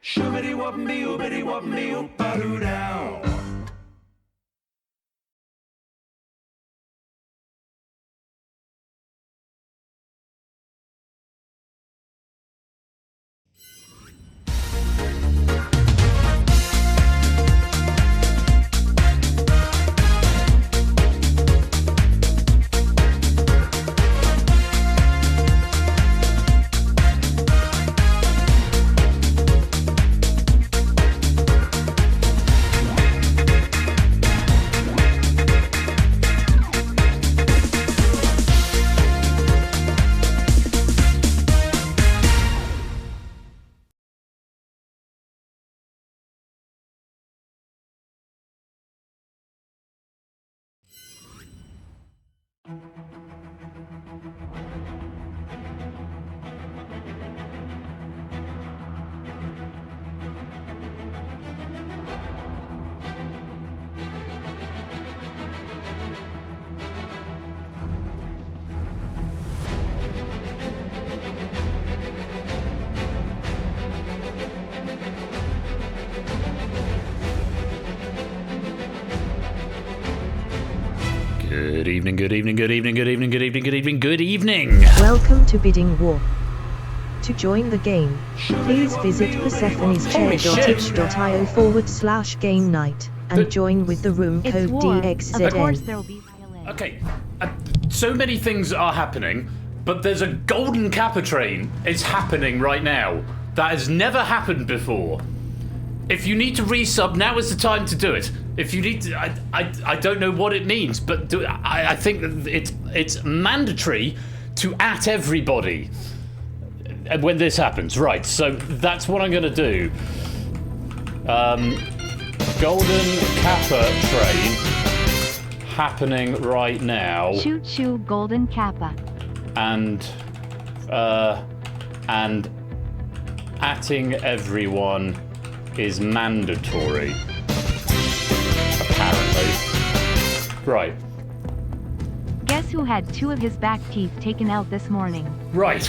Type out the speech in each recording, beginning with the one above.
Shoobity wop me, oobity wop me, oop-a-doo down. Good evening, good evening, good evening, good evening, good evening, good evening, good evening. Welcome to Bidding War. To join the game, please visit persephoneschair.itch.io/game night and join with the room code DXZN. Of course there'll be violin. Okay, so many things are happening, but there's a golden Kappa train. It's happening right now. That has never happened before. If you need to resub, now is the time to do it. If you need to, I don't know what it means, but I think that it's mandatory to @ everybody when this happens. Right, so that's what I'm going to do. Golden Kappa train happening right now. Choo choo golden kappa. And atting everyone is mandatory. Apparently. Right. Guess who had 2 of his back teeth taken out this morning? Right.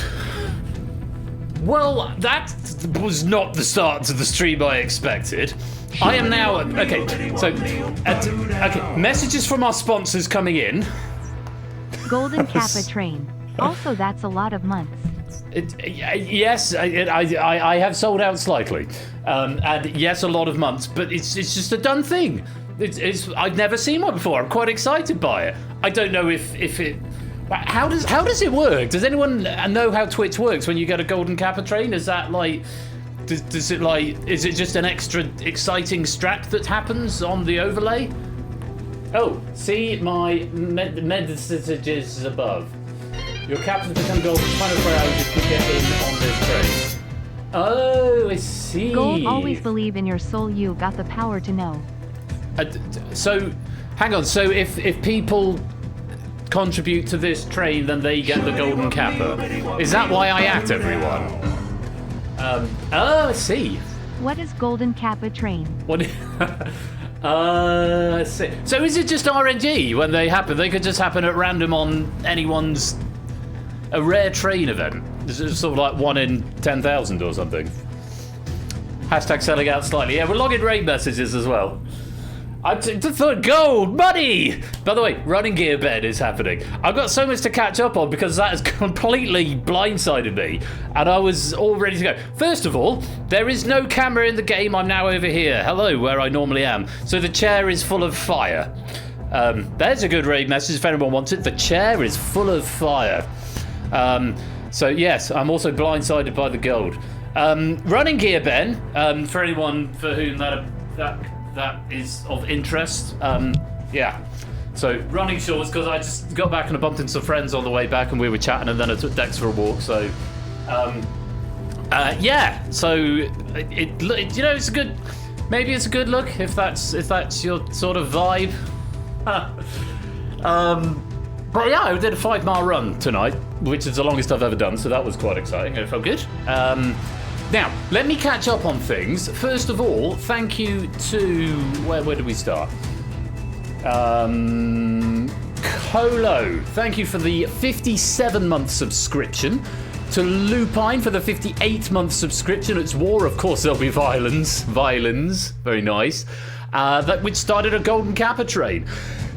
Well, that was not the start to the stream I expected. I am now... Okay, so... okay, messages from our sponsors coming in. Golden kappa train. Also, that's a lot of months. Yes, I have sold out slightly. And yes, a lot of months, but it's just a done thing. I've never seen one before. I'm quite excited by it. I don't know if it... How does it work? Does anyone know how Twitch works when you get a golden Kappa train? Is that like... Does it like... Is it just an extra exciting strat that happens on the overlay? Oh, see my messages above. Your captain's become gold for 24 hours if you get in on this train. Oh, I see. Gold, always believe in your soul. You got the power to know. So, hang on. So if people contribute to this train, then they get the golden Kappa. Is that why I @ everyone? Oh, I see. What is golden kappa train? What? I see. So is it just RNG when they happen? They could just happen at random on anyone's... A rare train event. This is sort of like 1 in 10,000 or something. Hashtag selling out slightly. Yeah, we're logging raid messages as well. I just thought gold, money! By the way, running gear bed is happening. I've got so much to catch up on because that has completely blindsided me. And I was all ready to go. First of all, there is no camera in the game. I'm now over here. Hello, where I normally am. So the chair is full of fire. There's a good raid message if anyone wants it. The chair is full of fire. So yes, I'm also blindsided by the gold. Running gear, Ben. For anyone for whom that is of interest. Yeah. So running shorts because I just got back and I bumped into some friends on the way back and we were chatting and then I took Dex for a walk. So yeah. So it you know, it's a good. Maybe it's a good look if that's your sort of vibe. But yeah, I did a 5-mile run tonight, which is the longest I've ever done, so that was quite exciting. It felt good. Now, let me catch up on things. First of all, thank you to... Where did we start? Colo, thank you for the 57-month subscription. to Lupine for the 58-month subscription. It's war, of course there'll be violence. Very nice. Which started a golden capper train.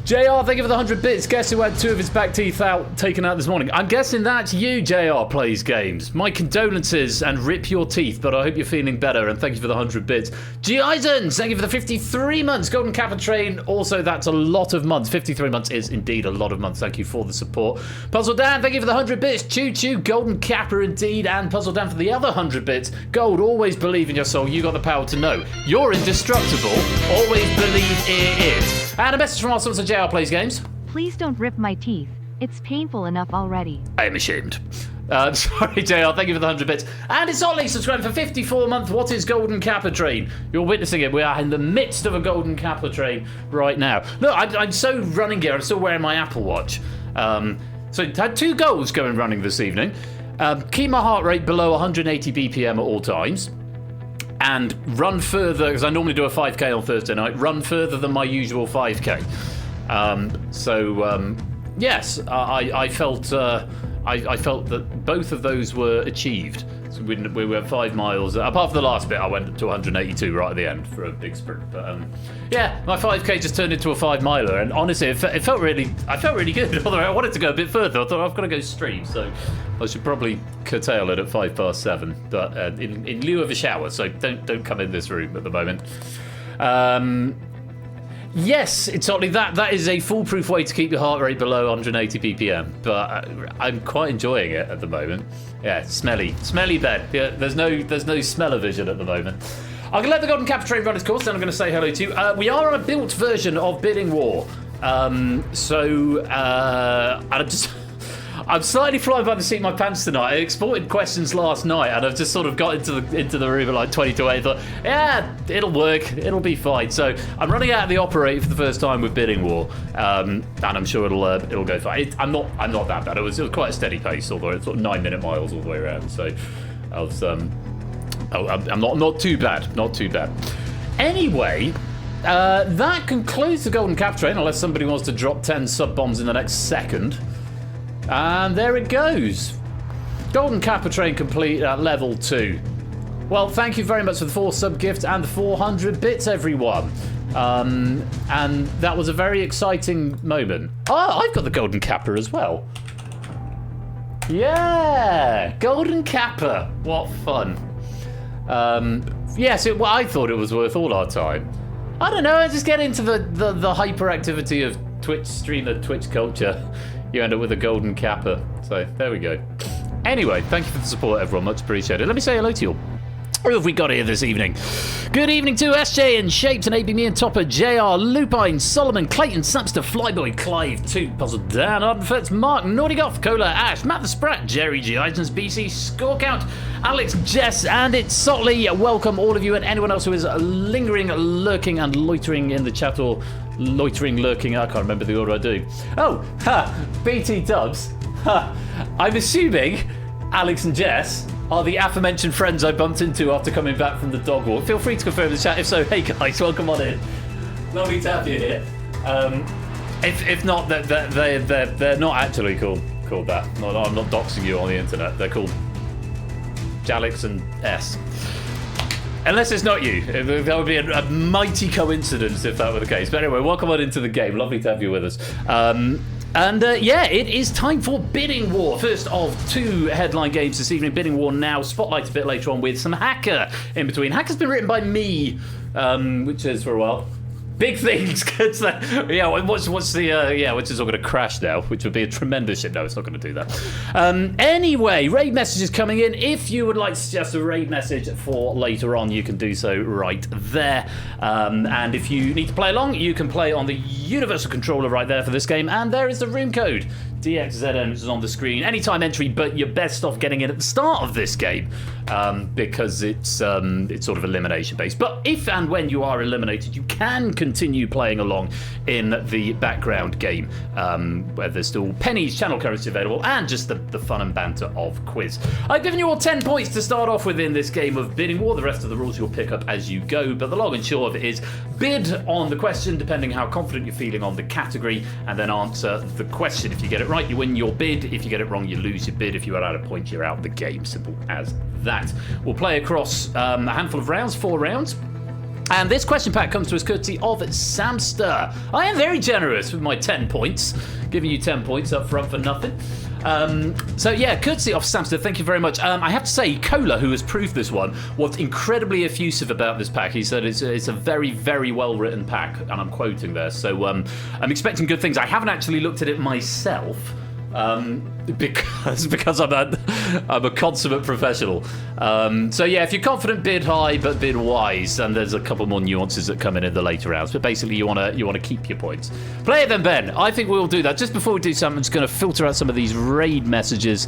JR, thank you for the 100 bits. Guess who had 2 of his back teeth taken out this morning? I'm guessing that's you, JR Plays Games. My condolences and rip your teeth, but I hope you're feeling better, and thank you for the 100 bits. G. Eisens, thank you for the 53 months. Golden Kappa Train, also that's a lot of months. 53 months is indeed a lot of months. Thank you for the support. Puzzle Dan, thank you for the 100 bits. Choo Choo, Golden Kappa indeed, and Puzzle Dan for the other 100 bits. Gold, always believe in your soul. You got the power to know. You're indestructible. Always believe in it. And a message from our sponsor, JR Plays Games. Please don't rip my teeth. It's painful enough already. I am ashamed. Sorry, JR, thank you for the 100 bits. And it's Ollie subscribing for 54 months. What is Golden Kappa Train? You're witnessing it. We are in the midst of a Golden Kappa Train right now. Look, I'm so running gear. I'm still wearing my Apple Watch. So I had 2 goals going running this evening. Keep my heart rate below 180 BPM at all times. And run further, because I normally do a 5K on Thursday night, run further than my usual 5K. Yes, I felt that both of those were achieved. So we went 5 miles. Apart from the last bit, I went to 182 right at the end for a big sprint. But yeah, my 5K just turned into a 5-miler, and honestly, I felt really good. Although I wanted to go a bit further, I thought I've got to go stream, so I should probably curtail it at 7:05. But in lieu of a shower, so don't come in this room at the moment. Yes, it's only that is a foolproof way to keep your heart rate below 180 ppm, but I'm quite enjoying it at the moment. Yeah, smelly bed. Yeah, there's no smell-o-vision at the moment. I'm going to let the Golden Kappa Train run its course, then I'm going to say hello to you. We are on a built version of Bidding War, I'm slightly flying by the seat of my pants tonight. I exported questions last night, and I've just sort of got into the room at like 20 to 8. Thought, yeah, it'll work. It'll be fine. So I'm running out of the operator for the first time with Bidding War, and I'm sure it'll go fine. I'm not that bad. It was quite a steady pace, although it's sort of 9-minute miles all the way around. So I was I'm not too bad. Not too bad. Anyway. That concludes the Golden Cap Train, unless somebody wants to drop 10 sub-bombs in the next second. And there it goes. Golden Kappa Train complete at level 2. Well, thank you very much for the 4 sub-gifts and the 400 bits, everyone. And that was a very exciting moment. Oh, I've got the Golden Kappa as well. Yeah, Golden Kappa. What fun. Yes, I thought it was worth all our time. I don't know, I just get into the hyperactivity of Twitch streamer, Twitch culture. You end up with a Golden Kappa. So, there we go. Anyway, thank you for the support, everyone. Much appreciated. Let me say hello to you all. Who have we got here this evening? Good evening to SJ and Shaped and AB Me and Topper, JR, Lupine, Solomon, Clayton, Sapster, Flyboy, Clive, Toot, Puzzle, Dan, Ardenfetz, Mark, Naughty Goth, Cola, Ash, Matt the Sprat, Jerry, G. Eisens, BC, Score Count, Alex, Jess, and it's Sotley. Welcome all of you and anyone else who is lingering, lurking, and loitering in the chat, or loitering, lurking. I can't remember the order I do. Oh, BT Dubs. I'm assuming Alex and Jess are the aforementioned friends I bumped into after coming back from the dog walk. Feel free to confirm in the chat. If so, hey guys, welcome on in. Lovely to have you here. If not, they're not actually called that. I'm not doxing you on the internet. They're called Jalix and S. Unless it's not you. That would be a mighty coincidence if that were the case. But anyway, welcome on into the game. Lovely to have you with us. Yeah, it is time for Bidding War. First of 2 headline games this evening. Bidding War now. Spotlight a bit later on with some Hacker in between. Hacker's been written by me, which is for a while. Big things. Yeah, what's the which is all going to crash now, which would be a tremendous shit. No, it's not going to do that. Anyway, raid messages coming in. If you would like to suggest a raid message for later on, you can do so right there. And if you need to play along, you can play on the universal controller right there for this game. And there is the room code. DXZN, which is on the screen. Anytime entry, but you're best off getting it at the start of this game because it's sort of elimination based. But if and when you are eliminated, you can continue playing along in the background game where there's still pennies, channel currency available, and just the fun and banter of quiz. I've given you all 10 points to start off with in this game of Bidding War. The rest of the rules you'll pick up as you go, but the long and short of it is bid on the question, depending how confident you're feeling on the category, and then answer the question. If you get it right, you win your bid. If you get it wrong, you lose your bid. If you run out of points, you're out of the game. Simple as that. We'll play across a handful of rounds, 4 rounds. And this question pack comes to us courtesy of Samster. I am very generous with my 10 points, giving you 10 points up front for nothing. So yeah, courtesy of Samster, thank you very much. I have to say, Cola, who has proved this one, was incredibly effusive about this pack. He said it's a very, very well written pack, and I'm quoting there. So I'm expecting good things. I haven't actually looked at it myself. Because I'm a consummate professional. So yeah, if you're confident, bid high, but bid wise, and there's a couple more nuances that come in the later rounds. But basically, you want to keep your points. Play it then, Ben. I think we'll do that. Just before we do something, I'm just going to filter out some of these raid messages.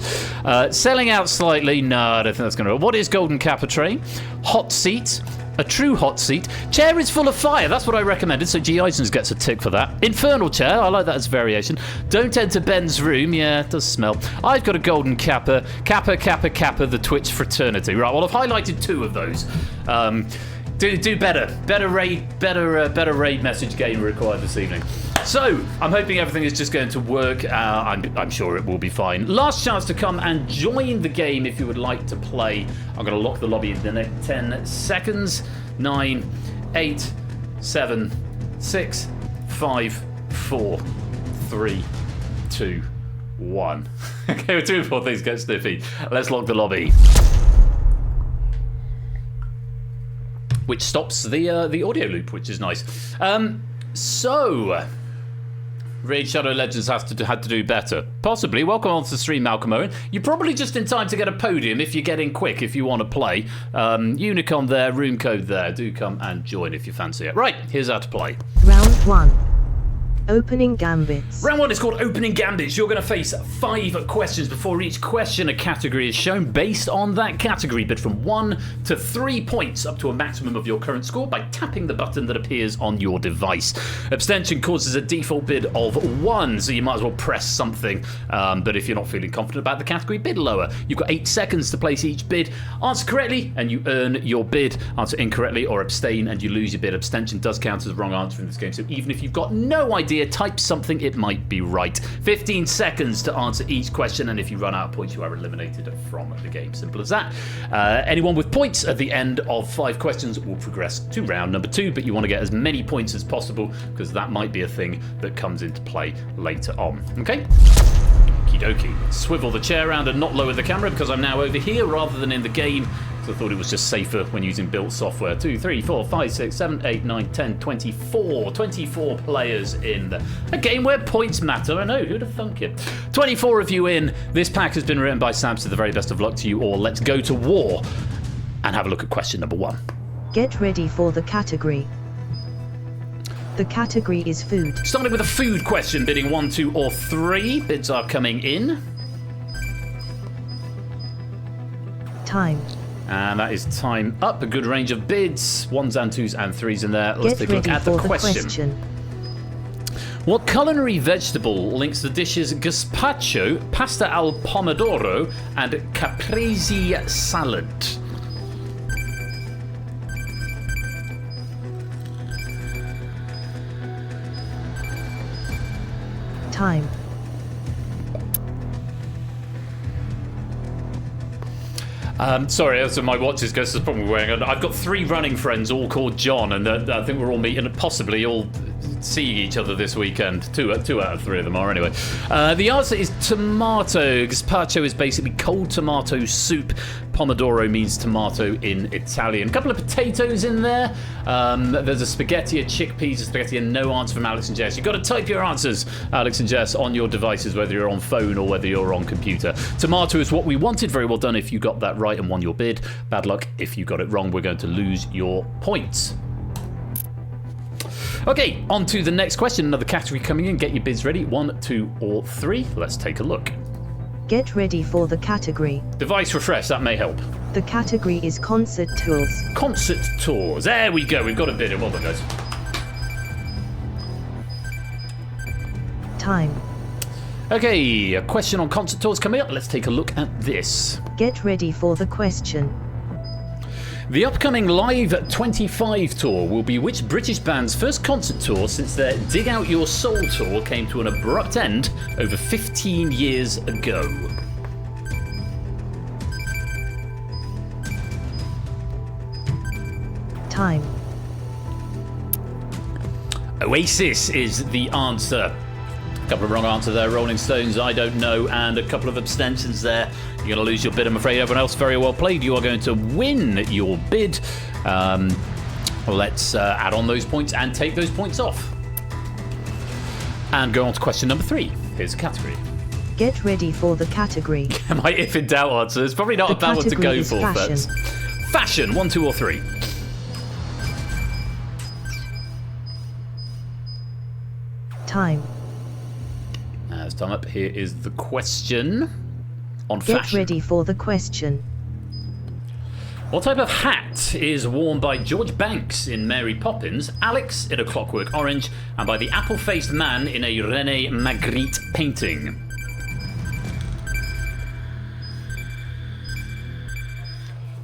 Selling out slightly. No, I don't think that's going to. What is Golden Kappa Train? Hot seat. A true hot seat. Chair is full of fire. That's what I recommended, so G. Eisens gets a tick for that. Infernal chair. I like that as a variation. Don't enter Ben's room. Yeah, it does smell. I've got a golden Kappa. Kappa, Kappa, Kappa, the Twitch fraternity. Right, well, I've highlighted 2 of those. Do better. Better raid message game required this evening. So, I'm hoping everything is just going to work. I'm sure it will be fine. Last chance to come and join the game if you would like to play. I'm going to lock the lobby in the next 10 seconds. 9, 8, 7, 6, 5, 4, 3, 2, 1. Okay, we're doing 4 things get sniffy. Let's lock the lobby. Which stops the audio loop, which is nice. So, Raid Shadow Legends had to do better. Possibly. Welcome on to the stream, Malcolm Owen. You're probably just in time to get a podium if you get in quick, if you want to play. Unicon there, room code there. Do come and join if you fancy it. Right, here's how to play. Round 1. Opening Gambits. Round 1 is called Opening Gambits. You're going to face 5 questions. Before each question, a category is shown based on that category, but from 1 to 3 points, up to a maximum of your current score by tapping the button that appears on your device. Abstention causes a default bid of 1, so you might as well press something. But if you're not feeling confident about the category, bid lower. You've got 8 seconds to place each bid. Answer correctly, and you earn your bid. Answer incorrectly or abstain, and you lose your bid. Abstention does count as a wrong answer in this game, so even if you've got no idea, type something, it might be right. 15 seconds to answer each question, and if you run out of points, you are eliminated from the game. Simple as that. Anyone with points at the end of 5 questions will progress to round number 2, but you want to get as many points as possible because that might be a thing that comes into play later on. Okay? Okie dokie. Swivel the chair around and not lower the camera because I'm now over here rather than in the game. I thought it was just safer when using built software. 2, 3, 4, 5, 6, 7, 8, 9, 10, 24. 24 players in a game where points matter. I know, who'd have thunk it? 24 of you in. This pack has been written by Sam, so the very best of luck to you all. Let's go to war and have a look at question number 1. Get ready for the category. The category is food. Starting with a food question, bidding 1, 2, or 3. Bids are coming in. Time. And that is time up. A good range of bids. 1s and 2s and 3s in there. Let's Get take a look ready at the for question. What culinary vegetable links the dishes gazpacho, pasta al pomodoro, and caprese salad? Time. Sorry, so my watch is going to probably wearing. I've got 3 running friends, all called John, and I think we're all meeting, possibly all seeing each other this weekend. Two out of 3 of them are anyway. The answer is tomato. Gazpacho is basically cold tomato soup. Pomodoro means tomato in Italian. A couple of potatoes in there. There's a spaghetti, a chickpeas, a spaghetti, and no answer from Alex and Jess. You've got to type your answers, Alex and Jess, on your devices, whether you're on phone or whether you're on computer. Tomato is what we wanted. Very well done if you got that right and won your bid. Bad luck if you got it wrong. We're going to lose your points. Okay, on to the next question. Another category coming in. Get your bids ready. 1, 2, or 3. Let's take a look. Get ready for the category. Device refresh, that may help. The category is concert tours. Concert tours. There we go. We've got a bid in. Well done, guys. Time. Okay, a question on concert tours coming up. Let's take a look at this. Get ready for the question. The upcoming Live 25 tour will be which British band's first concert tour since their Dig Out Your Soul tour came to an abrupt end over 15 years ago? Time. Oasis is the answer. A couple of wrong answers there. Rolling Stones, I don't know, and a couple of abstentions there. You're going to lose your bid, I'm afraid. Everyone else, very well played. You are going to win your bid. Let's add on those points and take those points off. And go on to question number 3. Here's a category. Get ready for the category. My if in doubt answer. It's probably not a bad one to go for. Fashion. But fashion, 1, 2, or 3. Time. As time up, here is the question on Get fashion. ready for the question. What type of hat is worn by George Banks in Mary Poppins, Alex in A Clockwork Orange, and by the apple-faced man in a René Magritte painting?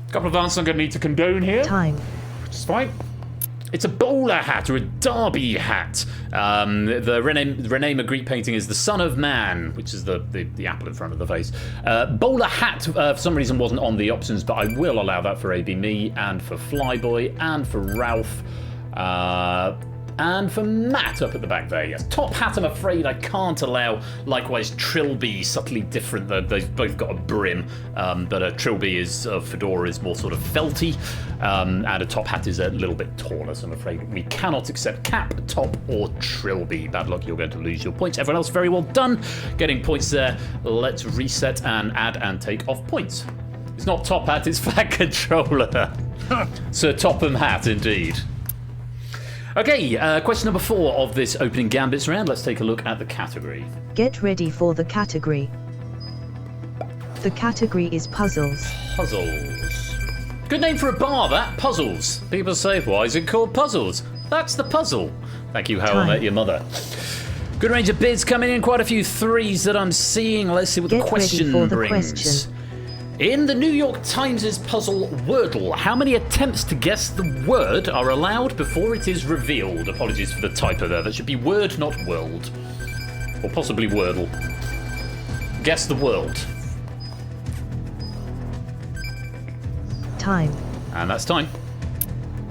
A couple of answers I'm going to need to condone here. Time. Which is fine. It's a bowler hat or a derby hat. The René Magritte painting is The Son of Man, which is the apple in front of the face. Bowler hat, for some reason, wasn't on the options, but I will allow that for AB Me, and for Flyboy, and for Ralph, and for Matt up at the back there, yes. Top hat, I'm afraid I can't allow. Likewise, Trilby, subtly different. They've both got a brim, but a Trilby is, fedora is more sort of felty, and a top hat is a little bit taller, so I'm afraid we cannot accept cap, top, or Trilby. Bad luck, you're going to lose your points. Everyone else, very well done. Getting points there. Let's reset and add and take off points. It's not top hat, it's fat controller. Sir Topham hat, indeed. Okay, question number 4 of this opening Gambits round. Let's take a look at the category. Get ready for the category. The category is puzzles. Puzzles. Good name for a bar, that. Puzzles. People say, why is it called Puzzles? That's the puzzle. Thank you, How I Met Your Mother. Good range of bids coming in. Quite a few 3s that I'm seeing. Let's see what the question brings. Question. In the New York Times' puzzle Wordle, how many attempts to guess the word are allowed before it is revealed? Apologies for the typo there. That should be word, not world. Or possibly Wordle. Guess the world. Time. And that's time.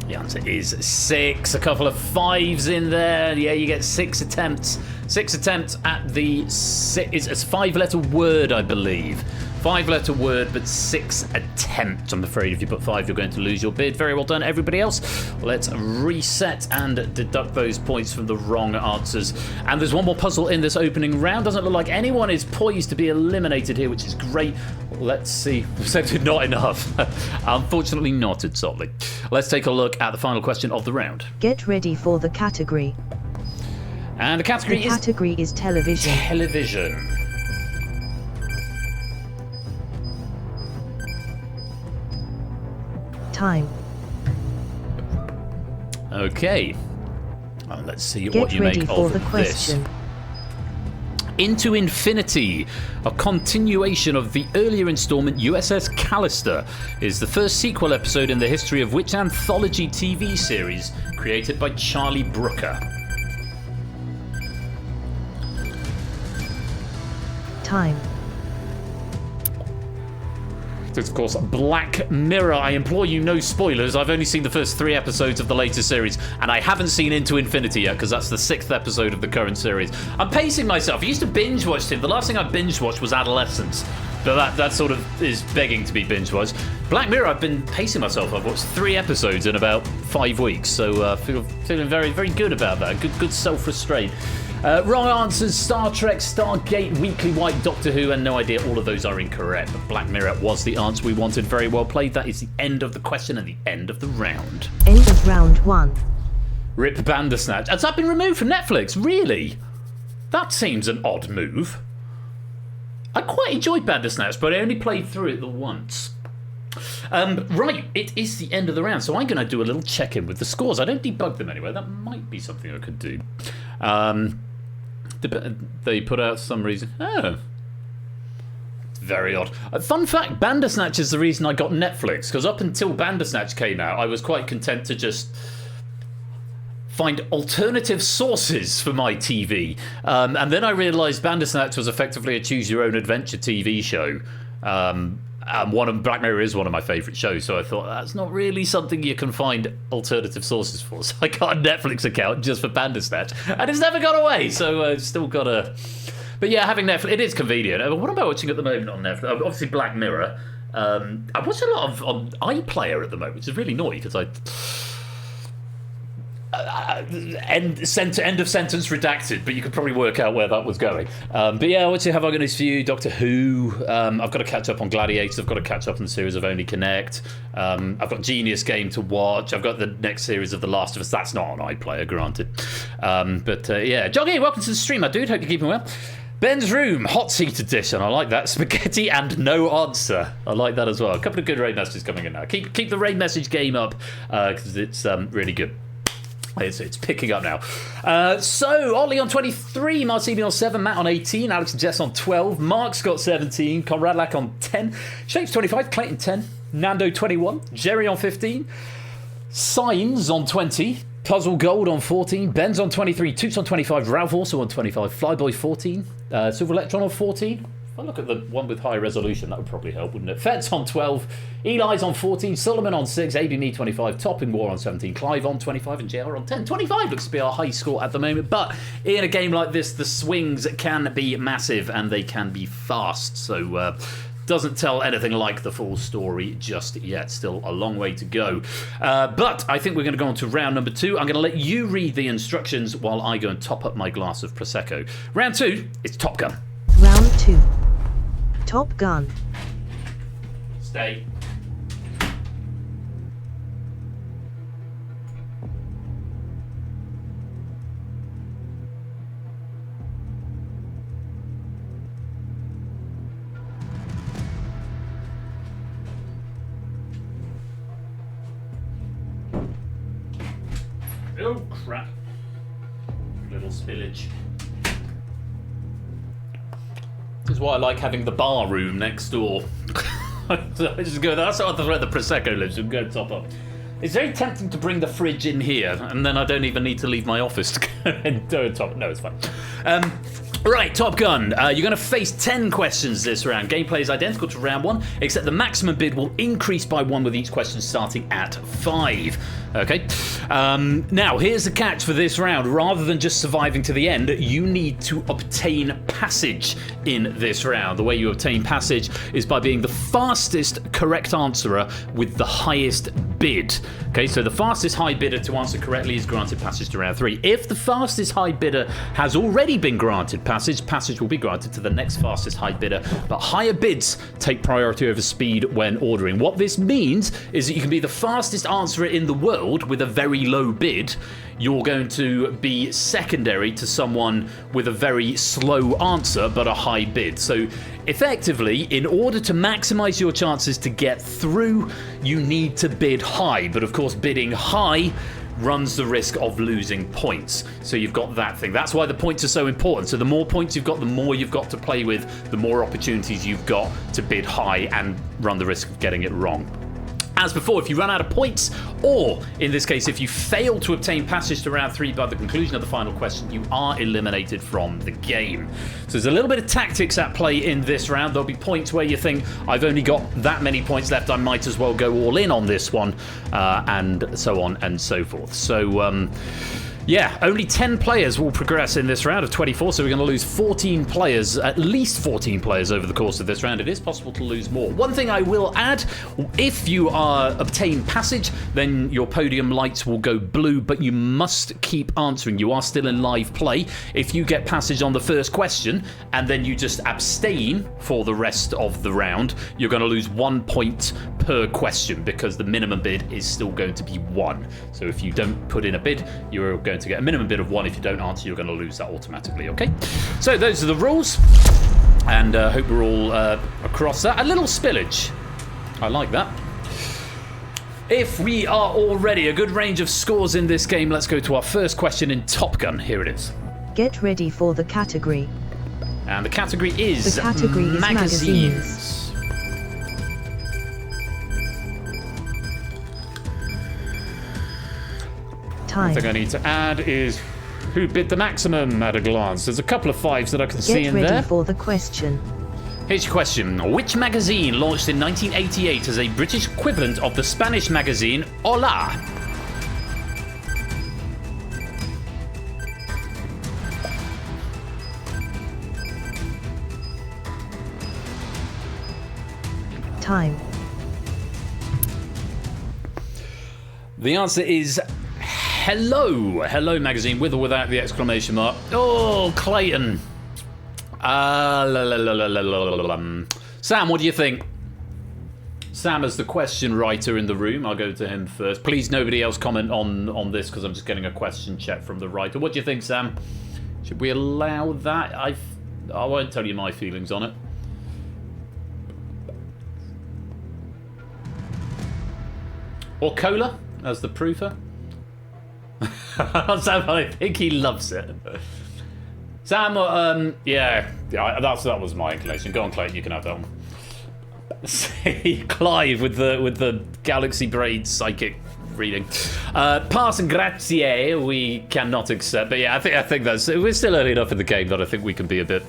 The answer is 6. A couple of 5s in there. Yeah, you get 6 attempts. 6 attempts at the... It's a 5-letter word, I believe. 5-letter word, but 6 attempts. I'm afraid if you put 5, you're going to lose your bid. Very well done, everybody else. Let's reset and deduct those points from the wrong answers. And there's one more puzzle in this opening round. Doesn't look like anyone is poised to be eliminated here, which is great. Let's see. Accepted not enough. Unfortunately not, it's oddly. Let's take a look at the final question of the round. Get ready for the category. And the category is television. Television. Time. Okay. Well, let's see Get what you ready make for of the this. question. Into Infinity, a continuation of the earlier installment USS Callister, is the first sequel episode in the history of which anthology TV series created by Charlie Brooker? Time. It's, of course, Black Mirror. I implore you, no spoilers. I've only seen the first 3 episodes of the latest series, and I haven't seen Into Infinity yet, because that's the 6th episode of the current series. I'm pacing myself. I used to binge watch it. The last thing I binge watched was Adolescence. But that sort of is begging to be binge watched. Black Mirror, I've been pacing myself. I've watched 3 episodes in about 5 weeks, so feeling very, very good about that. Good self-restraint. Wrong answers: Star Trek, Stargate, Weekly White, Doctor Who, and no idea. All of those are incorrect, but Black Mirror was the answer we wanted. Very well played. That is the end of the question and the end of the round. End of round 1. Rip Bandersnatch. Has that been removed from Netflix? Really? That seems an odd move. I quite enjoyed Bandersnatch, but I only played through it the once. Right, it is the end of the round, so I'm going to do a little check-in with the scores. I don't debug them anyway. That might be something I could do. They put out some reason. Oh. Very odd. Fun fact, Bandersnatch is the reason I got Netflix, because up until Bandersnatch came out, I was quite content to just find alternative sources for my TV. And then I realised Bandersnatch was effectively a choose-your-own-adventure TV show. And Black Mirror is one of my favourite shows, so I thought that's not really something you can find alternative sources for. So I got a Netflix account just for Bandersnatch, and it's never gone away, so I've still got a... But yeah, having Netflix, it is convenient. What am I watching at the moment on Netflix? Obviously Black Mirror. I watch a lot of on iPlayer at the moment, which is really annoying, because end of sentence redacted, but you could probably work out where that was going. But yeah, what have I got this view? Doctor Who. I've got to catch up on Gladiators. I've got to catch up on the series of Only Connect. I've got Genius Game to watch. I've got the next series of The Last of Us. That's not on iPlayer, granted. But yeah, Joggy, welcome to the stream, my dude. Hope you're keeping well. Ben's Room, hot seat edition. I like that. Spaghetti and no answer. I like that as well. A couple of good raid messages coming in now. Keep the raid message game up, because it's really good. It's picking up now. So, Ollie on 23, Marcini on 7, Matt on 18, Alex and Jess on 12, Mark's got 17, Conrad Lack on 10, Shapes 25, Clayton 10, Nando 21, Jerry on 15, Signs on 20, Puzzle Gold on 14, Ben's on 23, Toots on 25, Ralph also on 25, Flyboy 14, Silver Electron on 14. If I look at the one with high resolution, that would probably help, wouldn't it? Fed's on 12, Eli's on 14, Solomon on 6, ABME 25, Topping War on 17, Clive on 25, and JR on 10. 25 looks to be our high score at the moment, but in a game like this, the swings can be massive and they can be fast, so doesn't tell anything like the full story just yet. Still a long way to go. But I think we're going to go on to round number 2. I'm going to let you read the instructions while I go and top up my glass of Prosecco. Round 2, it's Top Gun. Round 2. Top Gun. Stay. Oh crap. Little spillage. This is why I like having the bar room next door. I just go, that's where the Prosecco lives, and go top up. It's very tempting to bring the fridge in here, and then I don't even need to leave my office to go and do it top. No, it's fine. Right, Top Gun. You're going to face 10 questions this round. Gameplay is identical to round 1, except the maximum bid will increase by 1 with each question starting at 5. Okay. Now, here's the catch for this round. Rather than just surviving to the end, you need to obtain passage in this round. The way you obtain passage is by being the fastest correct answerer with the highest bid. Okay, so the fastest high bidder to answer correctly is granted passage to round 3. If the fastest high bidder has already been granted passage will be granted to the next fastest high bidder, but higher bids take priority over speed when ordering. What this means is that you can be the fastest answerer in the world with a very low bid. You're going to be secondary to someone with a very slow answer but a high bid. So effectively, in order to maximize your chances to get through, you need to bid high. But of course, bidding high runs the risk of losing points. So you've got that thing. That's why the points are so important. So the more points you've got, the more you've got to play with, the more opportunities you've got to bid high and run the risk of getting it wrong. As before, if you run out of points, or in this case, if you fail to obtain passage to round 3 by the conclusion of the final question, you are eliminated from the game. So there's a little bit of tactics at play in this round. There'll be points where you think, I've only got that many points left, I might as well go all in on this one, and so on and so forth. So, yeah, only 10 players will progress in this round of 24, so we're going to lose 14 players, at least 14 players over the course of this round. It is possible to lose more. One thing I will add, if you obtain passage, then your podium lights will go blue, but you must keep answering. You are still in live play. If you get passage on the first question, and then you just abstain for the rest of the round, you're going to lose 1 point per question, because the minimum bid is still going to be 1. So if you don't put in a bid, you're going to get a minimum bid of 1. If you don't answer, you're going to lose that automatically. Okay, so those are the rules, and hope we're all across that. A little spillage, I like that. If we are all ready, a good range of scores in this game, let's go to our first question in Top Gun. Here it is. Get ready for the category. And the category is, The category is magazines. Time. The thing I need to add is who bid the maximum at a glance. There's a couple of 5s that I can see Get in ready there. for the question. Here's your question. Which magazine launched in 1988 as a British equivalent of the Spanish magazine Hola? Time. The answer is Hello. Hello magazine, with or without the exclamation mark. Oh, Clayton. Sam, what do you think? Sam is the question writer in the room. I'll go to him first. Please, nobody else comment on this because I'm just getting a question check from the writer. What do you think, Sam? Should we allow that? I won't tell you my feelings on it. Or cola as the proofer. Sam, I think he loves it. Sam, yeah, that was my inclination. Go on, Clayton, you can have that one. See, Clive with the Galaxy Braid psychic reading. Pass and grazie, we cannot accept. But yeah, I think that's, we're still early enough in the game that I think we can be a bit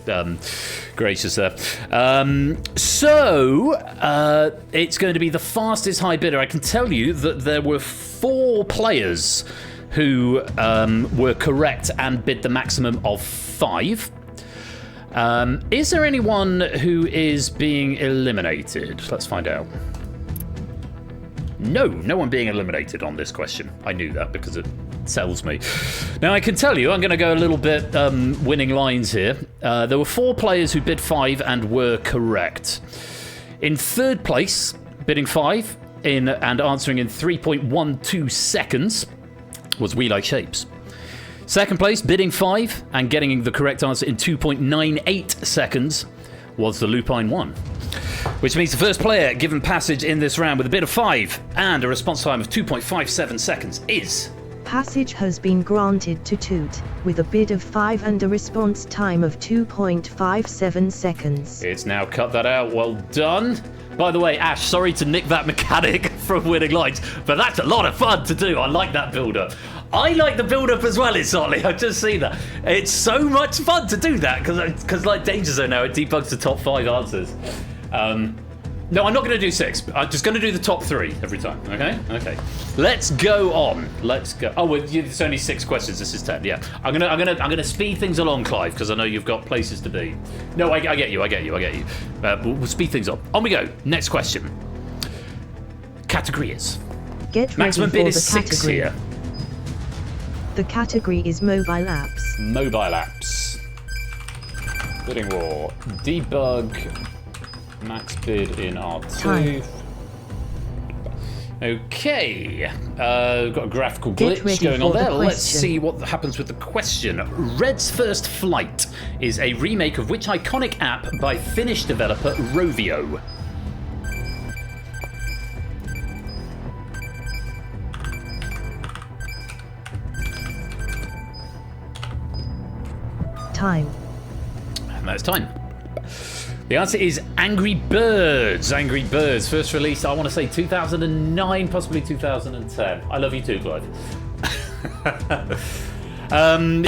gracious there. So it's going to be the fastest high bidder. I can tell you that there were 4 players who were correct and bid the maximum of 5. Is there anyone who is being eliminated? Let's find out. No one being eliminated on this question. I knew that because it tells me. Now I can tell you, I'm going to go a little bit winning lines here. There were 4 players who bid 5 and were correct. In 3rd place, bidding 5 and answering in 3.12 seconds was We Like Shapes. 2nd place, bidding 5 and getting the correct answer in 2.98 seconds was the Lupine 1. Which means the first player given passage in this round with a bid of 5 and a response time of 2.57 seconds is... Passage has been granted to Toot, with a bid of 5 and a response time of 2.57 seconds. It's now cut that out. Well done. By the way, Ash, sorry to nick that mechanic from Winning Lines, but that's a lot of fun to do. I like that build-up. I like the build-up as well, Isolly. I just see that. It's so much fun to do that, because like Danger Zone now, it debugs the top 5 answers. No, I'm not going to do 6. I'm just going to do the top 3 every time. Okay. Let's go on. Let's go. Oh, well, it's only 6 questions. This is 10. Yeah. I'm gonna speed things along, Clive, because I know you've got places to be. No, I get you. We'll speed things on. On we go. Next question. Category is. Get ready Maximum for bid the is 6 category. here. The category is mobile apps. Mobile apps. Bidding war. Debug. Max bid in R2. Time. Okay. We've got a graphical Get glitch ready going on for the there. Let's question. see what happens with the question. Red's First Flight is a remake of which iconic app by Finnish developer Rovio? Time. And that's time. The answer is Angry Birds. Angry Birds, first released, I want to say 2009, possibly 2010. I love you too, Clive.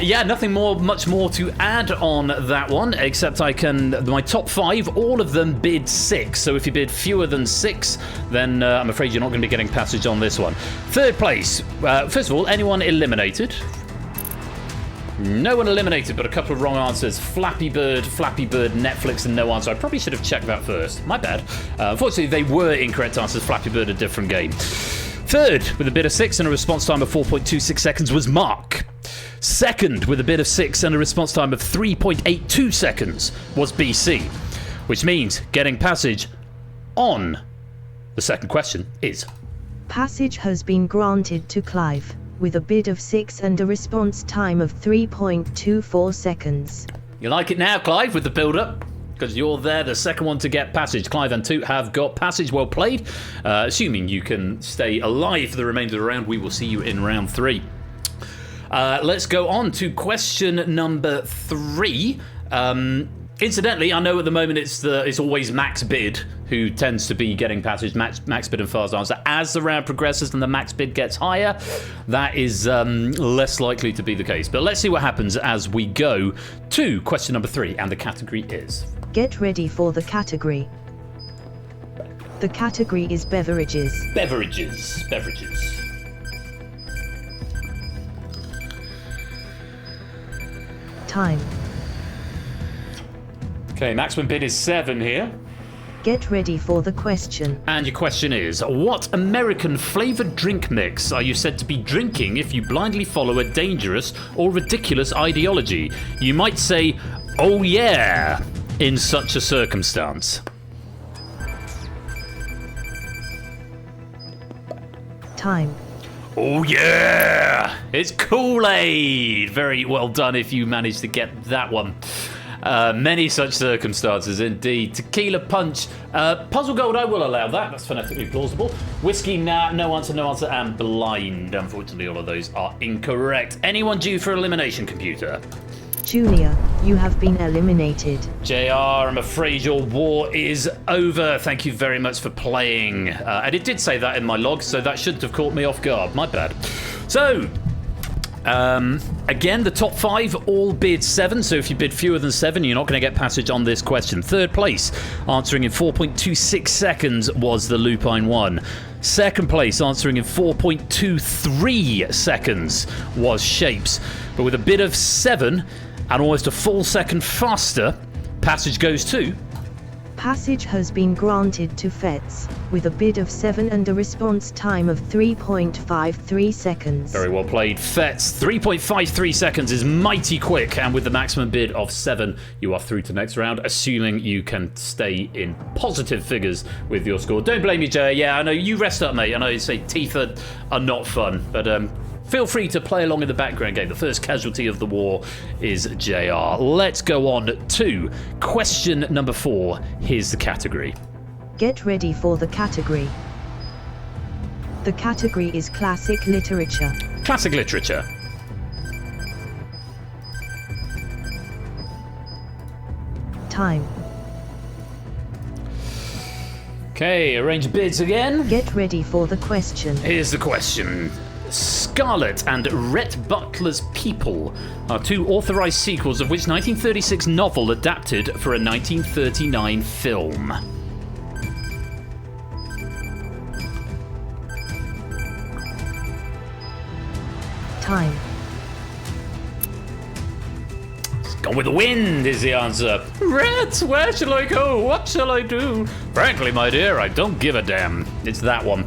Yeah, nothing much more to add on that one, except my top 5, all of them bid 6. So if you bid fewer than 6, then I'm afraid you're not going to be getting passage on this one. 3rd place, first of all, anyone eliminated? No one eliminated, but a couple of wrong answers. Flappy Bird, Netflix, and no answer. I probably should have checked that first. My bad. Unfortunately, they were incorrect answers. Flappy Bird, a different game. 3rd, with a bid of 6 and a response time of 4.26 seconds, was Mark. 2nd, with a bid of 6 and a response time of 3.82 seconds, was BC. Which means getting passage on the second question is... Passage has been granted to Clive, with a bid of 6 and a response time of 3.24 seconds. You like it now, Clive, with the build-up? Because you're there, the second one to get passage. Clive and Toot have got passage. Well played. Assuming you can stay alive for the remainder of the round, we will see you in round 3. Let's go on to question number 3. Incidentally, I know at the moment it's always max bid who tends to be getting passage, max bid and fast answer. As the round progresses and the max bid gets higher, that is less likely to be the case. But let's see what happens as we go to question number 3, and the category is... Get ready for the category. The category is beverages. Beverages. Time. Okay, maximum bid is 7 here. Get ready for the question. And your question is, what American flavoured drink mix are you said to be drinking if you blindly follow a dangerous or ridiculous ideology? You might say, oh yeah, in such a circumstance. Time. Oh yeah! It's Kool-Aid! Very well done if you managed to get that one. Many such circumstances, indeed. Tequila Punch. Puzzle Gold, I will allow that. That's phonetically plausible. Whiskey, nah, no answer. And Blind. Unfortunately, all of those are incorrect. Anyone due for elimination, computer? Julia, you have been eliminated. JR, I'm afraid your war is over. Thank you very much for playing. And it did say that in my log, so that shouldn't have caught me off guard. My bad. So... again, the top 5 all bid 7, so if you bid fewer than 7, you're not going to get passage on this question. Third place, answering in 4.26 seconds, was the Lupine 1. Second place, answering in 4.23 seconds, was Shapes. But with a bid of 7 and almost a full second faster, passage goes to... Passage has been granted to Fets, with a bid of 7 and a response time of 3.53 seconds. Very well played, Fets. 3.53 seconds is mighty quick, and with the maximum bid of 7, you are through to next round, assuming you can stay in positive figures with your score. Don't blame me, Jay. Yeah, I know, you rest up, mate. I know you say teeth are not fun, but feel free to play along in the background game. The first casualty of the war is JR. Let's go on to question number 4. Here's the category. Get ready for the category. The category is classic literature. Classic literature. Time. Okay, arrange bids again. Get ready for the question. Here's the question. Scarlet and Rhett Butler's People are 2 authorised sequels of which 1936 novel adapted for a 1939 film? Time. Gone with the Wind is the answer. Rhett, where shall I go? What shall I do? Frankly, my dear, I don't give a damn. It's that one.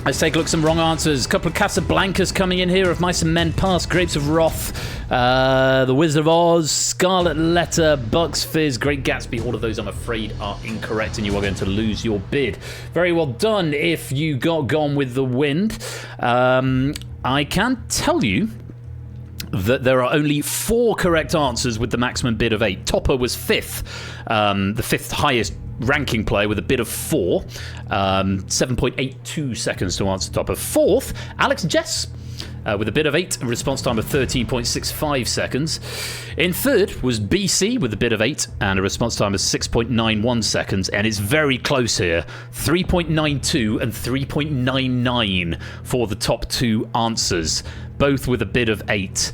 Let's take a look at some wrong answers. A couple of Casablancas coming in here. Of Mice and Men Past, Grapes of Wrath, The Wizard of Oz, Scarlet Letter, Bucks Fizz, Great Gatsby. All of those, I'm afraid, are incorrect, and you are going to lose your bid. Very well done if you got Gone with the Wind. I can tell you that there are only 4 correct answers with the maximum bid of 8. Topper was 5th, the 5th highest ranking player with a bid of 4, 7.82 seconds to answer Topper. 4th, Alex Jess, with a bid of 8, a response time of 13.65 seconds. In 3rd was BC with a bid of 8 and a response time of 6.91 seconds, and it's very close here, 3.92 and 3.99 for the top 2 answers, both with a bid of 8.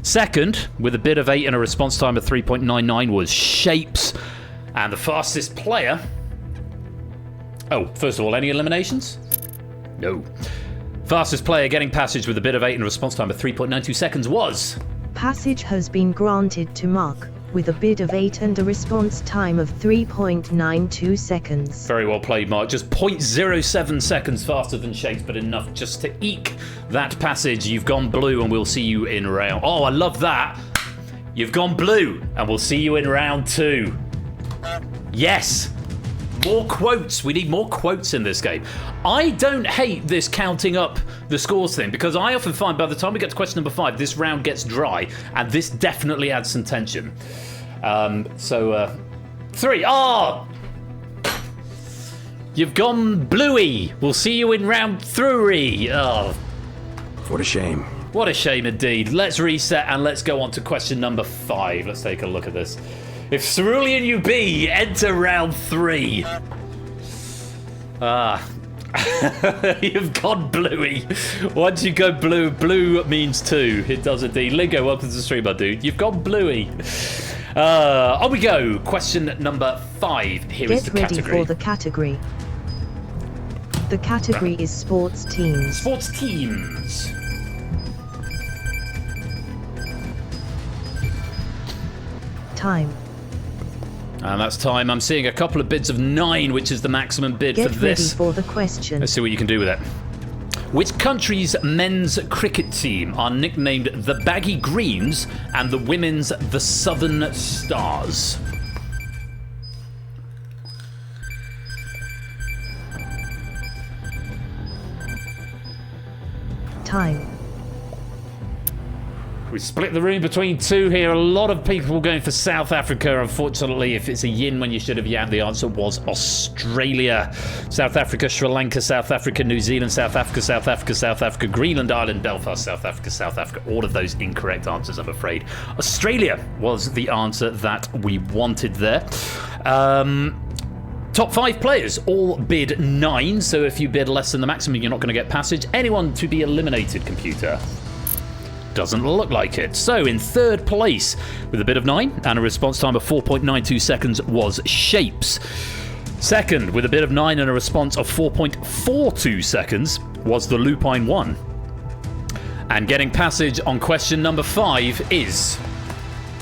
Second, with a bid of 8 and a response time of 3.99, was Shapes. And the fastest player... Oh, first of all, any eliminations? No. Fastest player getting passage with a bid of 8 and a response time of 3.92 seconds was... Passage has been granted to Mark, with a bid of 8 and a response time of 3.92 seconds. Very well played, Mark. Just 0.07 seconds faster than Shakes, but enough just to eke that passage. You've gone blue, and we'll see you in round... Oh, I love that. You've gone blue, and we'll see you in round 2. Yes! More quotes. We need more quotes in this game. I don't hate this counting up the scores thing, because I often find by the time we get to question number 5, this round gets dry, and this definitely adds some tension. 3. Oh! You've gone bluey. We'll see you in round 3. Oh. What a shame. What a shame indeed. Let's reset and let's go on to question number 5. Let's take a look at this. If Cerulean UB enter round 3. You've gone bluey. Once you go blue, blue means 2. It does indeed. Lingo, welcome to the stream, my dude. You've gone bluey. On we go. Question number 5. Here is the category. Get ready for the category. The category is sports teams. Sports teams. Time. And that's time. I'm seeing a couple of bids of 9, which is the maximum bid for this. Get ready for the question. Let's see what you can do with it. Which country's men's cricket team are nicknamed the Baggy Greens and the women's the Southern Stars? Time. We split the room between 2 here. A lot of people going for South Africa. Unfortunately, if it's a yin when you should have yang, the answer was Australia. South Africa, Sri Lanka, South Africa, New Zealand, South Africa, South Africa, South Africa, Greenland, Ireland, Belfast, South Africa, South Africa. All of those incorrect answers, I'm afraid. Australia was the answer that we wanted there. Top 5 players all bid 9, so if you bid less than the maximum, you're not going to get passage. Anyone to be eliminated, computer? Doesn't look like it. So in 3rd place with a bid of 9 and a response time of 4.92 seconds was Shapes. 2nd with a bid of 9 and a response of 4.42 seconds was the Lupine 1. And getting passage on question number 5 is...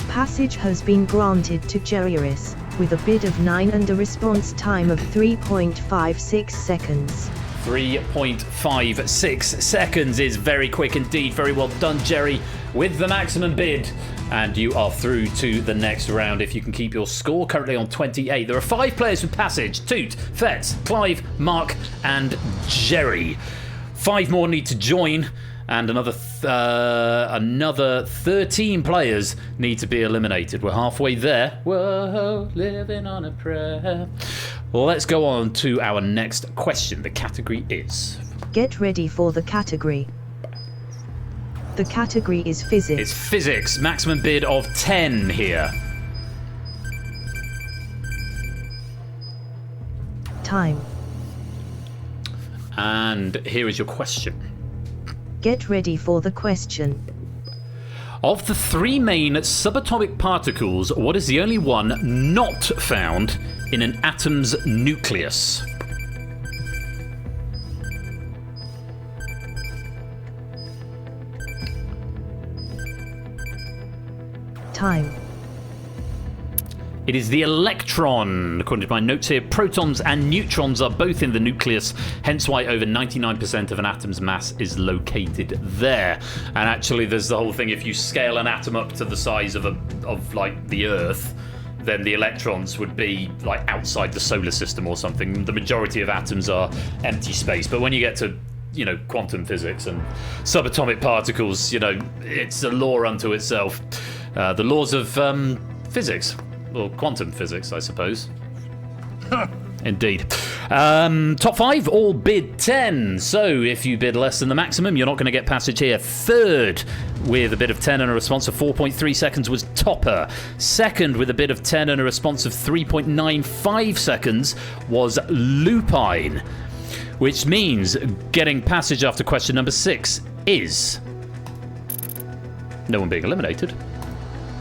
Passage has been granted to Jerryris with a bid of 9 and a response time of 3.56 seconds. 3.56 seconds is very quick indeed. Very well done, Jerry, with the maximum bid. And you are through to the next round if you can keep your score, currently on 28. There are 5 players with passage. Toot, Fetz, Clive, Mark, and Jerry. 5 more need to join. And another 13 players need to be eliminated. We're halfway there. Whoa, living on a prayer. Let's go on to our next question. The category is... Get ready for the category. The category is physics. It's physics. Maximum bid of 10 here. Time. And here is your question. Get ready for the question. Of the 3 main subatomic particles, what is the only one not found in an atom's nucleus? Time. It is the electron. According to my notes here, protons and neutrons are both in the nucleus, hence why over 99% of an atom's mass is located there. And actually, there's the whole thing, if you scale an atom up to the size of like the Earth, then the electrons would be like outside the solar system or something. The majority of atoms are empty space. But when you get to, you know, quantum physics and subatomic particles, you know, it's a law unto itself. The laws of physics. Or quantum physics, I suppose. Indeed. Top 5 all bid 10. So if you bid less than the maximum, you're not going to get passage here. 3rd with a bid of 10 and a response of 4.3 seconds was Topper. 2nd with a bid of 10 and a response of 3.95 seconds was Lupine. Which means getting passage after question number 6 is... no one being eliminated.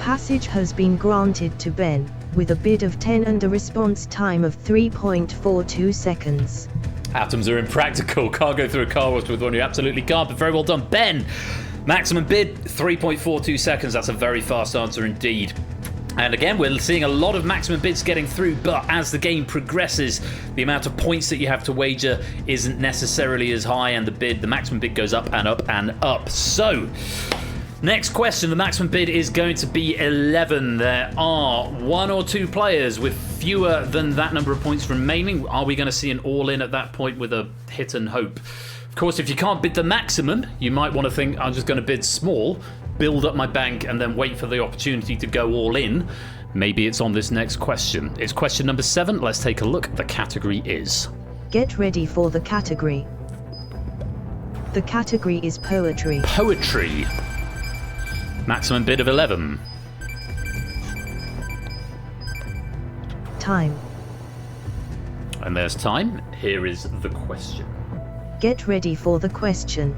Passage has been granted to Ben, with a bid of 10 and a response time of 3.42 seconds. Atoms are impractical. Can't go through a car wash with one. You absolutely can't, but very well done, Ben. Maximum bid, 3.42 seconds. That's a very fast answer indeed. And again, we're seeing a lot of maximum bids getting through, but as the game progresses, the amount of points that you have to wager isn't necessarily as high, and the maximum bid goes up and up and up. So... next question, the maximum bid is going to be 11. There are 1 or 2 players with fewer than that number of points remaining. Are we going to see an all-in at that point with a hit and hope? Of course, if you can't bid the maximum, you might want to think, I'm just going to bid small, build up my bank, and then wait for the opportunity to go all in. Maybe it's on this next question. It's question number 7. Let's take a look. The category is... Get ready for the category. The category is poetry. Poetry. Maximum bid of 11. Time. And there's time. Here is the question. Get ready for the question.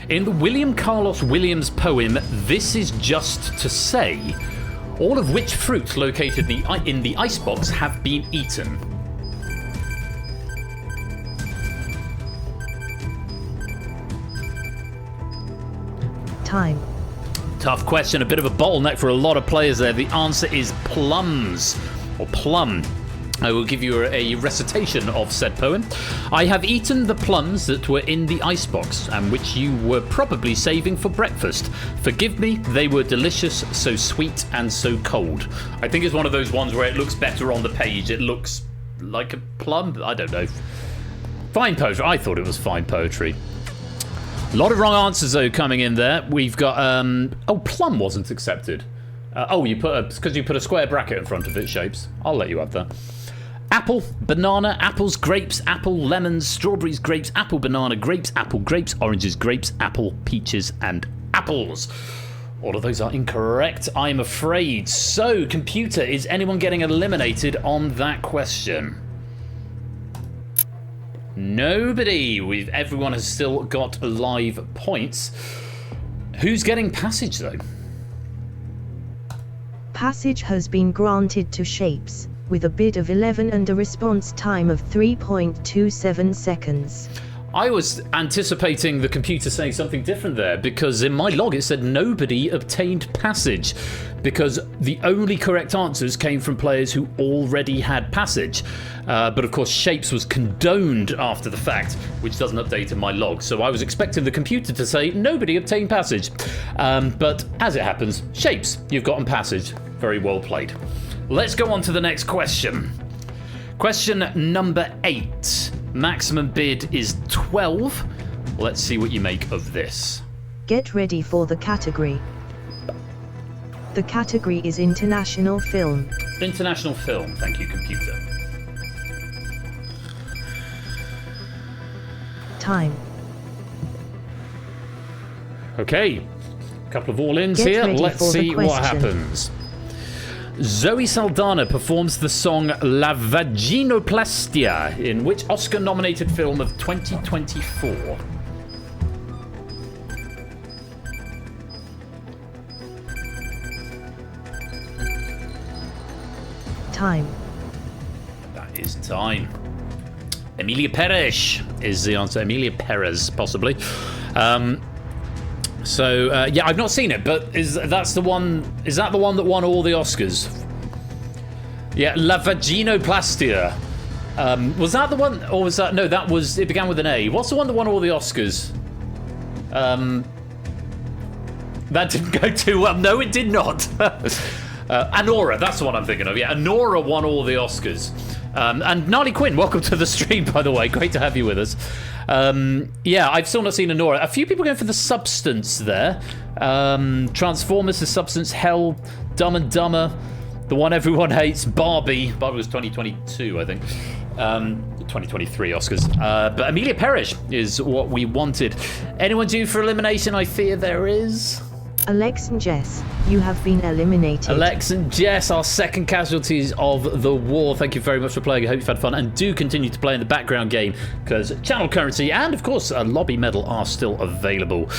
In the William Carlos Williams poem, This Is Just to Say, all of which fruits located in the icebox have been eaten? Time. Tough question, a bit of a bottleneck for a lot of players there. The answer is plums, or plum. I will give you a recitation of said poem. I have eaten the plums that were in the icebox and which you were probably saving for breakfast. Forgive me, they were delicious, so sweet and so cold. I think it's one of those ones where it looks better on the page. It looks like a plum. I don't know. Fine poetry. I thought it was fine poetry. A lot of wrong answers though coming in there. We've got oh, plum wasn't accepted. Oh, because you put a square bracket in front of it. Shapes. I'll let you have that. Apple, banana, apples, grapes, apple, lemons, strawberries, grapes, apple, banana, grapes, apple, grapes, oranges, grapes, apple, peaches, and apples. All of those are incorrect, I'm afraid. So, computer, is anyone getting eliminated on that question? Nobody. Everyone has still got live points. Who's getting passage, though? Passage has been granted to Shapes, with a bid of 11 and a response time of 3.27 seconds. I was anticipating the computer saying something different there, because in my log it said nobody obtained passage, because the only correct answers came from players who already had passage. But of course Shapes was condoned after the fact, which doesn't update in my log, so I was expecting the computer to say nobody obtained passage. But as it happens, Shapes, you've gotten passage. Very well played. Let's go on to the next question. Question number 8. Maximum bid is 12. Let's see what you make of this. Get ready for the category. The category is international film. International film. Thank you, computer. Time. Okay. A couple of all-ins Get here. ready Let's for the see what question. happens. Zoe Saldana performs the song La Vaginoplastia in which Oscar-nominated film of 2024? Time. That is time. Emilia Perez is the answer. Emilia Perez, possibly. Yeah, I've not seen it, but is that the one that won all the Oscars? Yeah, La Vaginoplastia. Was that the one, or was that, no, that was, it began with an A. What's the one that won all the Oscars? That didn't go too well. No, it did not. Anora, that's the one I'm thinking of. Yeah, Anora won all the Oscars. And Gnarly Quinn, welcome to the stream, by the way. Great to have you with us. Yeah, I've still not seen Anora. A few people going for The Substance there. Transformers, The Substance, Hell, Dumb and Dumber, the one everyone hates, Barbie. Barbie was 2022, I think. 2023 Oscars. But Emilia Perez is what we wanted. Anyone due for elimination? I fear there is. Alex and Jess, you have been eliminated. Alex and Jess, our second casualties of the war. Thank you very much for playing. I hope you've had fun, and do continue to play in the background game, because channel currency and, of course, a lobby medal are still available.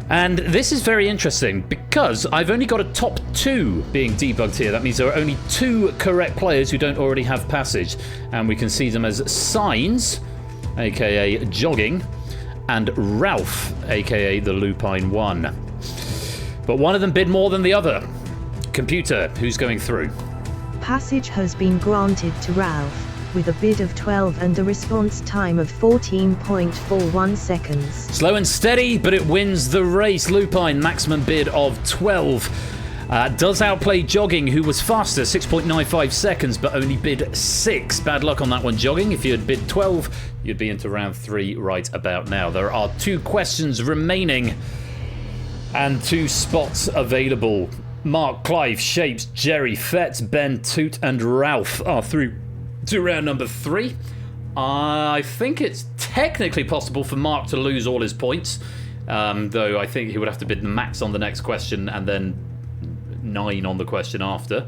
And this is very interesting, because I've only got a top 2 being debugged here. That means there are only 2 correct players who don't already have passage, and we can see them as Signs, aka Jogging, and Ralph, aka the Lupine One. But one of them bid more than the other. Computer, who's going through? Passage has been granted to Ralph, with a bid of 12 and a response time of 14.41 seconds. Slow and steady, but it wins the race. Lupine, maximum bid of 12. Does outplay Jogging, who was faster, 6.95 seconds, but only bid 6. Bad luck on that one, Jogging. If you had bid 12, you'd be into round 3 right about now. There are 2 questions remaining and 2 spots available. Mark, Clive, Shapes, Jerry, Fetz, Ben, Toot, and Ralph are through to round number 3. I think it's technically possible for Mark to lose all his points, though I think he would have to bid the max on the next question and then 9 on the question after.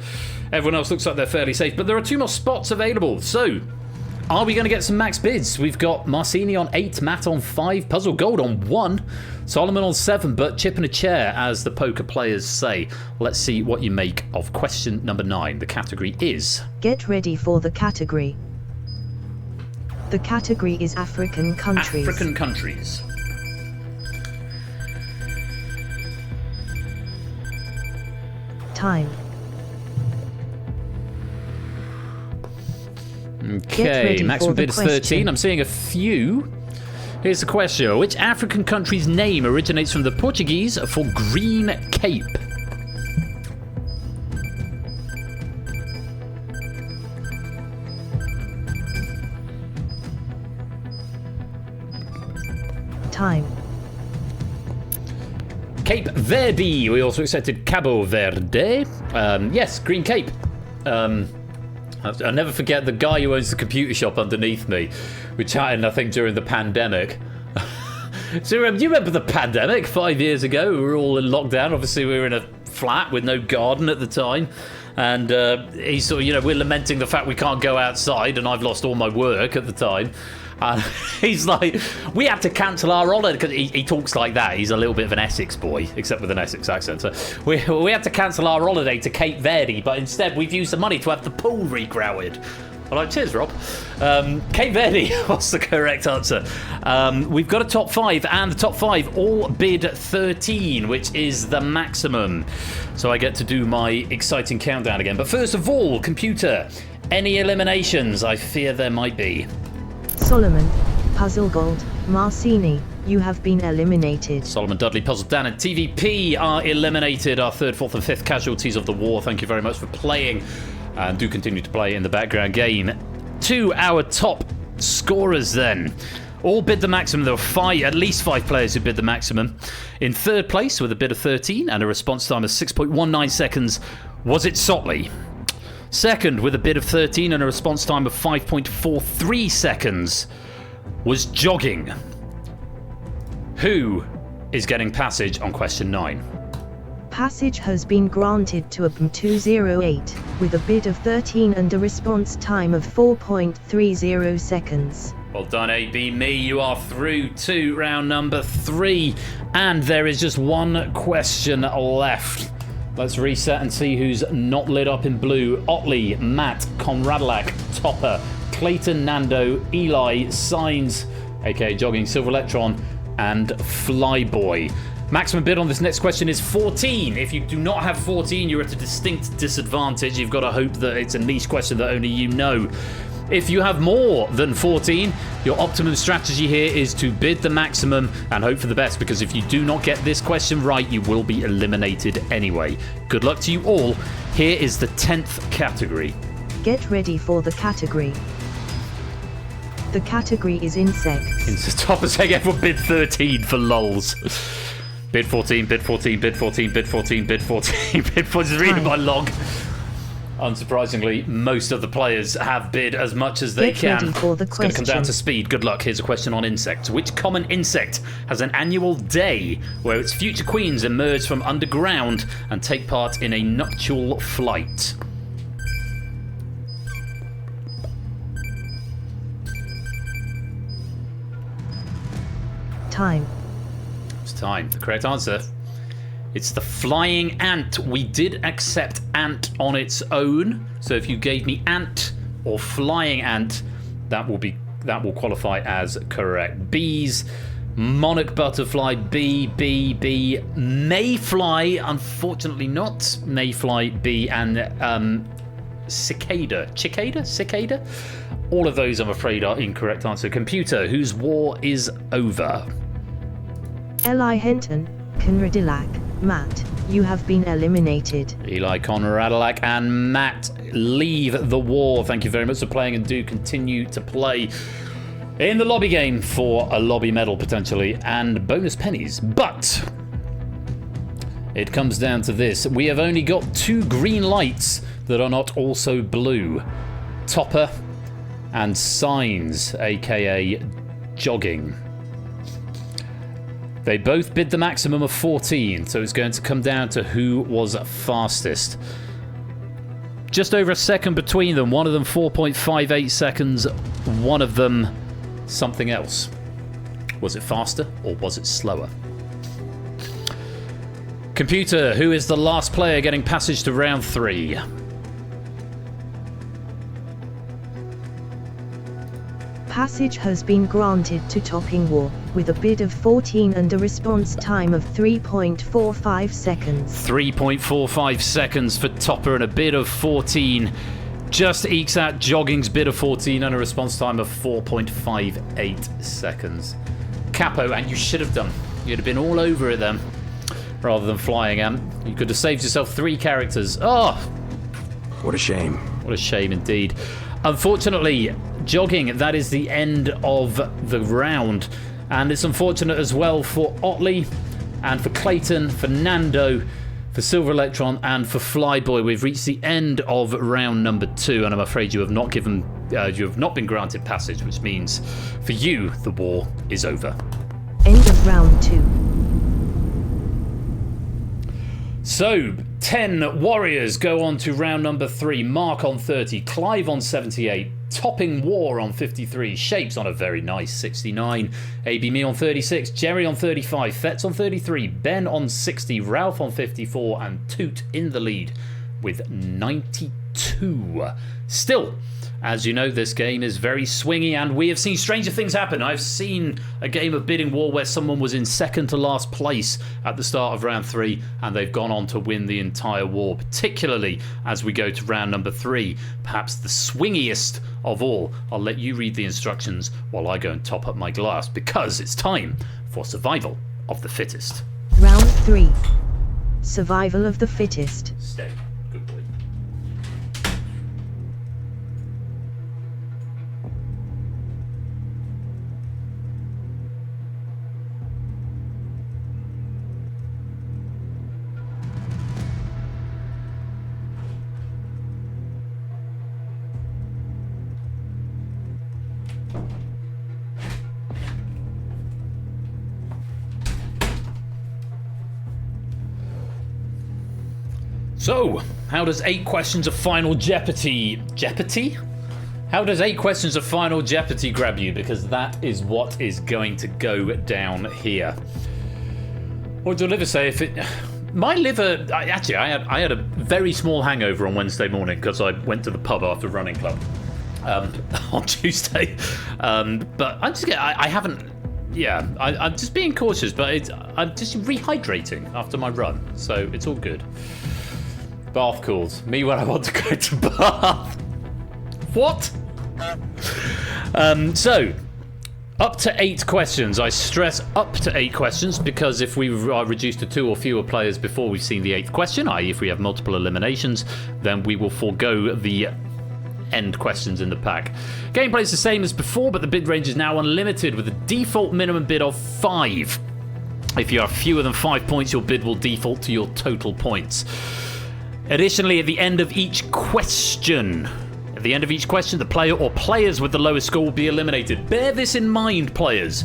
Everyone else looks like they're fairly safe, but there are 2 more spots available. So, are we going to get some max bids? We've got Marcini on 8, Matt on 5, Puzzle Gold on 1, Solomon on 7, but chip in a chair, as the poker players say. Let's see what you make of question number 9. The category is... Get ready for the category. The category is African countries. African countries. Time. Okay, maximum bid is 13. I'm seeing a few. Here's the question. Which African country's name originates from the Portuguese for Green Cape? Time. Cape Verde. We also accepted Cabo Verde. Yes, Green Cape. I'll never forget the guy who owns the computer shop underneath me. We chatted, I think, during the pandemic. So do you remember the pandemic 5 years ago? We were all in lockdown. Obviously, we were in a flat with no garden at the time. And he's sort of, we're lamenting the fact we can't go outside, and I've lost all my work at the time. And he's like, we had to cancel our holiday, because he talks like that. He's a little bit of an Essex boy, except with an Essex accent. So we had to cancel our holiday to Cape Verde, but instead we've used the money to have the pool regrouted. I'm like, cheers, Rob. Cape Verde was the correct answer. We've got a top 5, and the top 5 all bid 13, which is the maximum. So I get to do my exciting countdown again. But first of all, computer, any eliminations? I fear there might be. Solomon, Puzzle Gold, Marcini, you have been eliminated. Solomon, Dudley, Puzzle Dan, and TVP are eliminated. Our 3rd, 4th, and 5th casualties of the war. Thank you very much for playing, and do continue to play in the background game. To our top scorers then. All bid the maximum. There were at least 5 players who bid the maximum. In 3rd place with a bid of 13 and a response time of 6.19 seconds was it Sotley. 2nd with a bid of 13 and a response time of 5.43 seconds was Jogging. Who is getting passage on question 9? Passage has been granted to ABM208 with a bid of 13 and a response time of 4.30 seconds. Well done, AB Me. You are through to round number 3, and there is just 1 question left. Let's reset and see who's not lit up in blue. Otley, Matt, Conradalak, Topper, Clayton, Nando, Eli, Signs, aka Jogging, Silver Electron, and Flyboy. Maximum bid on this next question is 14. If you do not have 14, you're at a distinct disadvantage. You've got to hope that it's a niche question that only you know. If you have more than 14, your optimum strategy here is to bid the maximum and hope for the best, because if you do not get this question right, you will be eliminated anyway. Good luck to you all. Here is the 10th category. Get ready for the category. The category is insects. It's the top of saying everyone bid 13 for lols. Bid 14, bid 14, bid 14, bid 14, bid 14, bid 14. Just reading my log. Unsurprisingly, most of the players have bid as much as they can. Ready for the it's going to come down to speed. Good luck. Here's a question on insects. Which common insect has an annual day where its future queens emerge from underground and take part in a nuptial flight? Time. It's time. The correct answer. It's the flying ant. We did accept ant on its own. So if you gave me ant or flying ant, that will qualify as correct. Bees, monarch butterfly, bee, mayfly, unfortunately not. Mayfly, bee, and cicada. All of those, I'm afraid, are incorrect answer. Computer, whose war is over? Eli Henton, Conradilak, Matt, you have been eliminated. Eli, Conradalak, and Matt leave the war. Thank you very much for playing, and do continue to play in the lobby game for a lobby medal, potentially, and bonus pennies. But it comes down to this. We have only got 2 green lights that are not also blue. Topper, and signs, aka jogging. They both bid the maximum of 14, so it's going to come down to who was fastest. Just over a second between them. One of them 4.58 seconds, one of them something else. Was it faster or was it slower? Computer, who is the last player getting passage to round 3? Passage has been granted to Topping War, with a bid of 14 and a response time of 3.45 seconds. 3.45 seconds for Topper and a bid of 14. Just ekes out Jogging's bid of 14 and a response time of 4.58 seconds. Capo, and you should have done. You'd have been all over it then, rather than flying out. You could have saved yourself 3 characters. Oh! What a shame. What a shame indeed. Unfortunately, Jogging, that is the end of the round. And it's unfortunate as well for Otley and for Clayton, for Nando, for Silver Electron and for Flyboy. We've reached the end of round number 2, and I'm afraid you have not been granted passage, which means for you the war is over. End of round 2. So, 10 warriors go on to round number 3. Mark on 30, Clive on 78, Topping War on 53, Shapes on a very nice 69, AB Me on 36, Jerry on 35, Fetz on 33, Ben on 60, Ralph on 54, and Toot in the lead with 92. Still, as you know, this game is very swingy, and we have seen stranger things happen. I've seen a game of Bidding War where someone was in second to last place at the start of round 3, and they've gone on to win the entire war, particularly as we go to round number 3, perhaps the swingiest of all. I'll let you read the instructions while I go and top up my glass, because it's time for survival of the fittest. Round 3. Survival of the fittest. Stay. Good boy. So, how does 8 questions of Final Jeopardy... Jeopardy? How does 8 questions of Final Jeopardy grab you? Because that is what is going to go down here. What did your liver say? If it... My liver... I had a very small hangover on Wednesday morning because I went to the pub after running club on Tuesday. But I haven't... Yeah, I'm just being cautious, but I'm just rehydrating after my run. So it's all good. Bath calls. Me when I want to go to bath. What? So, up to 8 questions. I stress up to 8 questions because if we are reduced to 2 or fewer players before we've seen the 8th question, i.e. if we have multiple eliminations, then we will forego the end questions in the pack. Gameplay is the same as before, but the bid range is now unlimited with a default minimum bid of 5. If you have fewer than 5 points, your bid will default to your total points. Additionally, at the end of each question, the player or players with the lowest score will be eliminated. Bear this in mind, players,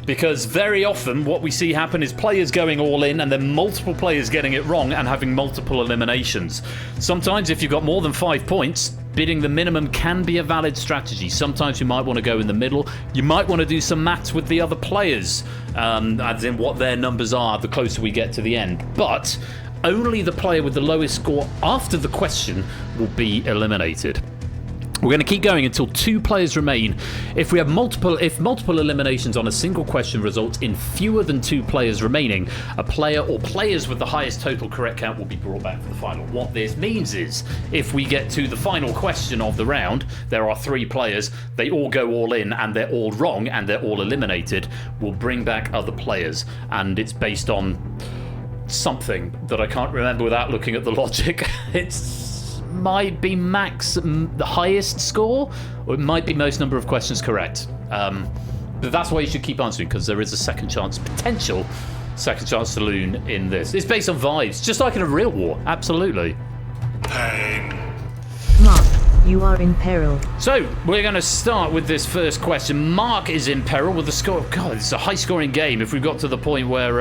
because very often what we see happen is players going all in and then multiple players getting it wrong and having multiple eliminations. Sometimes if you've got more than 5 points, bidding the minimum can be a valid strategy. Sometimes you might want to go in the middle. You might want to do some maths with the other players, as in what their numbers are the closer we get to the end. But only the player with the lowest score after the question will be eliminated. We're going to keep going until 2 players remain. If multiple eliminations on a single question result in fewer than 2 players remaining, a player or players with the highest total correct count will be brought back for the final. What this means is, if we get to the final question of the round, there are 3 players, they all go all in and they're all wrong and they're all eliminated, we'll bring back other players, and it's based on something that I can't remember without looking at the logic. It's might be max the highest score, or it might be most number of questions correct. But that's why you should keep answering, because there is a potential second chance saloon in this. It's based on vibes, just like in a real war. Absolutely. Pain. Mark. you are in peril. So, we're going to start with this first question. Mark is in peril with the score. God, it's a high-scoring game if we got to the point where...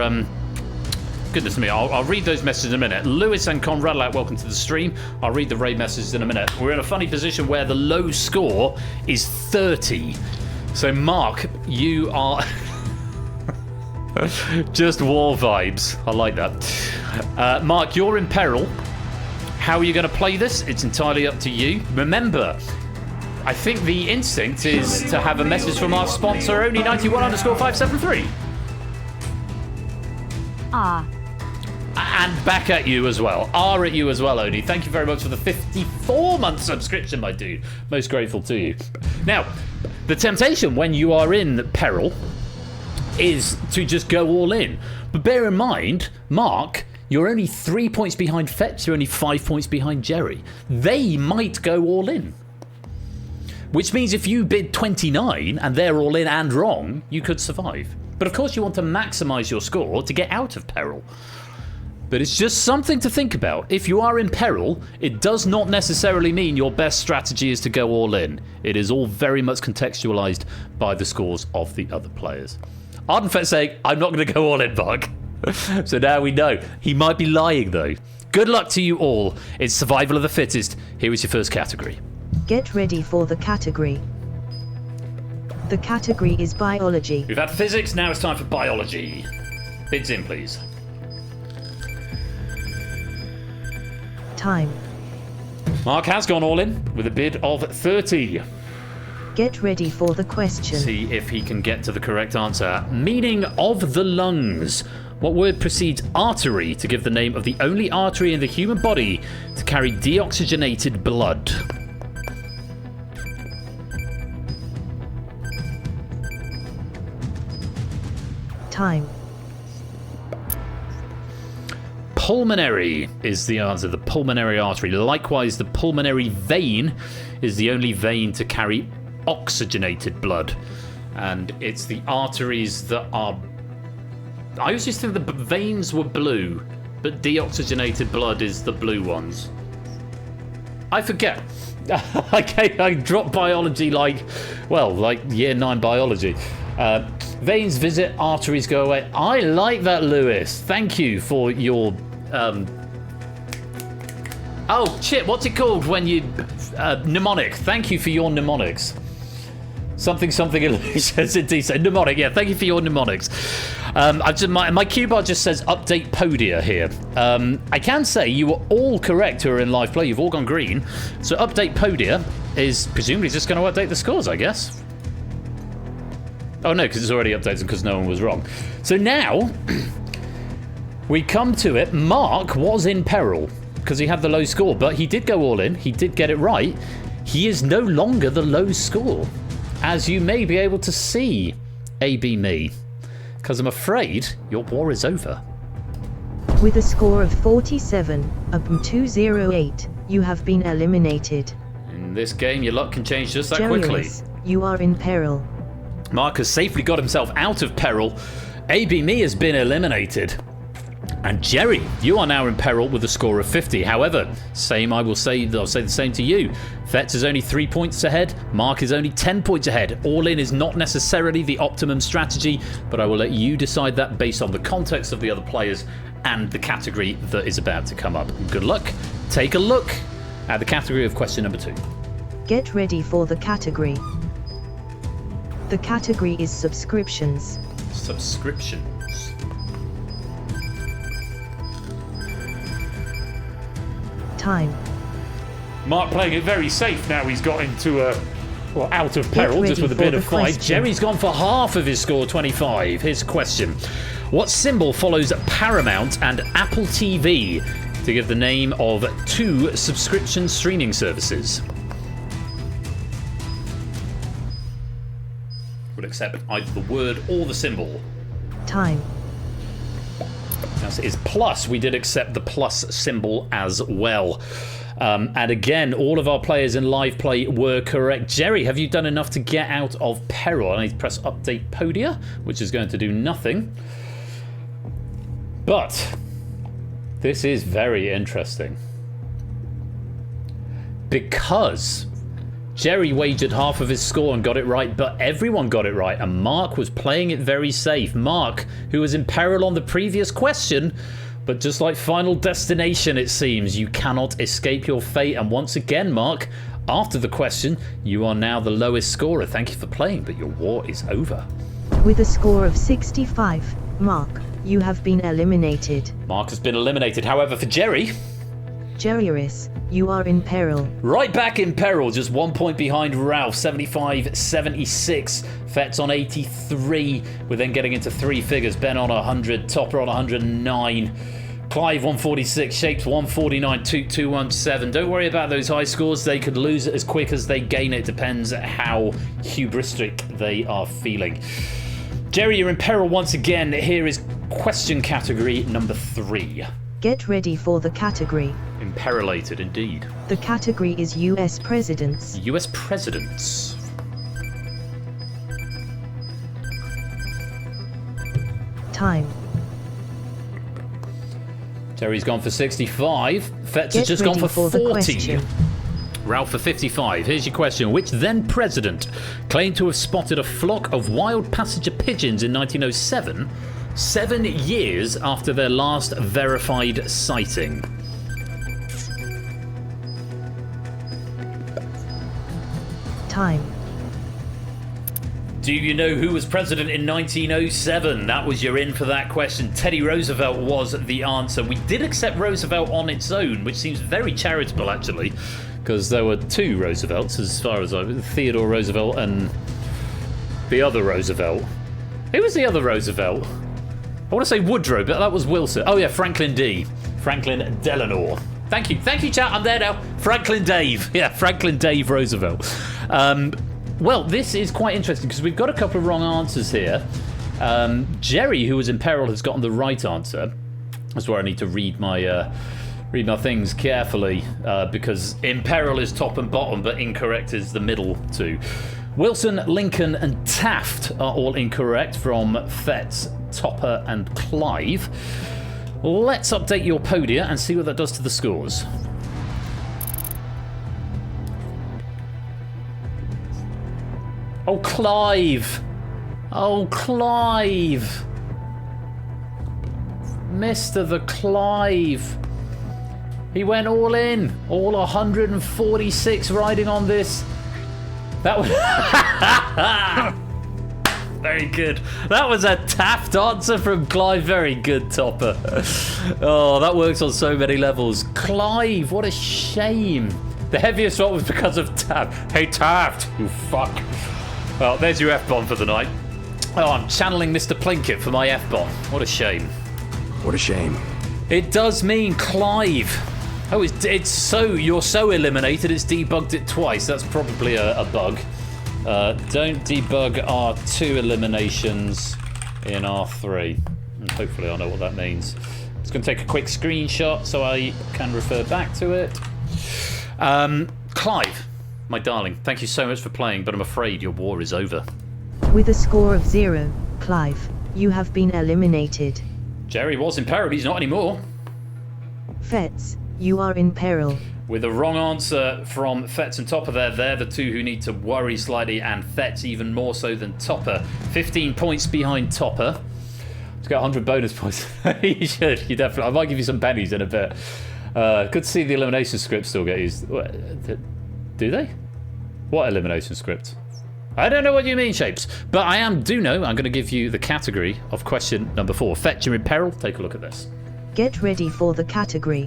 Goodness me, I'll read those messages in a minute. Lewis and Conrad, welcome to the stream. I'll read the raid messages in a minute. We're in a funny position where the low score is 30. So, Mark, you are... Just war vibes. I like that. Mark, you're in peril. How are you going to play this? It's entirely up to you. Remember, I think the instinct is to have a message from our sponsor, only91_573. Ah. And back at you as well. R at you as well, Odie. Thank you very much for the 54-month subscription, my dude. Most grateful to you. Now, the temptation when you are in peril is to just go all in. But bear in mind, Mark, you're only 3 points behind Fetch. You're only 5 points behind Jerry. They might go all in. Which means if you bid 29 and they're all in and wrong, you could survive. But of course you want to maximise your score to get out of peril. But it's just something to think about. If you are in peril, it does not necessarily mean your best strategy is to go all in. It is all very much contextualised by the scores of the other players. Ardenfett saying, I'm not going to go all in, Mark. So now we know. He might be lying, though. Good luck to you all. It's survival of the fittest. Here is your first category. Get ready for the category. The category is biology. We've had physics, now it's time for biology. Bids in, please. Time. Mark has gone all in with a bid of 30. Get ready for the question. See if he can get to the correct answer. Meaning of the lungs. What word precedes artery to give the name of the only artery in the human body to carry deoxygenated blood? Time. Pulmonary is the answer, the pulmonary artery. Likewise, the pulmonary vein is the only vein to carry oxygenated blood. And it's the arteries that are... I always used to think the veins were blue, but deoxygenated blood is the blue ones. I forget. I dropped biology like year 9 biology. Veins visit, arteries go away. I like that, Lewis. Thank you for your... Oh, shit, what's it called when you... mnemonic. Thank you for your mnemonics. Something says it said mnemonic. Yeah, thank you for your mnemonics. My cue bar just says update Podia here. I can say you were all correct who are in live play. You've all gone green. So update Podia is presumably just going to update the scores, I guess. Oh no, because it's already updated because no one was wrong. So now we come to it. Mark was in peril because he had the low score, but he did go all in. He did get it right. He is no longer the low score, as you may be able to see, AB me, because I'm afraid your war is over. With a score of 47, up 208, you have been eliminated. In this game, your luck can change just that quickly. You are in peril. Mark has safely got himself out of peril. AB me has been eliminated. And Jerry, you are now in peril with a score of 50. However, I'll say the same to you. Fetz is only 3 points ahead. Mark is only 10 points ahead. All in is not necessarily the optimum strategy, but I will let you decide that based on the context of the other players and the category that is about to come up. Good luck. Take a look at the category of question number 2. Get ready for the category. The category is subscriptions. Subscriptions. Time. Mark playing it very safe now. He's got into out of peril just with a bit of fight. Jerry's gone for half of his score, 25. Here's a question. What symbol follows Paramount and Apple TV to give the name of 2 subscription streaming services? Would accept either the word or the symbol. Time. As it is plus, we did accept the plus symbol as well. And again, all of our players in live play were correct. Jerry, have you done enough to get out of peril? I need to press update Podia, which is going to do nothing. But this is very interesting. Because Jerry wagered half of his score and got it right, but everyone got it right, and Mark was playing it very safe. Mark, who was in peril on the previous question, but just like Final Destination, it seems, you cannot escape your fate. And once again, Mark, after the question, you are now the lowest scorer. Thank you for playing, but your war is over. With a score of 65, Mark, you have been eliminated. Mark has been eliminated. However, for Jerry... Jerryris, you are in peril. Right back in peril, just 1 point behind Ralph, 75-76. Fet's on 83. We're then getting into three figures. Ben on 100, Topper on 109. Clive 146, Shapes 149, 217. Don't worry about those high scores. They could lose it as quick as they gain it. Depends how hubristic they are feeling. Jerry, you're in peril once again. Here is question category number 3. Get ready for the category. Imperilated, indeed. The category is US presidents. US presidents. Time. Jerry's gone for 65. Fetz has Get just gone ready for the 40. question. Ralph for 55. Here's your question. Which then president claimed to have spotted a flock of wild passenger pigeons in 1907, 7 years after their last verified sighting? Time. Do you know who was president in 1907? That was your in for that question. Teddy Roosevelt was the answer. We did accept Roosevelt on its own, which seems very charitable, actually, because there were two Roosevelts, as far as I... Theodore Roosevelt and the other Roosevelt. Who was the other Roosevelt? I want to say Woodrow, but that was Wilson. Oh, yeah, Franklin D. Franklin Delano. Thank you, chat. I'm there now. Franklin Dave. Yeah, Franklin Dave Roosevelt. Well, this is quite interesting because we've got a couple of wrong answers here. Jerry, who was in peril, has gotten the right answer. That's where I need to read my things carefully because in peril is top and bottom, but incorrect is the middle two. Wilson, Lincoln, and Taft are all incorrect from Fetz, Topper, and Clive. Let's update your podia and see what that does to the scores. Oh, Clive! Oh, Clive! Mr. the Clive! He went all in! All 146 riding on this. That was... Very good. That was a Taft answer from Clive. Very good, Topper. Oh, that works on so many levels. Clive, what a shame. The heaviest one was because of Taft. Hey, Taft, you fuck. Well, there's your F-bomb for the night. Oh, I'm channeling Mr. Plinkett for my F-bomb. What a shame. What a shame. It does mean Clive. Oh, it's so... You're so eliminated, it's debugged it twice. That's probably a bug. Don't debug R2 eliminations in R3. And hopefully I know what that means. It's going to take a quick screenshot so I can refer back to it. Clive, my darling, thank you so much for playing, but I'm afraid your war is over. With a score of 0, Clive, you have been eliminated. Jerry was in peril, he's not anymore. Fetz, you are in peril. With a wrong answer from Fetz and Topper there, they're the two who need to worry slightly, and Fetz even more so than Topper. 15 points behind Topper. Let's get 100 bonus points. You should, you definitely. I might give you some pennies in a bit. Good to see the elimination script still get used. Do they? What elimination script? I don't know what you mean, Shapes. But do know, I'm going to give you the category of question number 4. Fetch, you're in peril. Take a look at this. Get ready for the category.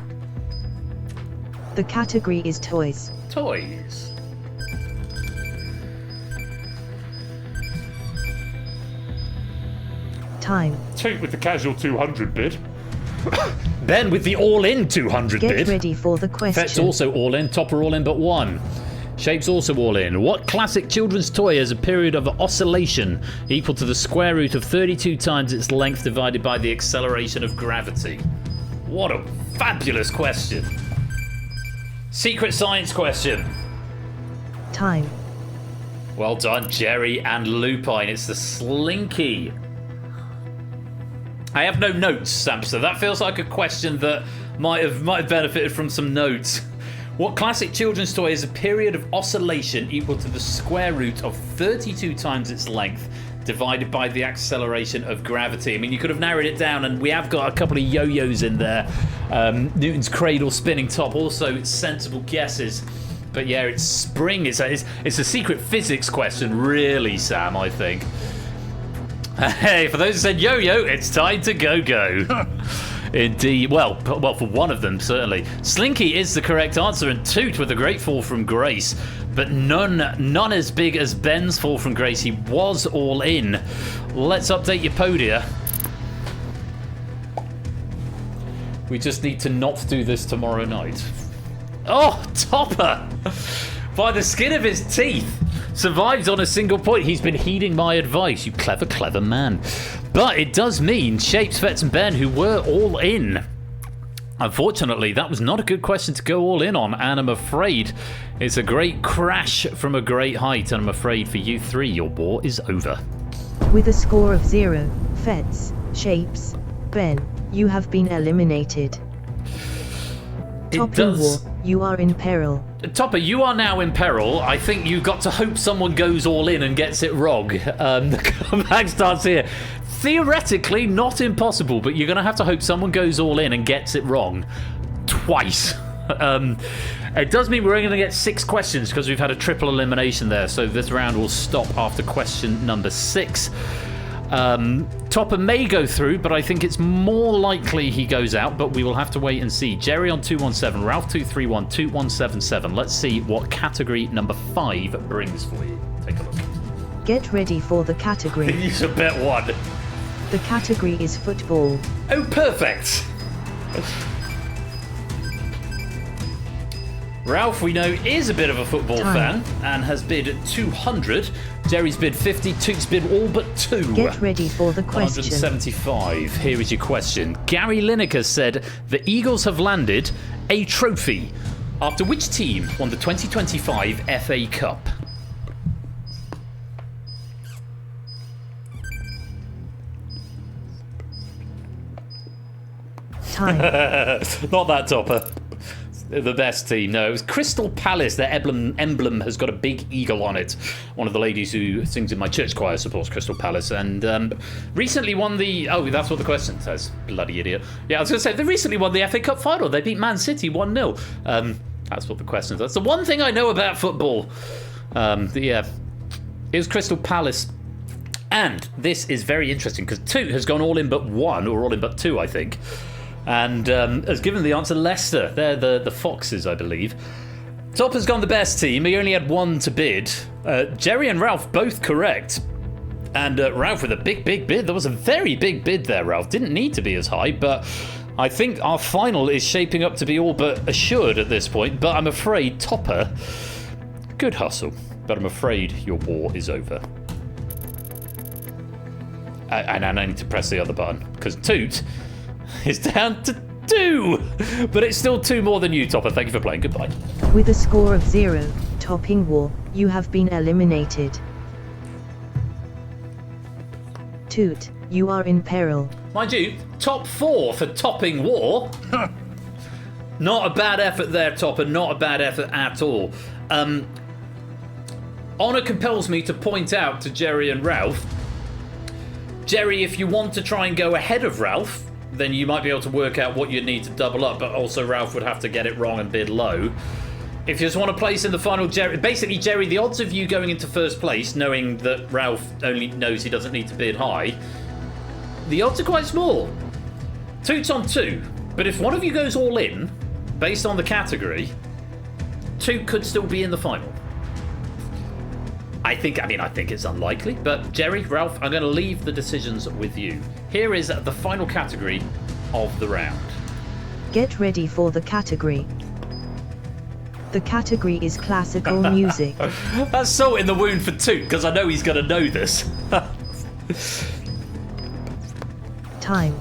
The category is toys. Toys. Time. Take with the casual 200 bid. Ben with the all-in 200 bid. Get ready for the question. Fet's also all-in. Topper all-in but 1. Shape's also all-in. What classic children's toy has a period of oscillation equal to the square root of 32 times its length divided by the acceleration of gravity? What a fabulous question. Secret science question. Time. Well done, Jerry and Lupine. It's the Slinky. I have no notes, Sampster. That feels like a question that might have benefited from some notes. What classic children's toy has a period of oscillation equal to the square root of 32 times its length divided by the acceleration of gravity? I mean, you could have narrowed it down, and we have got a couple of yo-yos in there. Newton's cradle, spinning top, also sensible guesses. But yeah, it's spring. It's a secret physics question, really, Sam, I think. Hey, for those who said yo-yo, it's time to go-go. Indeed. Well, for one of them, certainly. Slinky is the correct answer, and Toot with a great fall from grace, but none as big as Ben's fall from grace. He was all in. Let's update your podia. We just need to not do this tomorrow night. Oh, Topper! By the skin of his teeth. Survived on a single point. He's been heeding my advice. You clever, clever man. But it does mean Shapes, Vets and Ben, who were all in. Unfortunately, that was not a good question to go all in on, and I'm afraid it's a great crash from a great height, and I'm afraid for you three, your war is over. With a score of 0, Fets, Shapes, Ben, you have been eliminated. Topping War, you are in peril. Topper, you are now in peril. I think you've got to hope someone goes all in and gets it wrong. The comeback starts here. Theoretically, not impossible, but you're going to have to hope someone goes all in and gets it wrong. Twice. It does mean we're only going to get 6 questions because we've had a triple elimination there, so this round will stop after question number 6. Topper may go through, but I think it's more likely he goes out, but we will have to wait and see. Jerry on 217, Ralph 231, 2177. Let's see what category number 5 brings for you. Take a look. Get ready for the category. Use a bet one. The category is football. Oh, perfect. Ralph, we know, is a bit of a football fan and has bid 200. Jerry's bid 50. Toot's bid all but 2. Get ready for the question. 175. Here is your question. Gary Lineker said the Eagles have landed a trophy after which team won the 2025 FA Cup? Time. Not that, Topper. The best team. No, it was Crystal Palace. Their emblem has got a big eagle on it. One of the ladies who sings in my church choir supports Crystal Palace, and recently won the... Oh, that's what the question says. Bloody idiot. Yeah, I was going to say, they recently won the FA Cup final. They beat Man City 1-0. That's what the question says. That's the one thing I know about football. Yeah, it was Crystal Palace. And this is very interesting, because Toot has gone all in but 1, or all in but 2, I think. And has given the answer Leicester. They're the Foxes, I believe. Top has gone the best team. He only had 1 to bid. Jerry and Ralph both correct. And Ralph with a big bid. There was a very big bid there, Ralph. Didn't need to be as high, but I think our final is shaping up to be all but assured at this point. But I'm afraid, Topper, good hustle. But I'm afraid your war is over. And I need to press the other button, because Toot is down to 2, but it's still 2 more than you, Topper. Thank you for playing. Goodbye. With a score of 0, Topping War, you have been eliminated. Toot, you are in peril. Mind you, top 4 for Topping War. Not a bad effort there, Topper. Not a bad effort at all. Honour compels me to point out to Jerry and Ralph. Jerry, if you want to try and go ahead of Ralph, then you might be able to work out what you'd need to double up, but also Ralph would have to get it wrong and bid low. If you just want to place in the final, Jerry, the odds of you going into first place, knowing that Ralph only knows he doesn't need to bid high, the odds are quite small. Toot's on 2, but if one of you goes all in, based on the category, Toot could still be in the final. I think it's unlikely, but Jerry, Ralph, I'm going to leave the decisions with you. Here is the final category of the round. Get ready for the category. The category is classical music. That's salt in the wound for Toot, because I know he's going to know this. Time.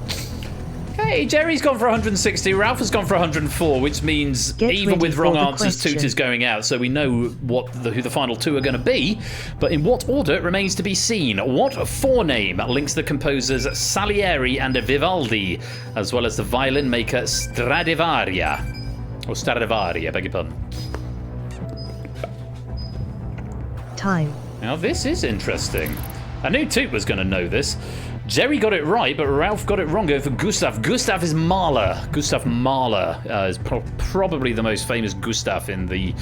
Hey, Jerry's gone for 160, Ralph has gone for 104, which means even with wrong answers, Toot is going out, so we know who the final 2 are going to be, but in what order it remains to be seen. What forename links the composers Salieri and Vivaldi, as well as the violin maker Stradivaria? Or Stradivari, I beg your pardon. Time. Now this is interesting. I knew Toot was going to know this. Jerry got it right, but Ralph got it wrong. Go for Gustav. Gustav is Mahler. Gustav Mahler is probably the most famous Gustav in the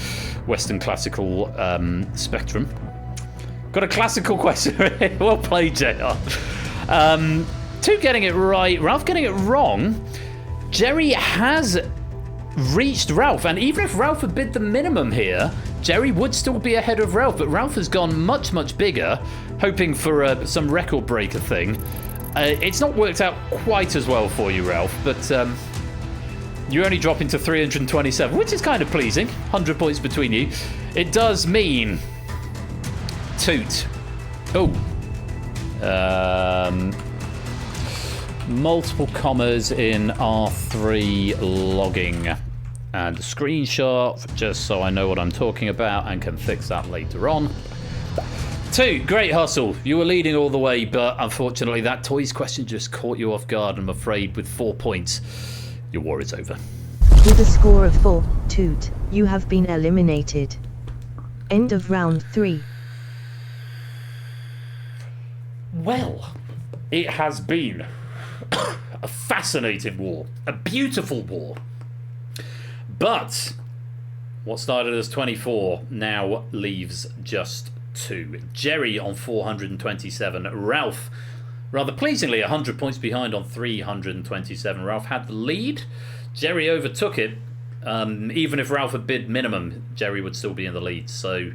Western classical spectrum. Got a classical question. Well played, JR. Toot getting it right. Ralph getting it wrong. Jerry has reached Ralph, and even if Ralph had bid the minimum here, Jerry would still be ahead of Ralph, but Ralph has gone much, much bigger, hoping for some record breaker thing. It's not worked out quite as well for you, Ralph, but you only drop into 327, which is kind of pleasing. 100 points between you. It does mean Toot. Oh. Multiple commas in R3 logging. And a screenshot, just so I know what I'm talking about and can fix that later on. Toot, great hustle. You were leading all the way, but unfortunately that toys question just caught you off guard. I'm afraid with 4 points, your war is over. With a score of 4, Toot, you have been eliminated. End of round 3. Well, it has been a fascinating war, a beautiful war. But what started as 24 now leaves just 2. Jerry on 427. Ralph, rather pleasingly, 100 points behind on 327. Ralph had the lead. Jerry overtook it. Even if Ralph had bid minimum, Jerry would still be in the lead. So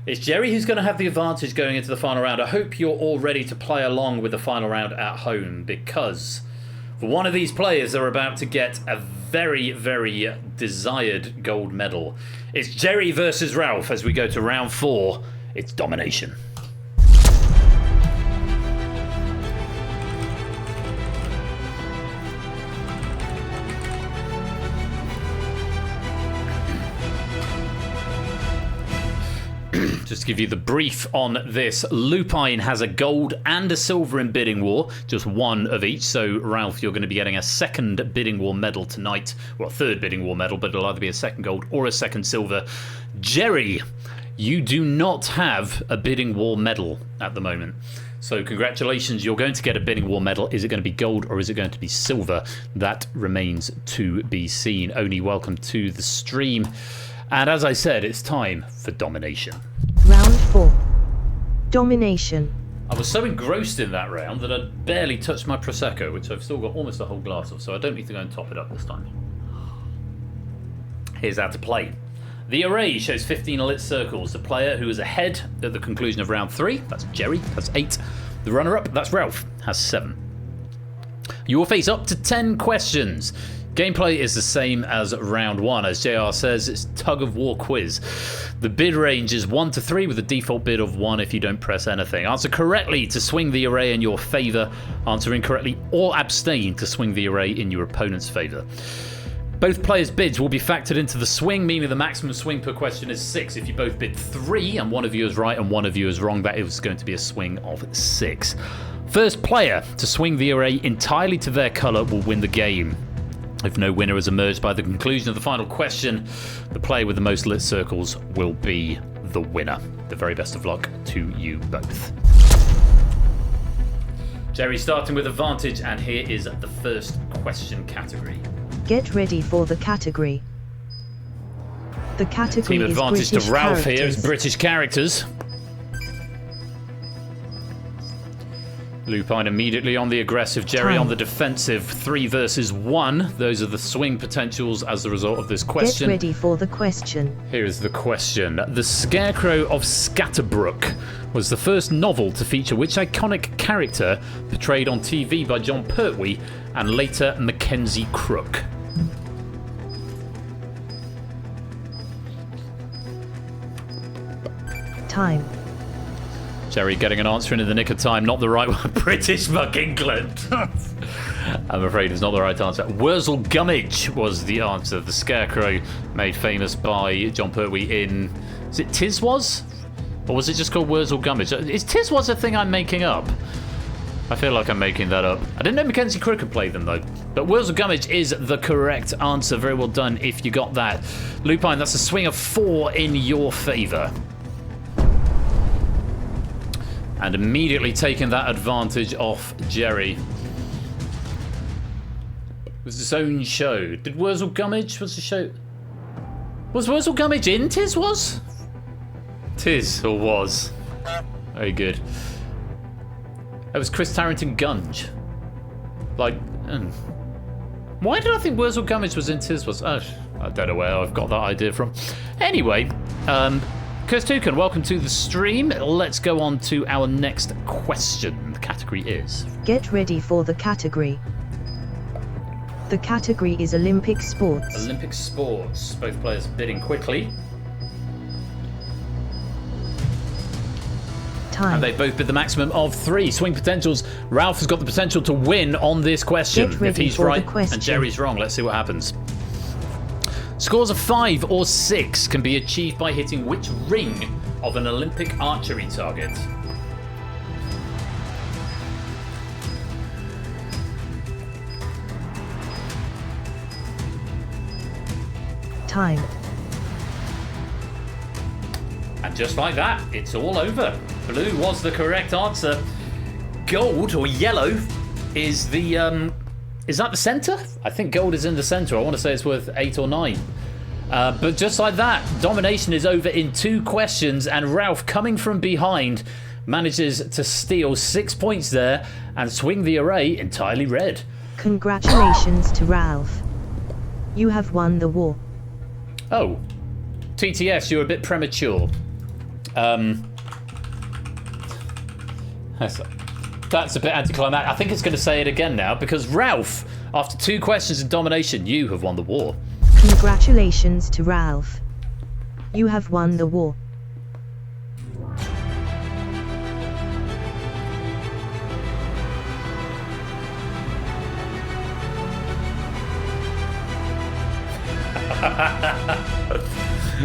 it's Jerry who's going to have the advantage going into the final round. I hope you're all ready to play along with the final round at home, because for one of these players, they're about to get a very, very desired gold medal. It's Jerry versus Ralph as we go to round 4. It's domination. Just to give you the brief on this, Lupine has a gold and a silver in bidding war, just one of each. So Ralph, you're going to be getting a second bidding war medal tonight, well, a third bidding war medal, but it'll either be a second gold or a second silver. Jerry, you do not have a bidding war medal at the moment. So congratulations, you're going to get a bidding war medal. Is it going to be gold or is it going to be silver? That remains to be seen. Oni, welcome to the stream. And as I said, it's time for domination. Round 4. Domination. I was so engrossed in that round that I barely touched my Prosecco, which I've still got almost a whole glass of, so I don't need to go and top it up this time. Here's how to play. The array shows 15 lit circles. The player who is ahead at the conclusion of round 3, that's Jerry, has 8. The runner-up, that's Ralph, has 7. You will face up to 10 questions. Gameplay is the same as round 1. As JR says, it's tug-of-war quiz. The bid range is 1 to 3 with a default bid of 1 if you don't press anything. Answer correctly to swing the array in your favour. Answer incorrectly or abstain to swing the array in your opponent's favour. Both players' bids will be factored into the swing, meaning the maximum swing per question is 6. If you both bid 3 and one of you is right and one of you is wrong, that is going to be a swing of 6. First player to swing the array entirely to their colour will win the game. If no winner has emerged by the conclusion of the final question, the player with the most lit circles will be the winner. The very best of luck to you both. Jerry starting with advantage, and here is the first question category. Get ready for the category. The category Team is advantage British to Ralph characters. here is British characters. Lupine immediately on the aggressive, Jerry on the defensive. 3 versus 1. Those are the swing potentials as a result of this question. Get ready for the question. Here is the question. The Scarecrow of Scatterbrook was the first novel to feature which iconic character portrayed on TV by John Pertwee and later Mackenzie Crook? Time. Jerry getting an answer in the nick of time. Not the right one. British Buck England. I'm afraid it's not the right answer. Wurzel Gummidge was the answer. The Scarecrow made famous by John Pertwee in... Is it Tiswas? Or was it just called Wurzel Gummidge? Is Tiswas a thing I'm making up? I feel like I'm making that up. I didn't know Mackenzie Crook played them though. But Wheels of Gummidge is the correct answer. Very well done if you got that. Lupine, that's a swing of 4 in your favour. And immediately taking that advantage off Jerry. It was his own show. Did Wurzel Gummidge was the show? Was Wurzel Gummidge in Tiz was? Tiz or was. Very good. That was Chris Tarrington Gunge. Like, why did I think Wurzel Gummidge was in Tiz was? Oh, I don't know where I've got that idea from. Anyway, Kirstukan, welcome to the stream. Let's go on to our next question. The category is... Get ready for the category. The category is Olympic sports. Olympic sports. Both players bidding quickly. Time. And they both bid the maximum of 3. Swing potentials. Ralph has got the potential to win on this question. Get ready if he's for right the question. and Jerry's wrong, let's see what happens. Scores of 5 or 6 can be achieved by hitting which ring of an Olympic archery target? Time. And just like that, it's all over. Blue was the correct answer. Gold or yellow is the is that the center? I think gold is in the center. I want to say it's worth 8 or 9. But just like that, domination is over in 2 questions, and Ralph, coming from behind, manages to steal 6 points there and swing the array entirely red. Congratulations to Ralph. You have won the war. Oh, TTS, you're a bit premature. That's a bit anticlimactic. I think it's going to say it again now, because Ralph, after 2 questions in domination, you have won the war. Congratulations to Ralph. You have won the war.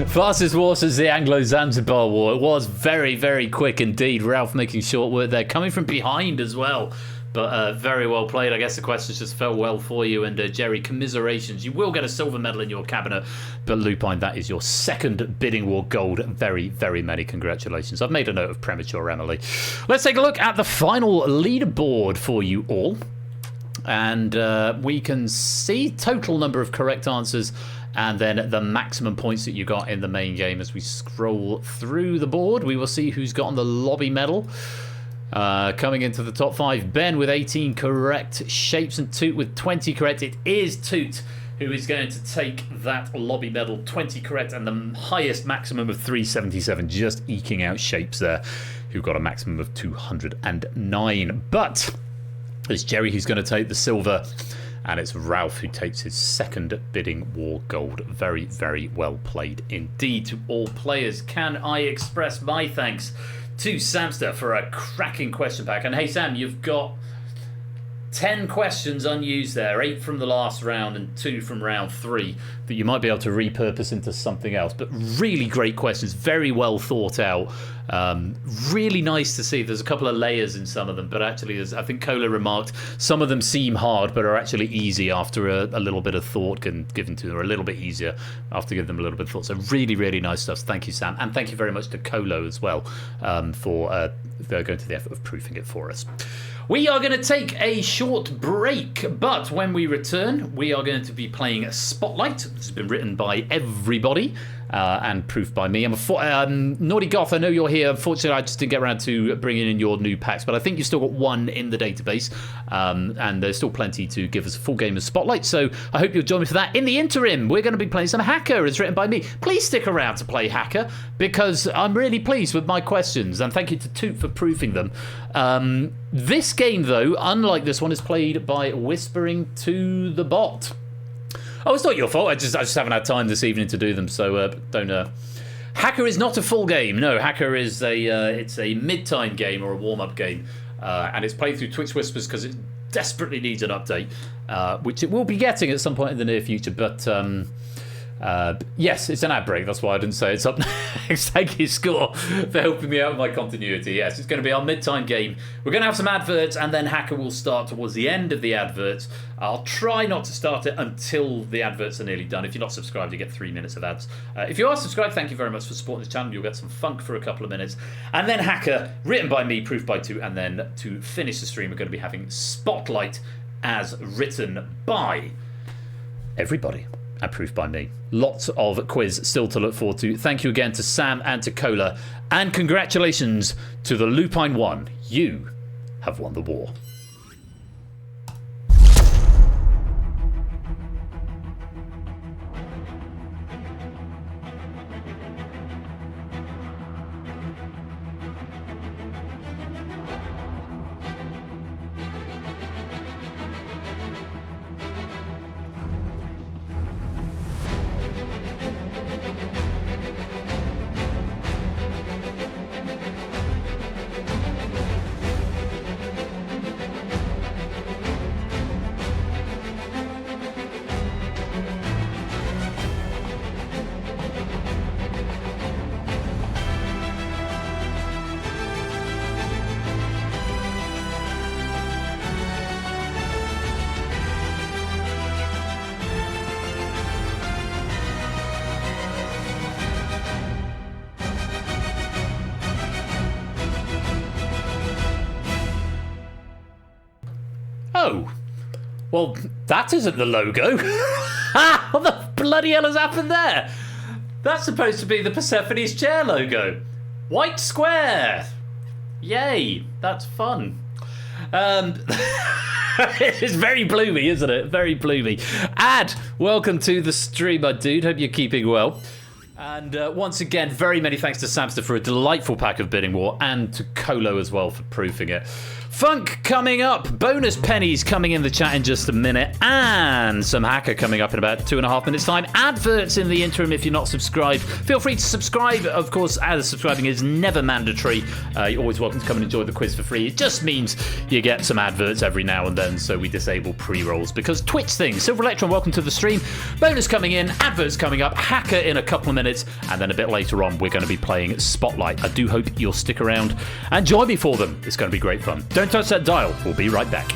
Fastest war since the Anglo-Zanzibar War. It was very, very quick indeed. Ralph making short work there, coming from behind as well. But very well played. I guess the questions just fell well for you. And Jerry, commiserations. You will get a silver medal in your cabinet. But Lupine, that is your 2nd bidding war gold. Very, very many congratulations. I've made a note of premature Emily. Let's take a look at the final leaderboard for you all. And we can see total number of correct answers and then the maximum points that you got in the main game. As we scroll through the board, we will see who's gotten the lobby medal. Coming into the top 5, Ben with 18 correct, Shapes and Toot with 20 correct. It is Toot who is going to take that lobby medal, 20 correct, and the highest maximum of 377, just eking out Shapes there, who got a maximum of 209. But it's Jerry who's going to take the silver, and it's Ralph who takes his 2nd bidding war gold. Very, very well played indeed to all players. Can I express my thanks to Samster for a cracking question pack? And hey Sam, you've got 10 questions unused there, 8 from the last round and 2 from round 3 that you might be able to repurpose into something else. But really great questions, very well thought out. Really nice to see. There's a couple of layers in some of them, but actually, as I think Kola remarked, some of them seem hard but are actually easy after a little bit of thought given to them, or a little bit easier after giving them a little bit of thought. So really, really nice stuff. Thank you, Sam, and thank you very much to Kolo as well for going to the effort of proofing it for us. We are going to take a short break, but when we return, we are going to be playing Spotlight. This has been written by everybody and proofed by me. Naughty Goth, I know you're here. Unfortunately, I just didn't get around to bringing in your new packs, but I think you've still got 1 in the database, and there's still plenty to give us a full game of Spotlight, so I hope you'll join me for that. In the interim, we're going to be playing some Hacker. It's written by me. Please stick around to play Hacker, because I'm really pleased with my questions, and thank you to Toot for proofing them. This game, though, unlike this one, is played by Whispering to the Bot. Oh, it's not your fault. I just haven't had time this evening to do them, so don't. Hacker is not a full game. No, Hacker is it's a mid-time game or a warm-up game, and it's played through Twitch Whispers because it desperately needs an update, which it will be getting at some point in the near future. But Yes, it's an ad break. That's why I didn't say it's up next. Thank you, Score, for helping me out with my continuity. Yes, it's going to be our mid-time game. We're going to have some adverts, and then Hacker will start towards the end of the adverts. I'll try not to start it until the adverts are nearly done. If you're not subscribed, you get 3 minutes of ads. If you are subscribed, thank you very much for supporting this channel. You'll get some funk for a couple of minutes. And then Hacker, written by me, proofed by 2, and then to finish the stream, we're going to be having Spotlight as written by everybody. Approved by me. Lots of quiz still to look forward to. Thank you again to Sam and to Cola. And congratulations to the Lupine 1. You have won the war. Oh, well, that isn't the logo. What the bloody hell has happened there? That's supposed to be the Persephone's chair logo. White square. Yay, that's fun. It's very bloomy, isn't it? Very bloomy. Ad, welcome to the stream, my dude. Hope you're keeping well. And once again, very many thanks to Samster for a delightful pack of Bidding War, and to Colo as well for proofing it. Funk coming up, bonus pennies coming in the chat in just a minute, and some Hacker coming up in about 2.5 minutes time. Adverts in the interim if you're not subscribed. Feel free to subscribe, of course, as subscribing is never mandatory. You're always welcome to come and enjoy the quiz for free. It just means you get some adverts every now and then, so we disable pre-rolls because Twitch things. Silver Electron, welcome to the stream. Bonus coming in, adverts coming up, Hacker in a couple of minutes, and then a bit later on we're going to be playing Spotlight. I do hope you'll stick around and join me for them. It's going to be great fun. Don't touch that dial. We'll be right back.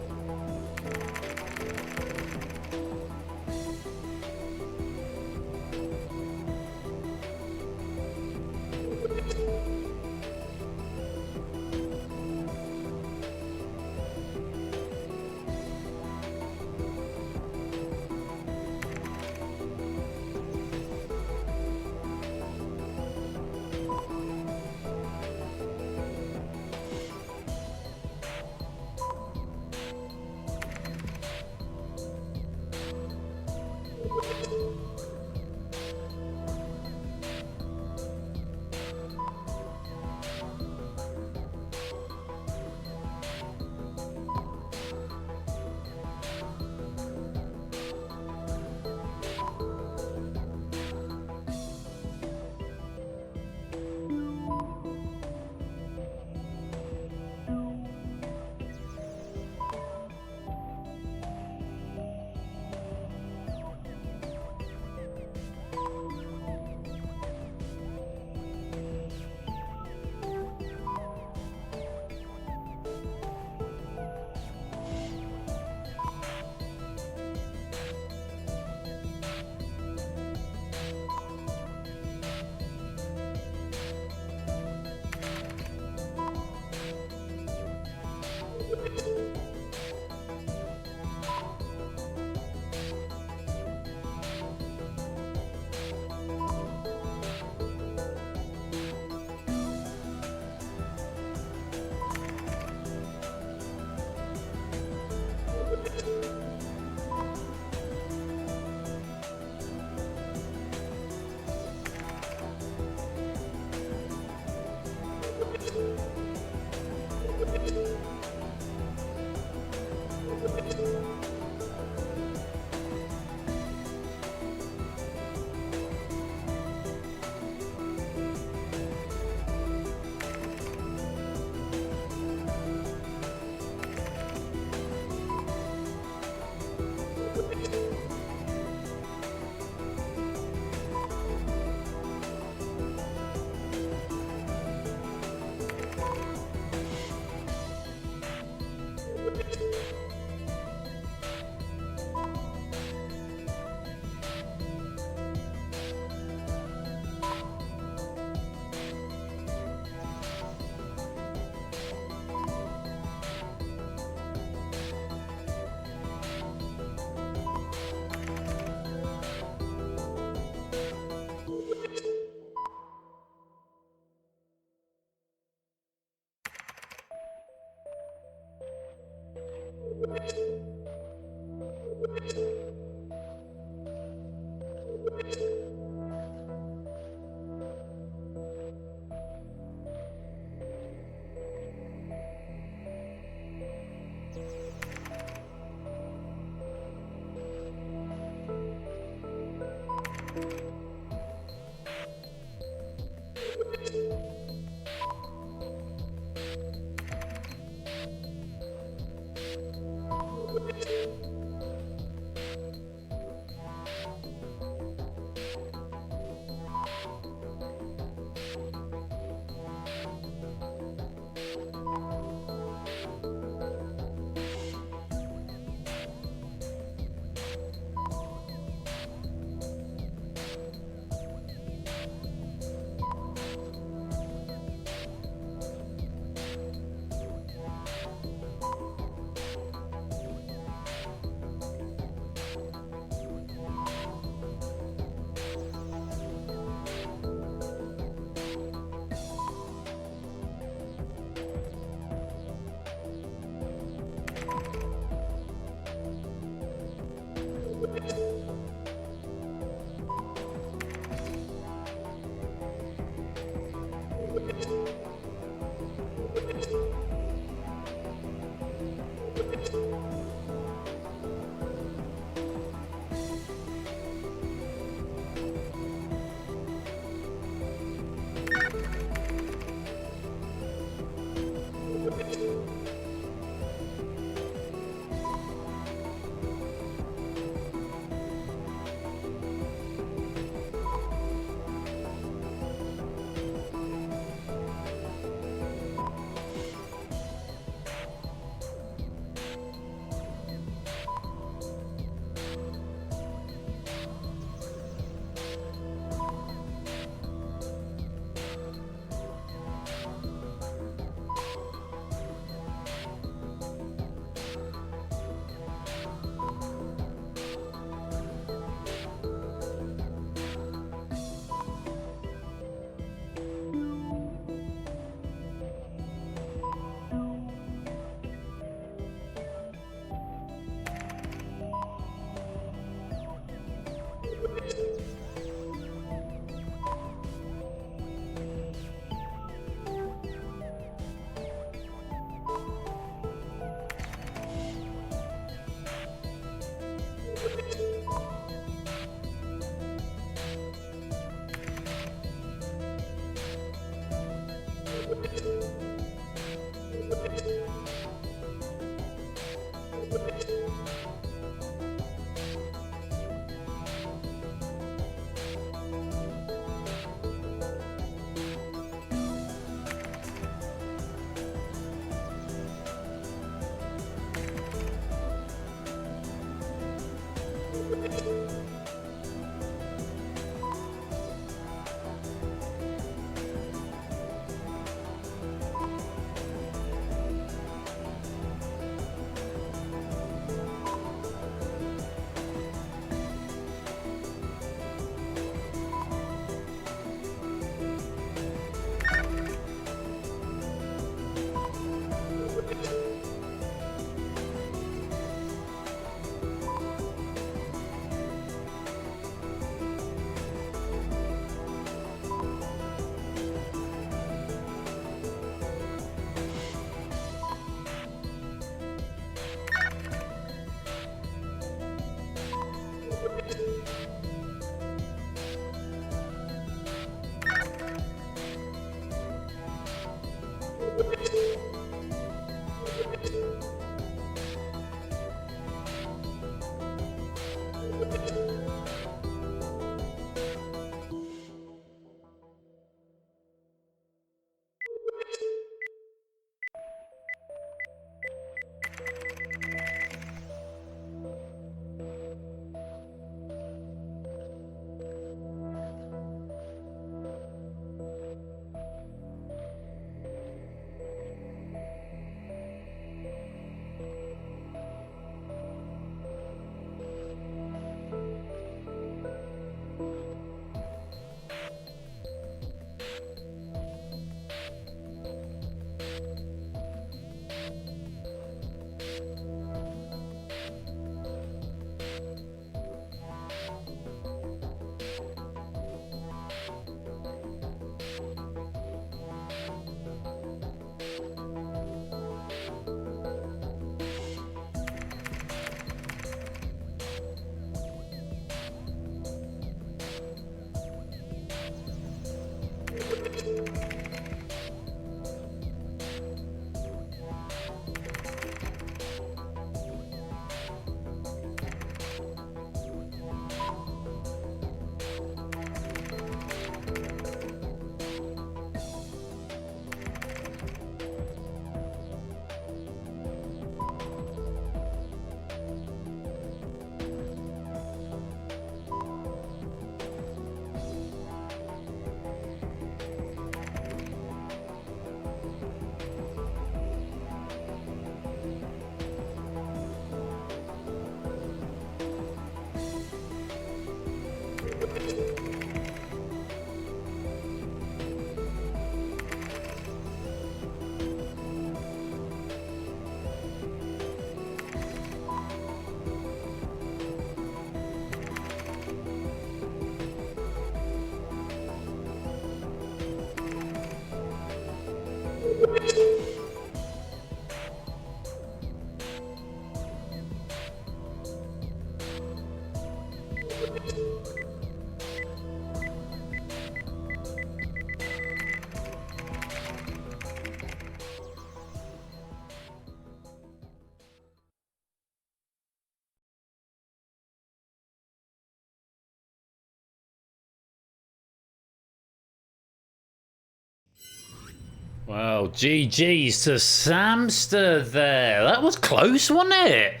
Well, GG's to Samster there. That was close, wasn't it?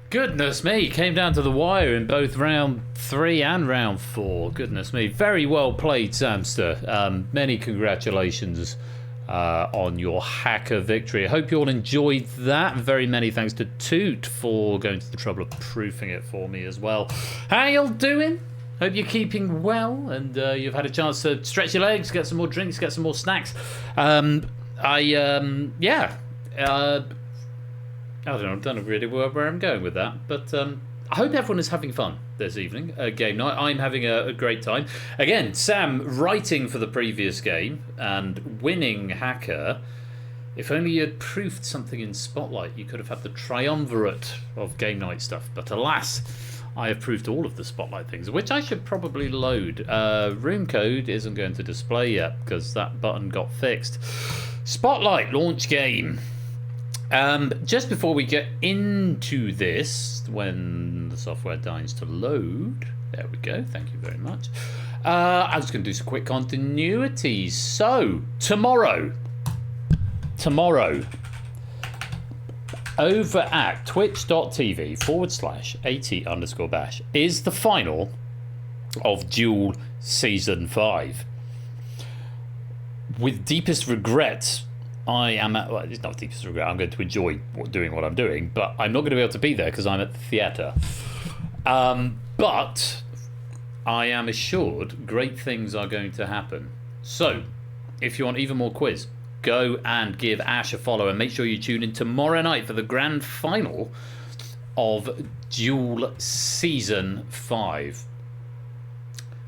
Goodness me, came down to the wire in both round 3 and round 4. Goodness me, very well played, Samster. Many congratulations on your hacker victory. I hope you all enjoyed that. Very many thanks to Toot for going to the trouble of proofing it for me as well. How y'all doing? Hope you're keeping well and you've had a chance to stretch your legs, get some more drinks, get some more snacks. I don't know really where I'm going with that, but I hope everyone is having fun this evening. Game night. I'm having a great time. Again, Sam writing for the previous game and winning hacker. If only you had proofed something in Spotlight, you could have had the triumvirate of game night stuff. But alas, I have proved all of the Spotlight things, which I should probably load. Room code isn't going to display yet because that button got fixed. Spotlight launch game. Just before we get into this, when the software deigns to load, there we go, thank you very much. I'm just going to do some quick continuities. So, tomorrow, over at twitch.tv/AT_bash is the final of Duel Season 5. With deepest regret, well, it's not deepest regret. I'm going to enjoy doing what I'm doing, but I'm not going to be able to be there because I'm at the theatre. But I am assured great things are going to happen. So, if you want even more quiz, go and give Ash a follow and make sure you tune in tomorrow night for the grand final of Duel Season 5.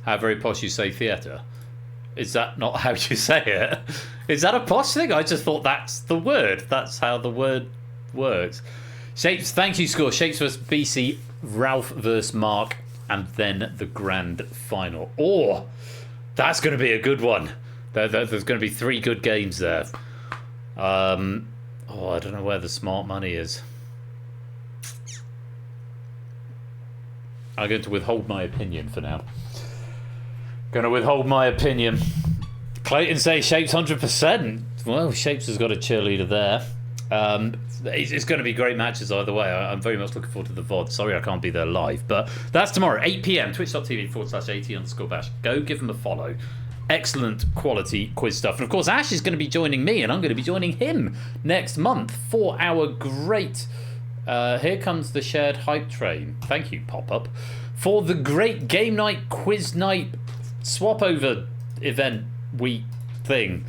How very posh you say theatre. Is that not how you say it? Is that a posh thing? I just thought that's the word. That's how the word works. Shapes, thank you, Score. Shapes vs BC, Ralph vs Mark, and then the grand final. Oh, that's going to be a good one. There's going to be 3 good games there. I don't know where the smart money is. I'm going to withhold my opinion for now. Gonna withhold my opinion. Clayton says Shapes 100%. Well, Shapes has got a cheerleader there. It's going to be great matches either way. I'm very much looking forward to the VOD. Sorry I can't be there live, but that's tomorrow, 8 PM, twitch.tv/AT_bash. Go give them a follow. Excellent quality quiz stuff. And of course, Ash is going to be joining me, and I'm going to be joining him next month for our great here comes the shared hype train. Thank you, Pop-Up. For the great game night, quiz night, swap over event week thing.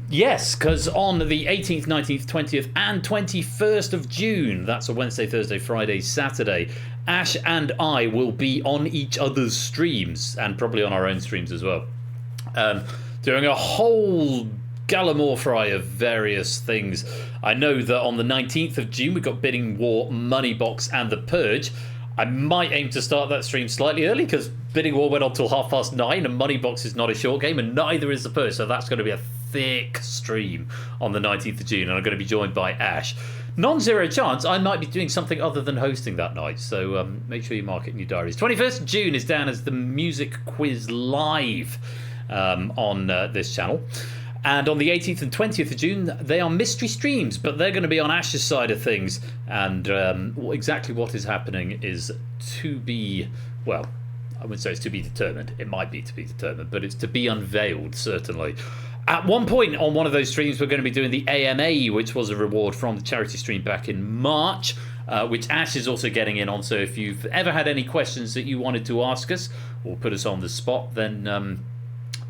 Yes, because on the 18th, 19th, 20th and 21st of June, that's a Wednesday, Thursday, Friday, Saturday, Ash and I will be on each other's streams and probably on our own streams as well, doing a whole gallimore fry of various things. I know that on the 19th of June we've got Bidding War, Money Box and The Purge. I might aim to start that stream slightly early because Bidding War went on till 9:30 and Money Box is not a short game and neither is The Purge, so that's going to be a thick stream on the 19th of June and I'm going to be joined by Ash. Non-zero chance I might be doing something other than hosting that night, so make sure you mark it in your diaries. 21st of June is down as the Music Quiz Live on this channel. And on the 18th and 20th of June, they are mystery streams, but they're going to be on Ash's side of things. And exactly what is happening is to be, well, I wouldn't say it's to be determined. It might be to be determined, but it's to be unveiled, certainly. At one point on one of those streams, we're going to be doing the AMA, which was a reward from the charity stream back in March, which Ash is also getting in on. So if you've ever had any questions that you wanted to ask us or put us on the spot, then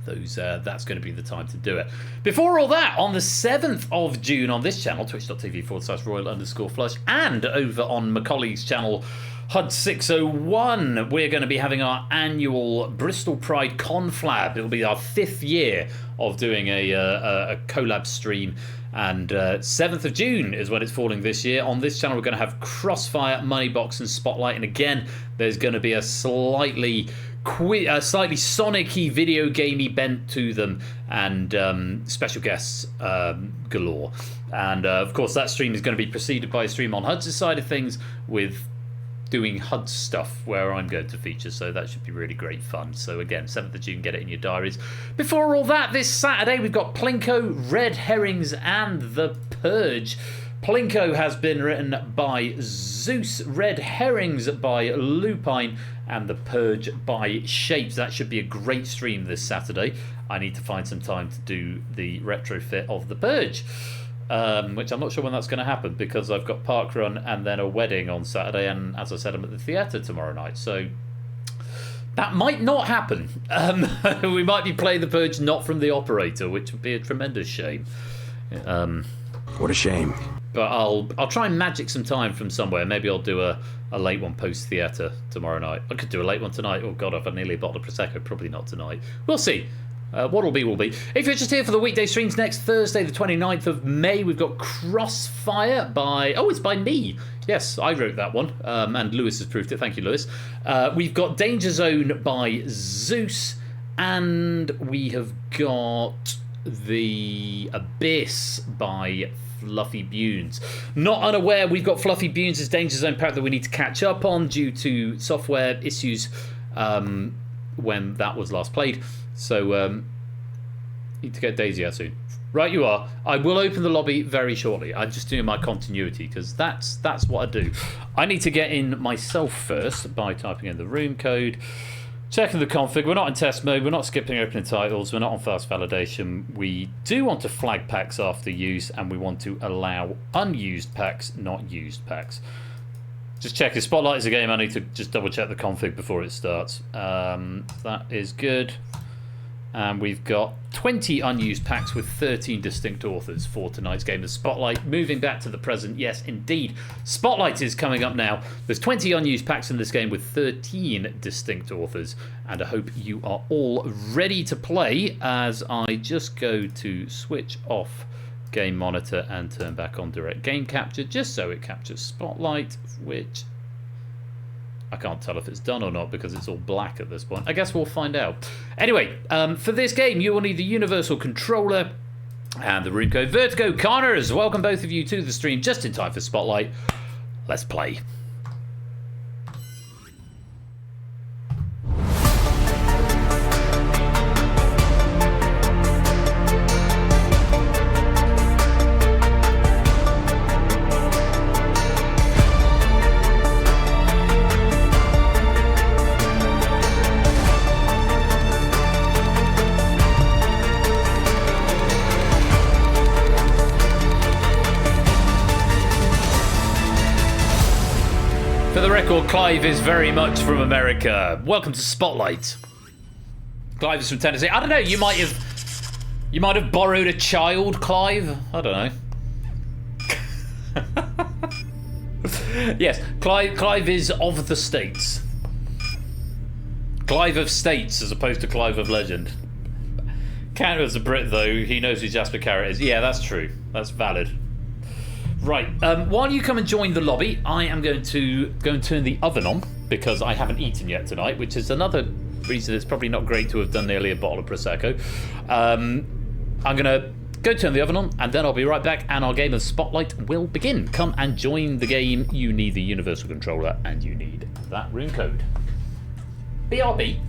that's going to be the time to do it. Before all that, on the 7th of June on this channel, twitch.tv/royal_flush, and over on Macaulay's channel, HUD601, we're going to be having our annual Bristol Pride Conflab. It'll be our 5th year of doing a collab stream, and 7th of June is when it's falling this year. On this channel, we're going to have Crossfire, Money Box, and Spotlight, and again, there's going to be a slightly Sonic-y video gamey bent to them, and special guests galore. And of course, that stream is going to be preceded by a stream on Hud's side of things with doing HUD stuff where I'm going to feature, so that should be really great fun. So again, 7th of June, get it in your diaries. Before all that, this Saturday we've got Plinko, Red Herrings and The Purge. Plinko has been written by Zeus, Red Herrings by Lupine, and The Purge by Shapes. That should be a great stream this Saturday. I need to find some time to do the retrofit of The Purge. Which I'm not sure when that's going to happen because I've got parkrun and then a wedding on Saturday, and as I said, I'm at the theatre tomorrow night, so that might not happen. We might be playing The Purge not from the operator, which would be a tremendous shame. What a shame. But I'll try and magic some time from somewhere. Maybe I'll do a late one post theatre tomorrow night. I could do a late one tonight. Oh god, I've had nearly a bottle of Prosecco. Probably not tonight. We'll see. What'll be will be. If you're just here for the weekday streams, next Thursday the 29th of May we've got Crossfire by... Oh, it's by me. Yes, I wrote that one. And Lewis has proved it. Thank you, Lewis. We've got Danger Zone by Zeus. And we have got The Abyss by Fluffy Bunes. Not unaware we've got Fluffy Bunes' Danger Zone pack that we need to catch up on due to software issues when that was last played. So, need to get Daisy out soon. Right you are. I will open the lobby very shortly. I'm just doing my continuity because that's what I do. I need to get in myself first by typing in the room code, checking the config. We're not in test mode. We're not skipping opening titles. We're not on fast validation. We do want to flag packs after use, and we want to allow unused packs, not used packs. Just check if Spotlight is a game. I need to just double check the config before it starts. That is good. And we've got 20 unused packs with 13 distinct authors for tonight's game of Spotlight. Moving back to the present, yes, indeed. Spotlight is coming up now. There's 20 unused packs in this game with 13 distinct authors. And I hope you are all ready to play as I just go to switch off game monitor and turn back on direct game capture just so it captures Spotlight, which I can't tell if it's done or not because it's all black at this point. I guess we'll find out. Anyway, for this game you will need the universal controller and the room code. Vertigo Connors, welcome both of you to the stream just in time for Spotlight. Let's play. Clive is very much from America. Welcome to Spotlight. Clive is from Tennessee. I don't know, you might have borrowed a child, Clive. I don't know. Yes, Clive is of the States. Clive of States as opposed to Clive of Legend. Counter as a Brit though, he knows who Jasper Carrot is. Yeah, that's true. That's valid. Right, while you come and join the lobby, I am going to go and turn the oven on because I haven't eaten yet tonight, which is another reason it's probably not great to have done nearly a bottle of Prosecco. I'm going to go turn the oven on and then I'll be right back and our game of Spotlight will begin. Come and join the game. You need the universal controller and you need that room code. BRB.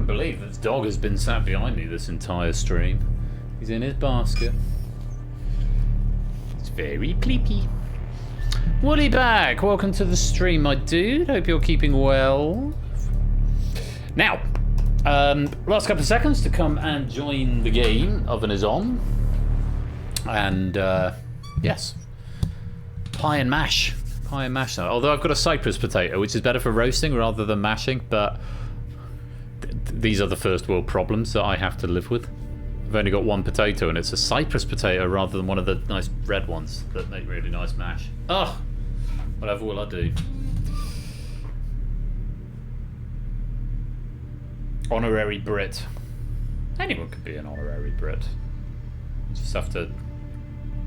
couldn't believe this dog has been sat behind me this entire stream. He's in his basket. It's very pleepy. Woolly back, welcome to the stream, my dude. Hope you're keeping well. Now, last couple of seconds to come and join the game. Oven is on. And, yes. Pie and mash. Pie and mash now. Although I've got a cypress potato, which is better for roasting rather than mashing, but these are the first world problems that I have to live with. I've only got one potato, and it's a cypress potato rather than one of the nice red ones that make really nice mash. Ugh! Whatever will I do? Honorary Brit. Anyone could be an honorary Brit. You just have to,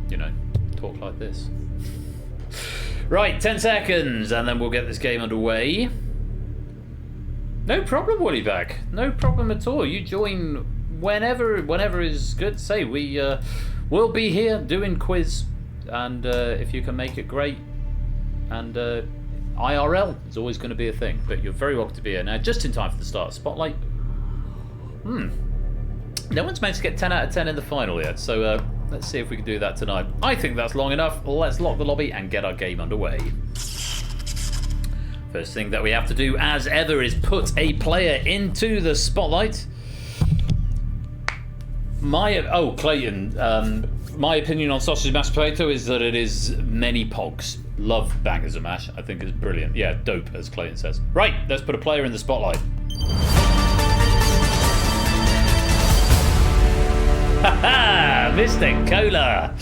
you know, talk like this. Right, 10 seconds, and then we'll get this game underway. No problem, Woollyback. No problem at all. You join whenever is good. Say, we'll be here doing quiz, and if you can make it, great. And IRL is always going to be a thing, but you're very welcome to be here. Now, just in time for the start of Spotlight. No one's managed to get 10 out of 10 in the final yet, so let's see if we can do that tonight. I think that's long enough. Let's lock the lobby and get our game underway. First thing that we have to do, as ever, is put a player into the spotlight. Clayton, my opinion on sausage mashed potato is that it is many pogs. Love bangers of mash. I think it's brilliant. Yeah, dope, as Clayton says. Right, let's put a player in the spotlight. Haha, Mr. Cola.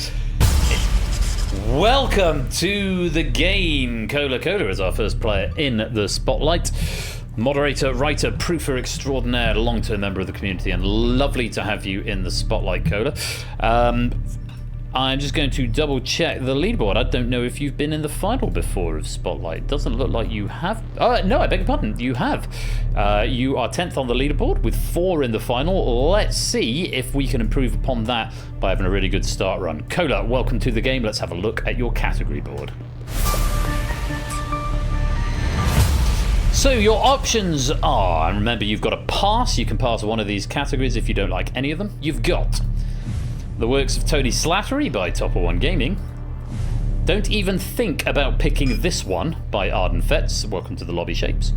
Welcome to the game. Cola is our first player in the spotlight. Moderator, writer, proofer extraordinaire, long-term member of the community, and lovely to have you in the spotlight, Cola. I'm just going to double check the leaderboard. I don't know if you've been in the final before of Spotlight. It doesn't look like you have. No, I beg your pardon. You have. You are 10th on the leaderboard with 4 in the final. Let's see if we can improve upon that by having a really good start run. Cola, welcome to the game. Let's have a look at your category board. So your options are, and remember, you've got a pass. You can pass one of these categories if you don't like any of them. You've got the works of Tony Slattery by Topper One Gaming. Don't even think about picking this one by Arden Fetz. Welcome to the lobby, Shapes.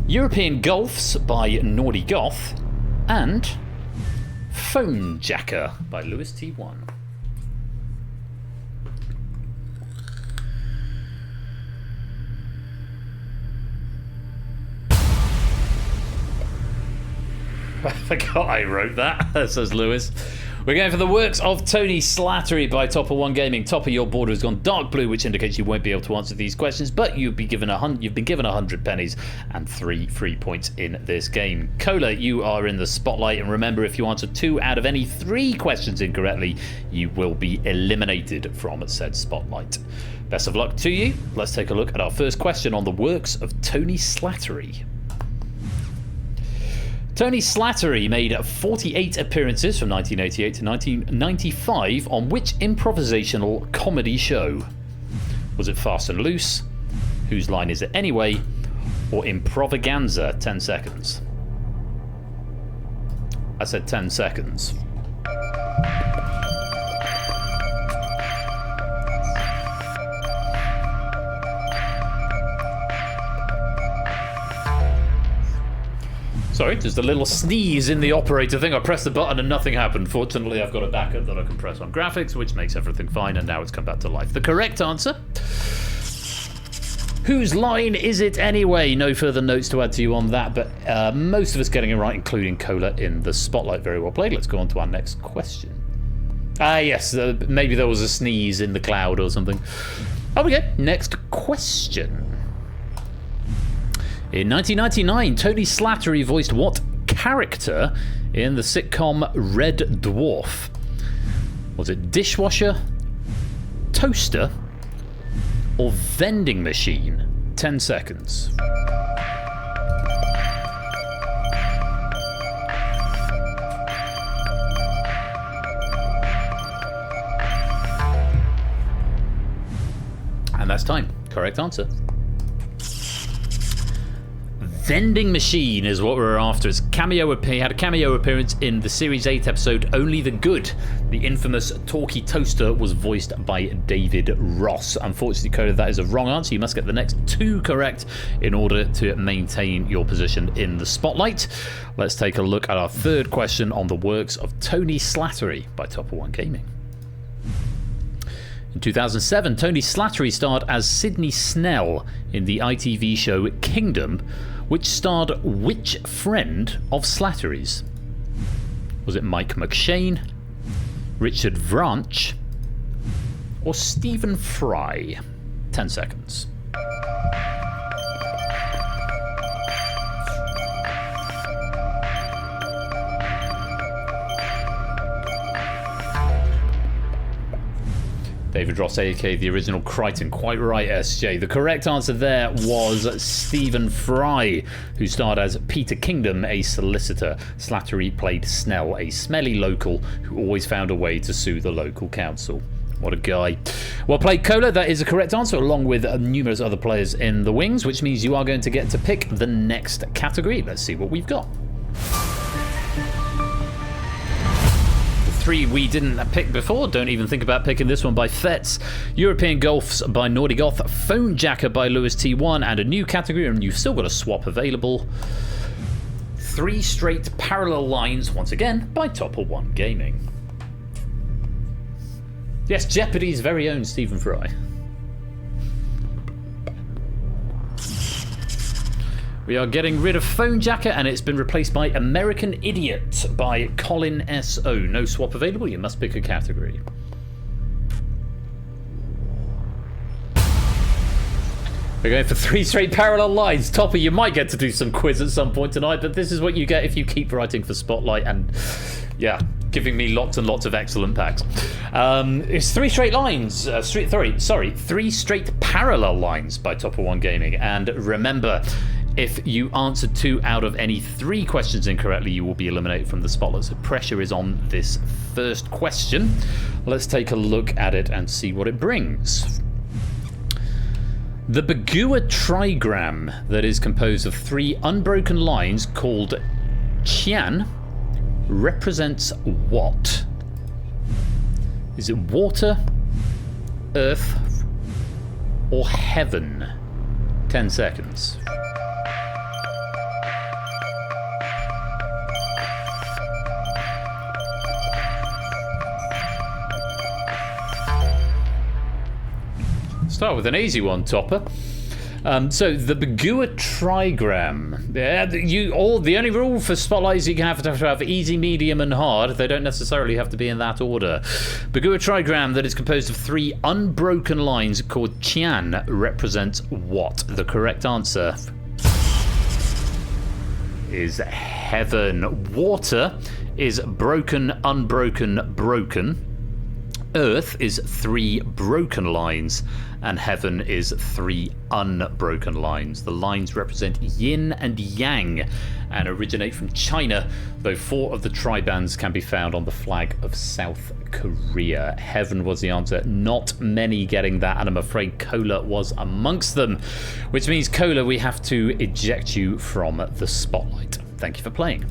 European Golfs by Naughty Goth. And Phone Jacker by Lewis T1. I forgot I wrote that, says Lewis. We're going for the works of Tony Slattery by Topper One Gaming. Topper, your border has gone dark blue, which indicates you won't be able to answer these questions, but you've been given 100 pennies and 3 free points in this game. Cola, you are in the spotlight, and remember, if you answer 2 out of any 3 questions incorrectly, you will be eliminated from said spotlight. Best of luck to you. Let's take a look at our first question on the works of Tony Slattery. Tony Slattery made 48 appearances from 1988 to 1995 on which improvisational comedy show? Was it Fast and Loose, Whose Line Is It Anyway, or Improvaganza? 10 seconds. I said 10 seconds. Sorry, just a little sneeze in the operator thing. I pressed the button and nothing happened. Fortunately, I've got a backup that I can press on graphics, which makes everything fine, and now it's come back to life. The correct answer: Whose Line Is It Anyway? No further notes to add to you on that, but most of us getting it right, including Cola in the spotlight. Very well played. Let's go on to our next question. Yes, maybe there was a sneeze in the cloud or something. Oh, we go. Next question. In 1999, Tony Slattery voiced what character in the sitcom Red Dwarf? Was it dishwasher, toaster, or vending machine? 10 seconds. And that's time. Correct answer. vending machine is what we're after. He had a cameo appearance in the Series 8 episode Only the Good. The infamous talkie toaster was voiced by David Ross. Unfortunately, Coda, that is a wrong answer. You must get the next 2 correct in order to maintain your position in the spotlight. Let's take a look at our third question on the works of Tony Slattery by Topper One Gaming. In 2007, Tony Slattery starred as Sidney Snell in the ITV show Kingdom, which starred which friend of Slattery's? Was it Mike McShane, Richard Vranch, or Stephen Fry? 10 seconds. David Ross, aka the original Crichton. Quite right, SJ. The correct answer there was Stephen Fry, who starred as Peter Kingdom, a solicitor. Slattery played Snell, a smelly local who always found a way to sue the local council. What a guy. Well played, Cola. That is a correct answer, along with numerous other players in the wings, which means you are going to get to pick the next category. Let's see what we've got. 3 we didn't pick before. Don't even think about picking this one by Fetz. European Golfs by Naughty Goth. Phone Jacker by Lewis T1. And a new category, and you've still got a swap available. 3 Straight Parallel Lines, once again, by Topper One Gaming. Yes, Jeopardy's very own Stephen Fry. We are getting rid of Phone Jacker, and it's been replaced by American Idiot by Colin S.O. No swap available. You must pick a category. We're going for 3 Straight Parallel Lines. Topper, you might get to do some quiz at some point tonight, but this is what you get if you keep writing for Spotlight and, yeah, giving me lots and lots of excellent packs. It's 3 Straight Lines. 3 Straight Parallel Lines by Topper One Gaming. And remember, if you answer 2 out of any 3 questions incorrectly, you will be eliminated from the spotlight. So pressure is on this first question. Let's take a look at it and see what it brings. The Bagua trigram that is composed of 3 unbroken lines called Qian represents what? Is it water, earth, or heaven? 10 seconds. Start with an easy one, Topper. So the Bagua trigram. The only rule for Spotlight is you have to have easy, medium, and hard. They don't necessarily have to be in that order. Bagua trigram that is composed of 3 unbroken lines called Qian represents what? The correct answer is heaven. Water is broken, unbroken, broken. Earth is 3 broken lines, and heaven is 3 unbroken lines. The lines represent yin and yang and originate from China, though 4 of the tribands can be found on the flag of South Korea. Heaven was the answer. Not many getting that, and I'm afraid Cola was amongst them, which means, Cola, we have to eject you from the spotlight. Thank you for playing.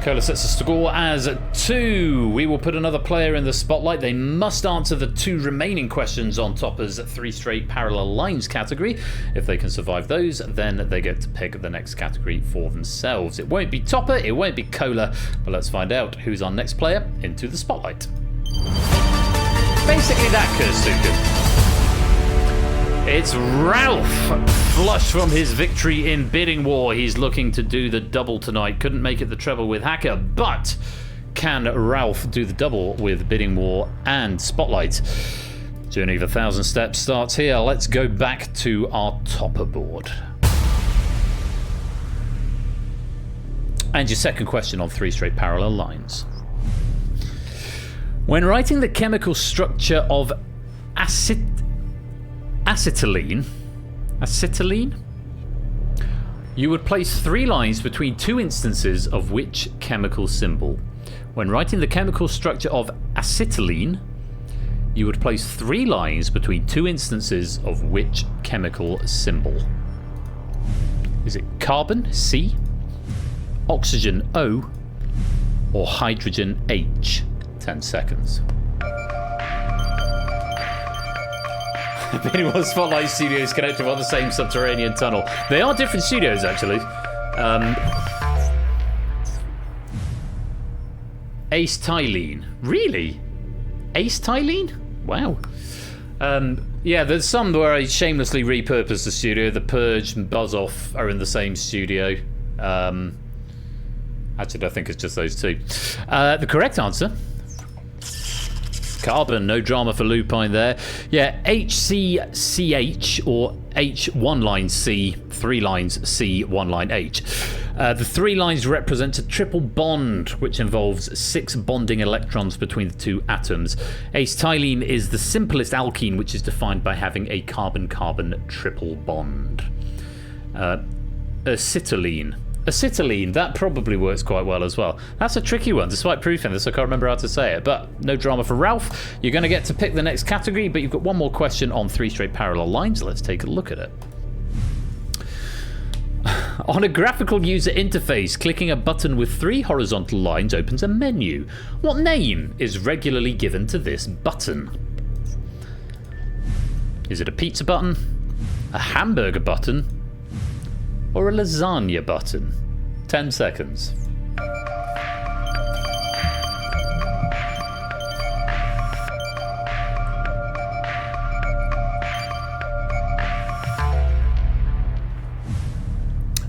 Cola sets the score as 2. We will put another player in the spotlight. They must answer the 2 remaining questions on Topper's 3 Straight Parallel Lines category. If they can survive those, then they get to pick the next category for themselves. It won't be Topper, it won't be Cola, but let's find out who's our next player into the spotlight. Basically that, Kursuka. It's Ralph, flush from his victory in Bidding War. He's looking to do the double tonight. Couldn't make it the treble with Hacker, but can Ralph do the double with Bidding War and Spotlight? Journey of 1,000 Steps starts here. Let's go back to our Topper board. And your second question on 3 Straight Parallel Lines. When writing the chemical structure of acetylene, you would place 3 lines between 2 instances of which chemical symbol? When writing the chemical structure of acetylene, you would place 3 lines between 2 instances of which chemical symbol? Is it carbon, C, oxygen, O, or hydrogen, H? 10 seconds. Anyone Spotlight Studios connected on the same subterranean tunnel. They are different studios, actually. Acetylene. Really? Acetylene? Wow. Yeah, there's some where I shamelessly repurposed the studio. The Purge and Buzz Off are in the same studio. Actually, I think it's just those two. The correct answer... Carbon, no drama for Lupine there. Yeah, HCCH or H, one line C, three lines C, one line H. The three lines represent a triple bond, which involves 6 bonding electrons between the two atoms. Acetylene is the simplest alkene, which is defined by having a carbon-carbon triple bond. Acetylene. Acetylene, that probably works quite well as well. That's a tricky one. Despite proofing this, I can't remember how to say it. But no drama for Ralph. You're going to get to pick the next category, but you've got one more question on 3 straight parallel lines. Let's take a look at it. On a graphical user interface, clicking a button with 3 horizontal lines opens a menu. What name is regularly given to this button? Is it a pizza button, a hamburger button, or a lasagna button? 10 seconds.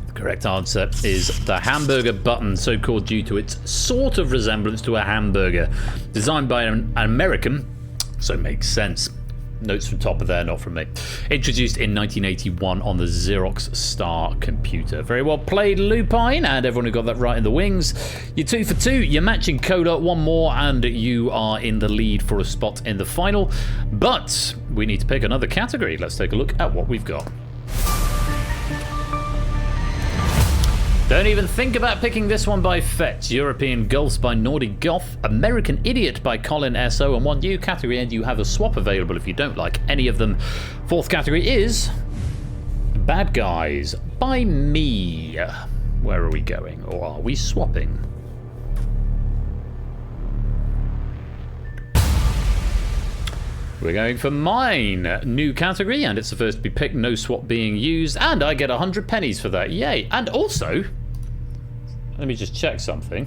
The correct answer is the hamburger button, so called due to its sort of resemblance to a hamburger. Designed by an American, so makes sense. Notes from top of there, not from me. Introduced in 1981 on the Xerox Star computer. Very well played, Lupine, and everyone who got that right in the wings. You're 2 for 2. You're matching Coda. One more, and you are in the lead for a spot in the final. But we need to pick another category. Let's take a look at what we've got. Don't even think about picking this one by Fetch. European Gulfs by Nordic Goth. American Idiot by Colin S.O. And one new category, and you have a swap available if you don't like any of them. 4th category is Bad Guys by me. Where are we going? Or are we swapping? We're going for mine. New category, and it's the first to be picked. No swap being used. And I get 100 pennies for that. Yay. And also... let me just check something.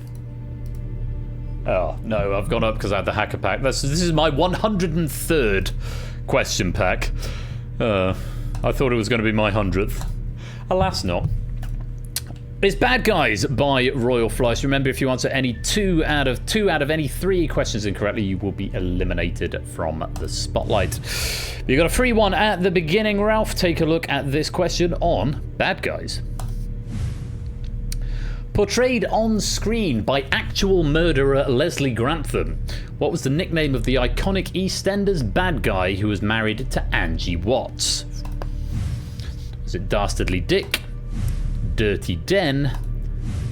Oh, no, I've gone up because I had the hacker pack. This is my 103rd question pack. I thought it was going to be my 100th. Alas not. It's Bad Guys by Royal Fleiss. Remember, if you answer any 2 out of any 3 questions incorrectly, you will be eliminated from the spotlight. You got a free one at the beginning, Ralph. Take a look at this question on Bad Guys. Portrayed on screen by actual murderer Leslie Grantham, what was the nickname of the iconic EastEnders bad guy who was married to Angie Watts? Was it Dastardly Dick, Dirty Den,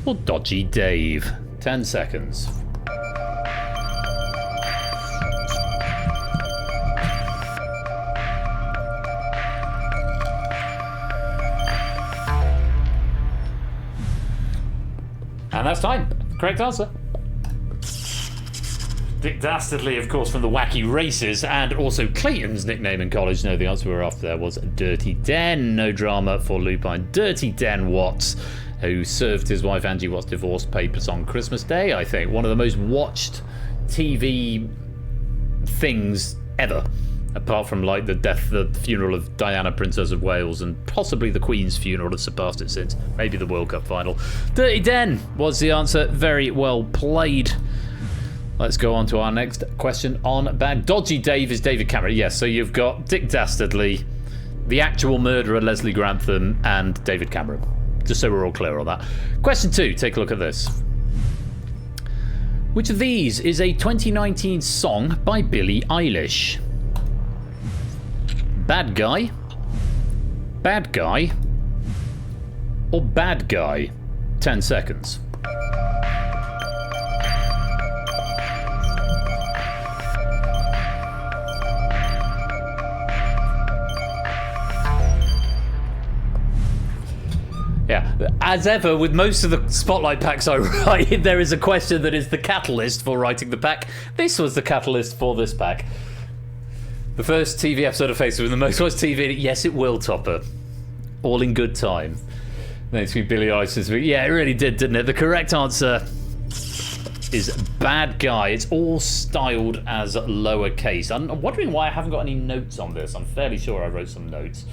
or Dodgy Dave? 10 seconds. And that's time. Correct answer. Dick Dastardly, of course, from the Wacky Races, and also Clayton's nickname in college. No, the answer we were after there was Dirty Den. No drama for Lupine. Dirty Den Watts, who served his wife Angie Watts' divorce papers on Christmas Day, I think. One of the most watched TV things ever. Apart from, like, the funeral of Diana, Princess of Wales, and possibly the Queen's funeral has surpassed it since. Maybe the World Cup final. Dirty Den was the answer. Very well played. Let's go on to our next question on Bad. Dodgy Dave is David Cameron. Yes, so you've got Dick Dastardly, the actual murderer Leslie Grantham, and David Cameron. Just so we're all clear on that. Question 2. Take a look at this. Which of these is a 2019 song by Billie Eilish? Bad Guy, Bad Guy, or Bad Guy? 10 seconds. Yeah, as ever, with most of the Spotlight packs I write, there is a question that is the catalyst for writing the pack. This was the catalyst for this pack. The first TV episode of Facebook with the most watched TV. Yes, it will, Topper. All in good time. Thanks to Billy Eilish. Yeah, it really did, didn't it? The correct answer is bad guy. It's all styled as lowercase. I'm wondering why I haven't got any notes on this. I'm fairly sure I wrote some notes.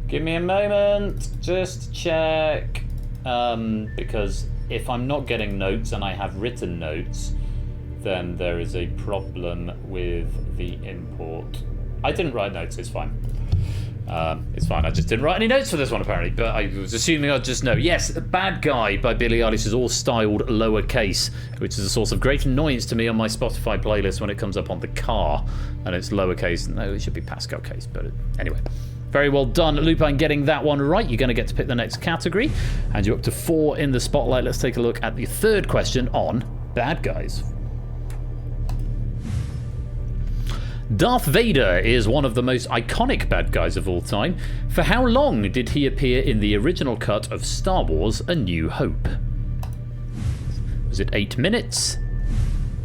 Give me a moment, just check. Because if I'm not getting notes and I have written notes, then there is a problem with the import. I didn't write notes, it's fine. It's fine, I just didn't write any notes for this one apparently, but I was assuming I'd just know. Yes, Bad Guy by Billie Eilish is all styled lowercase, which is a source of great annoyance to me on my Spotify playlist when it comes up on the car and it's lowercase. No, it should be Pascal case, but anyway. Very well done, Lupin, getting that one right. You're going to get to pick the next category, and you're up to 4 in the spotlight. Let's take a look at the third question on bad guys. Darth Vader is one of the most iconic bad guys of all time. For how long did he appear in the original cut of Star Wars: A New Hope? Was it 8 minutes,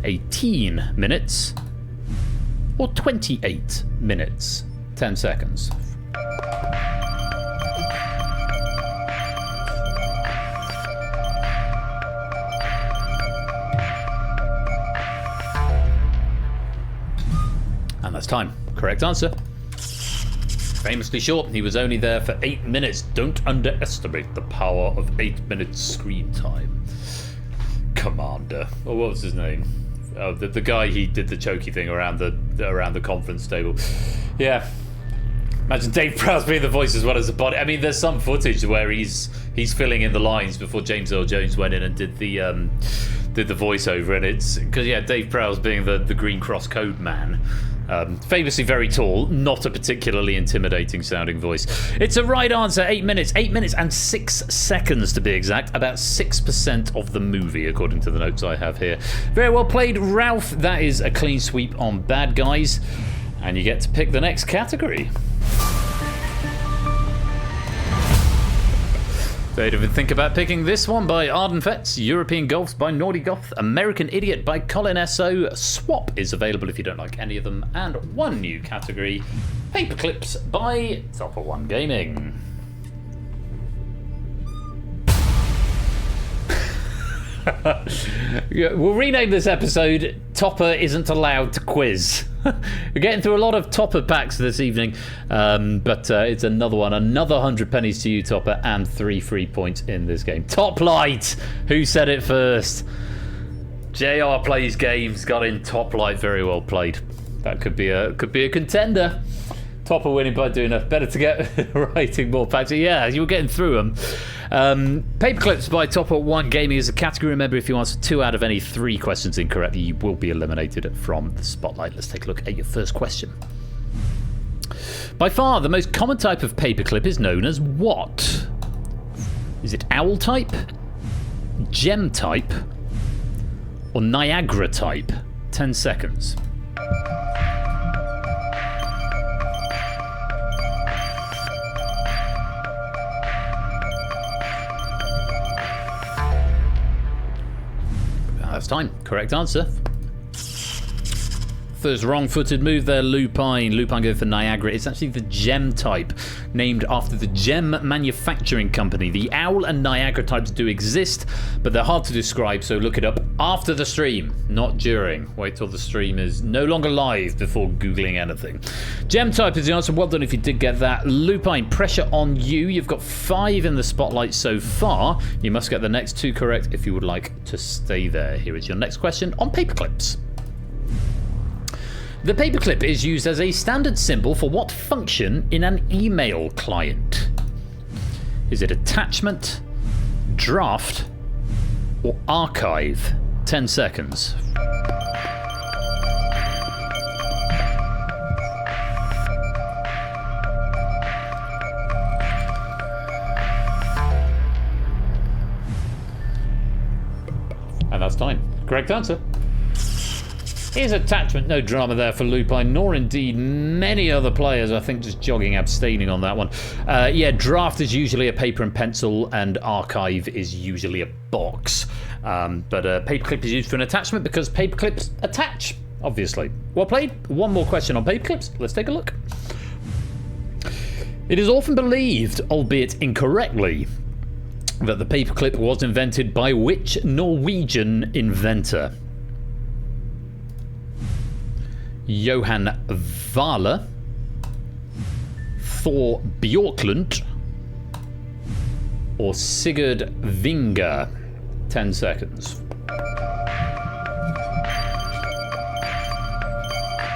18 minutes, or 28 minutes? 10 seconds. And that's time. Correct answer. Famously short, he was only there for 8 minutes. Don't underestimate the power of 8 minutes screen time. Commander. Oh, what was his name? Oh, the guy he did the chokey thing around the conference table. Yeah. Imagine Dave Prowse being the voice as well as the body. I mean, there's some footage where he's filling in the lines before James Earl Jones went in and did the voiceover, and it's because Dave Prowse being the Green Cross Code man, famously very tall, not a particularly intimidating sounding voice. It's a right answer. 8 minutes and 6 seconds to be exact. About 6% of the movie, according to the notes I have here. Very well played, Ralph. That is a clean sweep on bad guys, and you get to pick the next category. Don't even think about picking this one by Arden Fetz, European Golfs by Naughty Goth, American Idiot by Colin S.O. Swap is available if you don't like any of them, and one new category, Paperclips by Topper One Gaming. We'll rename this episode Topper Isn't Allowed to Quiz. We're getting through a lot of Topper packs this evening, but it's another one. Another 100 pennies to you, Topper, and 3 free points in this game. Top Light! Who said it first? JR plays games, got in Top Light. Very well played. That could be a contender. Topper winning by doing enough. Better to get writing more packs. Yeah, you were getting through them. Paperclips by Topper One Gaming is a category. Remember, if you answer 2 out of any 3 questions incorrectly, you will be eliminated from the spotlight. Let's take a look at your first question. By far, the most common type of paperclip is known as what? Is it owl type, gem type, or Niagara type? 10 seconds. That's time. Correct answer. First wrong-footed move there, Lupine. Lupine going for Niagara. It's actually the gem type, named after the gem manufacturing company. The owl and Niagara types do exist, but they're hard to describe, so look it up after the stream, not during. Wait till the stream is no longer live before Googling anything. Gem type is the answer. Well done if you did get that. Lupine, pressure on you. You've got 5 in the spotlight so far. You must get the next 2 correct if you would like to stay there. Here is your next question on paperclips. The paperclip is used as a standard symbol for what function in an email client? Is it attachment, draft, or archive? 10 seconds. And that's time. Correct answer. Here's attachment, no drama there for Lupine, nor indeed many other players. I think just jogging, abstaining on that one. Yeah, draft is usually a paper and pencil, and archive is usually a box. But paperclip is used for an attachment because paperclips attach, obviously. Well played. One more question on paperclips. Let's take a look. It is often believed, albeit incorrectly, that the paperclip was invented by which Norwegian inventor? Johan Vale, Thor Bjorklund, or Sigurd Vinga? 10 seconds.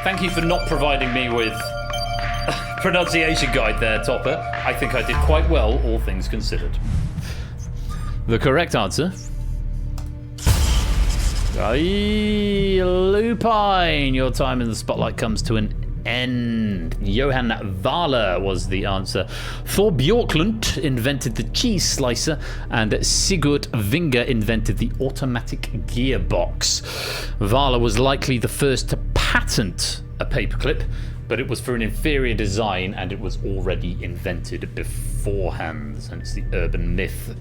Thank you for not providing me with a pronunciation guide there, Topper. I think I did quite well, all things considered. The correct answer... Lupine, your time in the spotlight comes to an end. Johan Vale was the answer. Thor Bjorklund invented the cheese slicer, and Sigurd Vinga invented the automatic gearbox. Vale was likely the first to patent a paperclip, but it was for an inferior design and it was already invented beforehand, hence the urban myth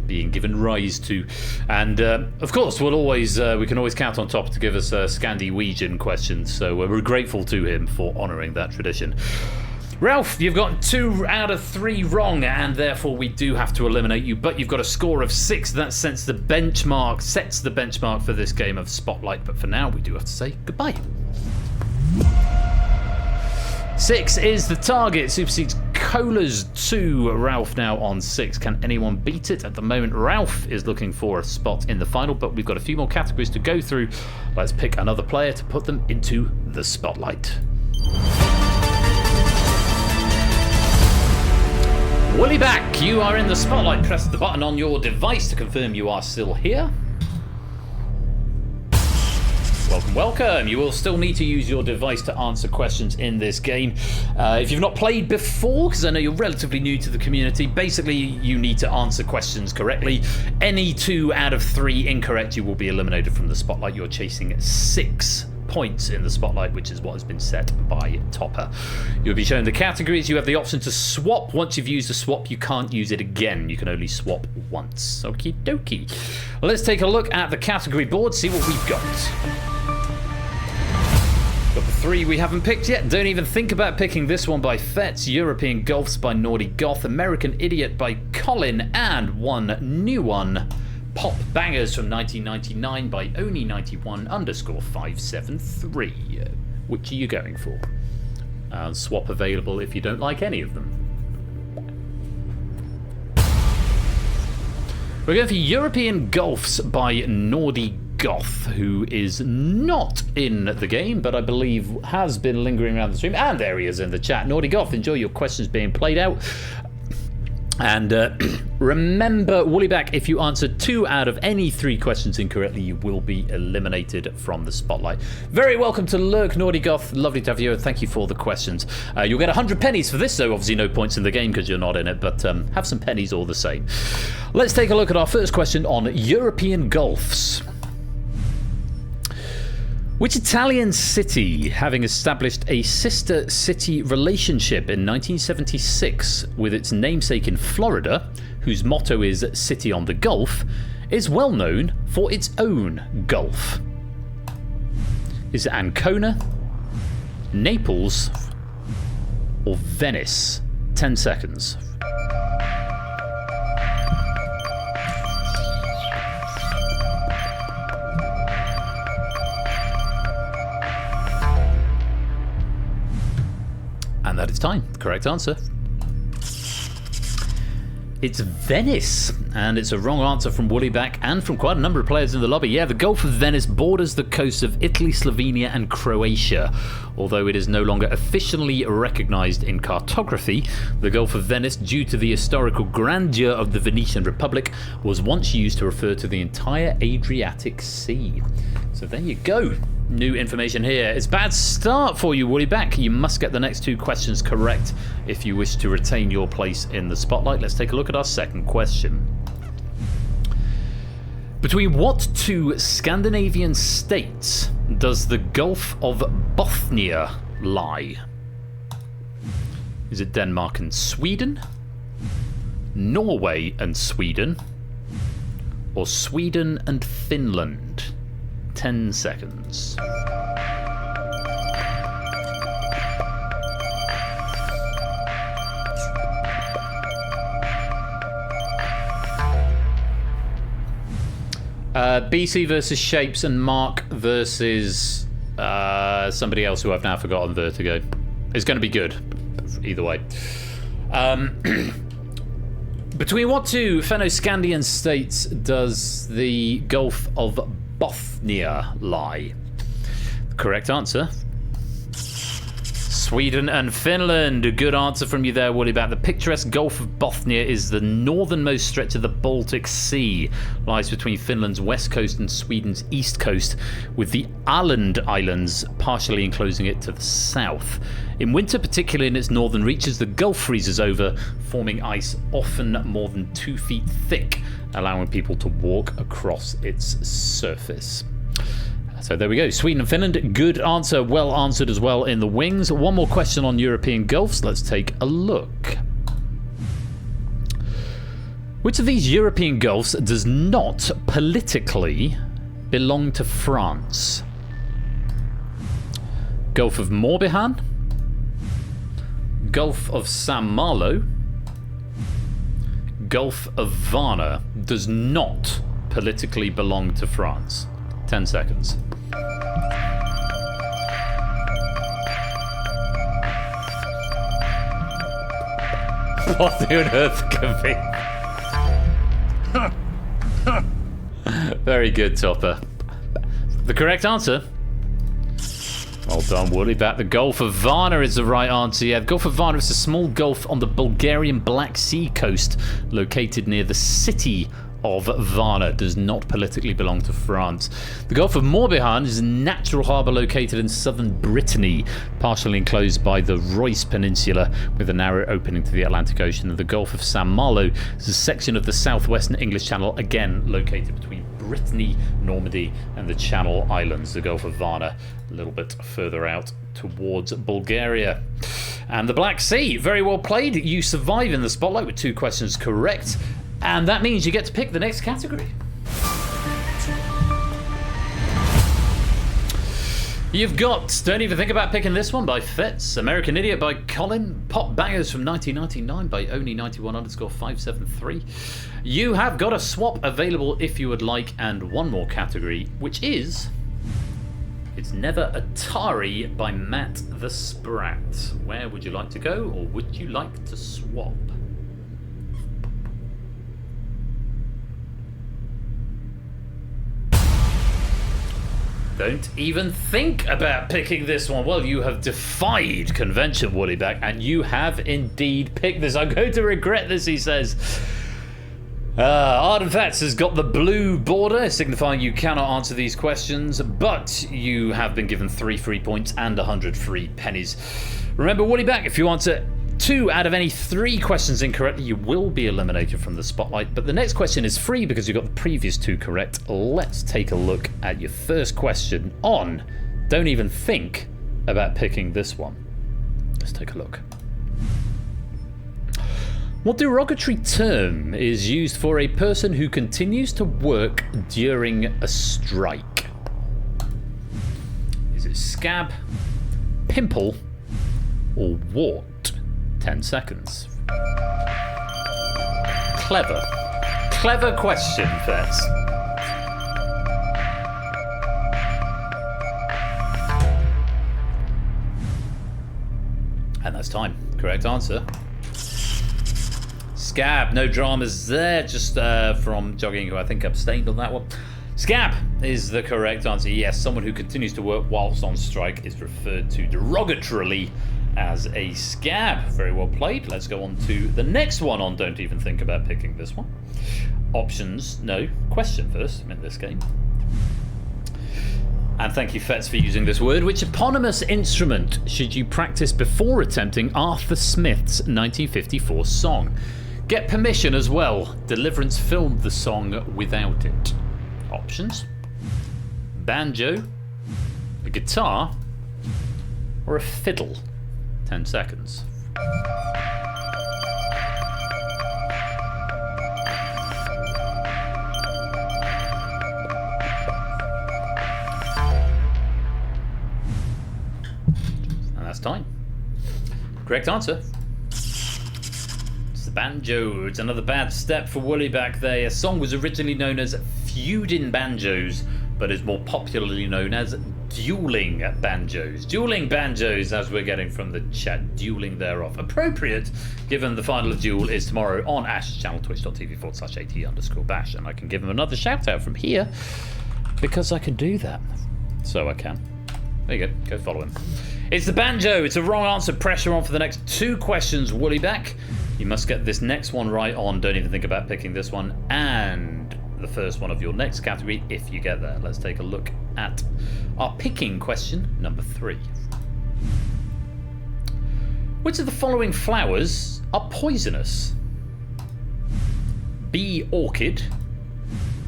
being given rise to. And of course, we can always count on Top to give us Scandinavian questions, so we're grateful to him for honouring that tradition. Ralph, you've got 2 out of 3 wrong, and therefore we do have to eliminate you, but you've got a score of 6. That sets the benchmark for this game of Spotlight, but for now we do have to say goodbye. 6 is the target. Supersedes Cola's 2. Ralph now on 6. Can anyone beat it? At the moment, Ralph is looking for a spot in the final, but we've got a few more categories to go through. Let's pick another player to put them into the spotlight. Wooly Back, you are in the spotlight. Press the button on your device to confirm you are still here. Welcome. You will still need to use your device to answer questions in this game. If you've not played before, because I know you're relatively new to the community, basically you need to answer questions correctly. Any 2 out of 3 incorrect, you will be eliminated from the spotlight. You're chasing 6 points in the spotlight, which is what has been set by Topper. You'll be shown the categories. You have the option to swap. Once you've used a swap, you can't use it again. You can only swap once. Okie dokie. Let's take a look at the category board, see what we've got. Got the 3 we haven't picked yet. Don't even think about picking this one by Fetz. European Golfs by Naughty Goth. American Idiot by Colin. And one new one. Pop Bangers from 1999 by Oni91_573. Which are you going for? Swap available if you don't like any of them. We're going for European Golfs by Naughty Goth, who is not in the game, but I believe has been lingering around the stream. And there he is in the chat. Naughty Goth, enjoy your questions being played out. And remember, Woollyback, if you answer 2 out of any 3 questions incorrectly, you will be eliminated from the spotlight. Very welcome to Lurk, Naughty Goth. Lovely to have you. Thank you for the questions. You'll get 100 pennies for this, so obviously no points in the game because you're not in it, but have some pennies all the same. Let's take a look at our first question on European Golfs. Which Italian city, having established a sister city relationship in 1976 with its namesake in Florida, whose motto is City on the Gulf, is well known for its own Gulf? Is it Ancona, Naples, or Venice? 10 seconds. And that is time. Correct answer. It's Venice, and it's a wrong answer from Woollyback and from quite a number of players in the lobby. Yeah, the Gulf of Venice borders the coasts of Italy, Slovenia and Croatia. Although it is no longer officially recognised in cartography, the Gulf of Venice, due to the historical grandeur of the Venetian Republic, was once used to refer to the entire Adriatic Sea. So there you go. New information here. It's a bad start for you, Woollyback. You must get the next 2 questions correct if you wish to retain your place in the spotlight. Let's take a look at our second question. Between what two Scandinavian states does the Gulf of Bothnia lie? Is it Denmark and Sweden, Norway and Sweden, or Sweden and Finland? 10 seconds. BC versus Shapes and Mark versus somebody else who I've now forgotten. Vertigo. It's going to be good either way. Between what two Fennoscandian states does the Gulf of Bothnia lie? Correct answer. Sweden and Finland. A good answer from you there, Woody Bat. The picturesque Gulf of Bothnia is the northernmost stretch of the Baltic Sea. Lies between Finland's west coast and Sweden's east coast, with the Åland Islands partially enclosing it to the south. In winter, particularly in its northern reaches, the Gulf freezes over, forming ice often more than 2 feet thick, allowing people to walk across its surface. So there we go. Sweden and Finland. Good answer. Well answered as well in the wings. One more question on European Gulfs. Let's take a look. Which of these European Gulfs does not politically belong to France? Gulf of Morbihan, Gulf of San Malo, Gulf of Varna does not politically belong to France. 10 seconds. What on earth can be? Very good, Topper. The correct answer. Well done, Woody Bat. The Gulf of Varna is the right answer. Yeah, the Gulf of Varna is a small gulf on the Bulgarian Black Sea coast, located near the city of Varna. Does not politically belong to France. The Gulf of Morbihan is a natural harbour located in southern Brittany, partially enclosed by the Royce Peninsula with a narrow opening to the Atlantic Ocean. And the Gulf of San Malo is a section of the southwestern English Channel, again located between Brittany, Normandy and the Channel Islands. The Gulf of Varna a little bit further out towards Bulgaria. And the Black Sea, very well played. You survive in the spotlight with 2 questions correct. And that means you get to pick the next category. You've got Don't Even Think About Picking This One by Fitz, American Idiot by Colin, Pop Bangers from 1999 by Oni91_573. You have got a swap available if you would like, and one more category, which is It's Never Atari by Matt the Sprat. Where would you like to go, or would you like to swap? Don't even think about picking this one. Well, you have defied convention, Woollyback, and you have indeed picked this. I'm going to regret this, he says. Arden Fats has got the blue border, signifying you cannot answer these questions, but you have been given 3 free points and 100 free pennies. Remember, Woollyback, if you answer 2 out of any 3 questions incorrectly, you will be eliminated from the spotlight. But the next question is free because you got the previous 2 correct. Let's take a look at your first question on Don't Even Think About Picking This One. Let's take a look. What derogatory term is used for a person who continues to work during a strike? Is it scab, pimple, or wart? 10 seconds. Clever question, Fetz. And that's time. Correct answer. Scab. No dramas there. Just from jogging, who I think abstained on that one. Scab is the correct answer. Yes, someone who continues to work whilst on strike is referred to derogatorily as a scab. Very well played. Let's go on to the next one on Don't Even Think About Picking This One. Options, no, question first in this game. And thank you, Fetz, for using this word. Which eponymous instrument should you practice before attempting Arthur Smith's 1954 song? Get permission as well. Deliverance filmed the song without it. Options: banjo, a guitar, or a fiddle. 10 seconds. And that's time. Correct answer. It's the banjo. It's another bad step for Wooly back there. A song was originally known as Feudin' Banjos, but is more popularly known as dueling banjos. Dueling banjos, as we're getting from the chat, dueling thereof. Appropriate, given the final of Duel is tomorrow on Ash's channel, twitch.tv/AT_Bash. And I can give him another shout out from here, because I can do that. So I can. There you go follow him. It's the banjo. It's a wrong answer. Pressure on for the next 2 questions, Wooly back. You must get this next one right on. Don't even think about picking this one. And the first one of your next category if you get there. Let's take a look at our picking question number 3. Which of the following flowers are poisonous? Bee orchid,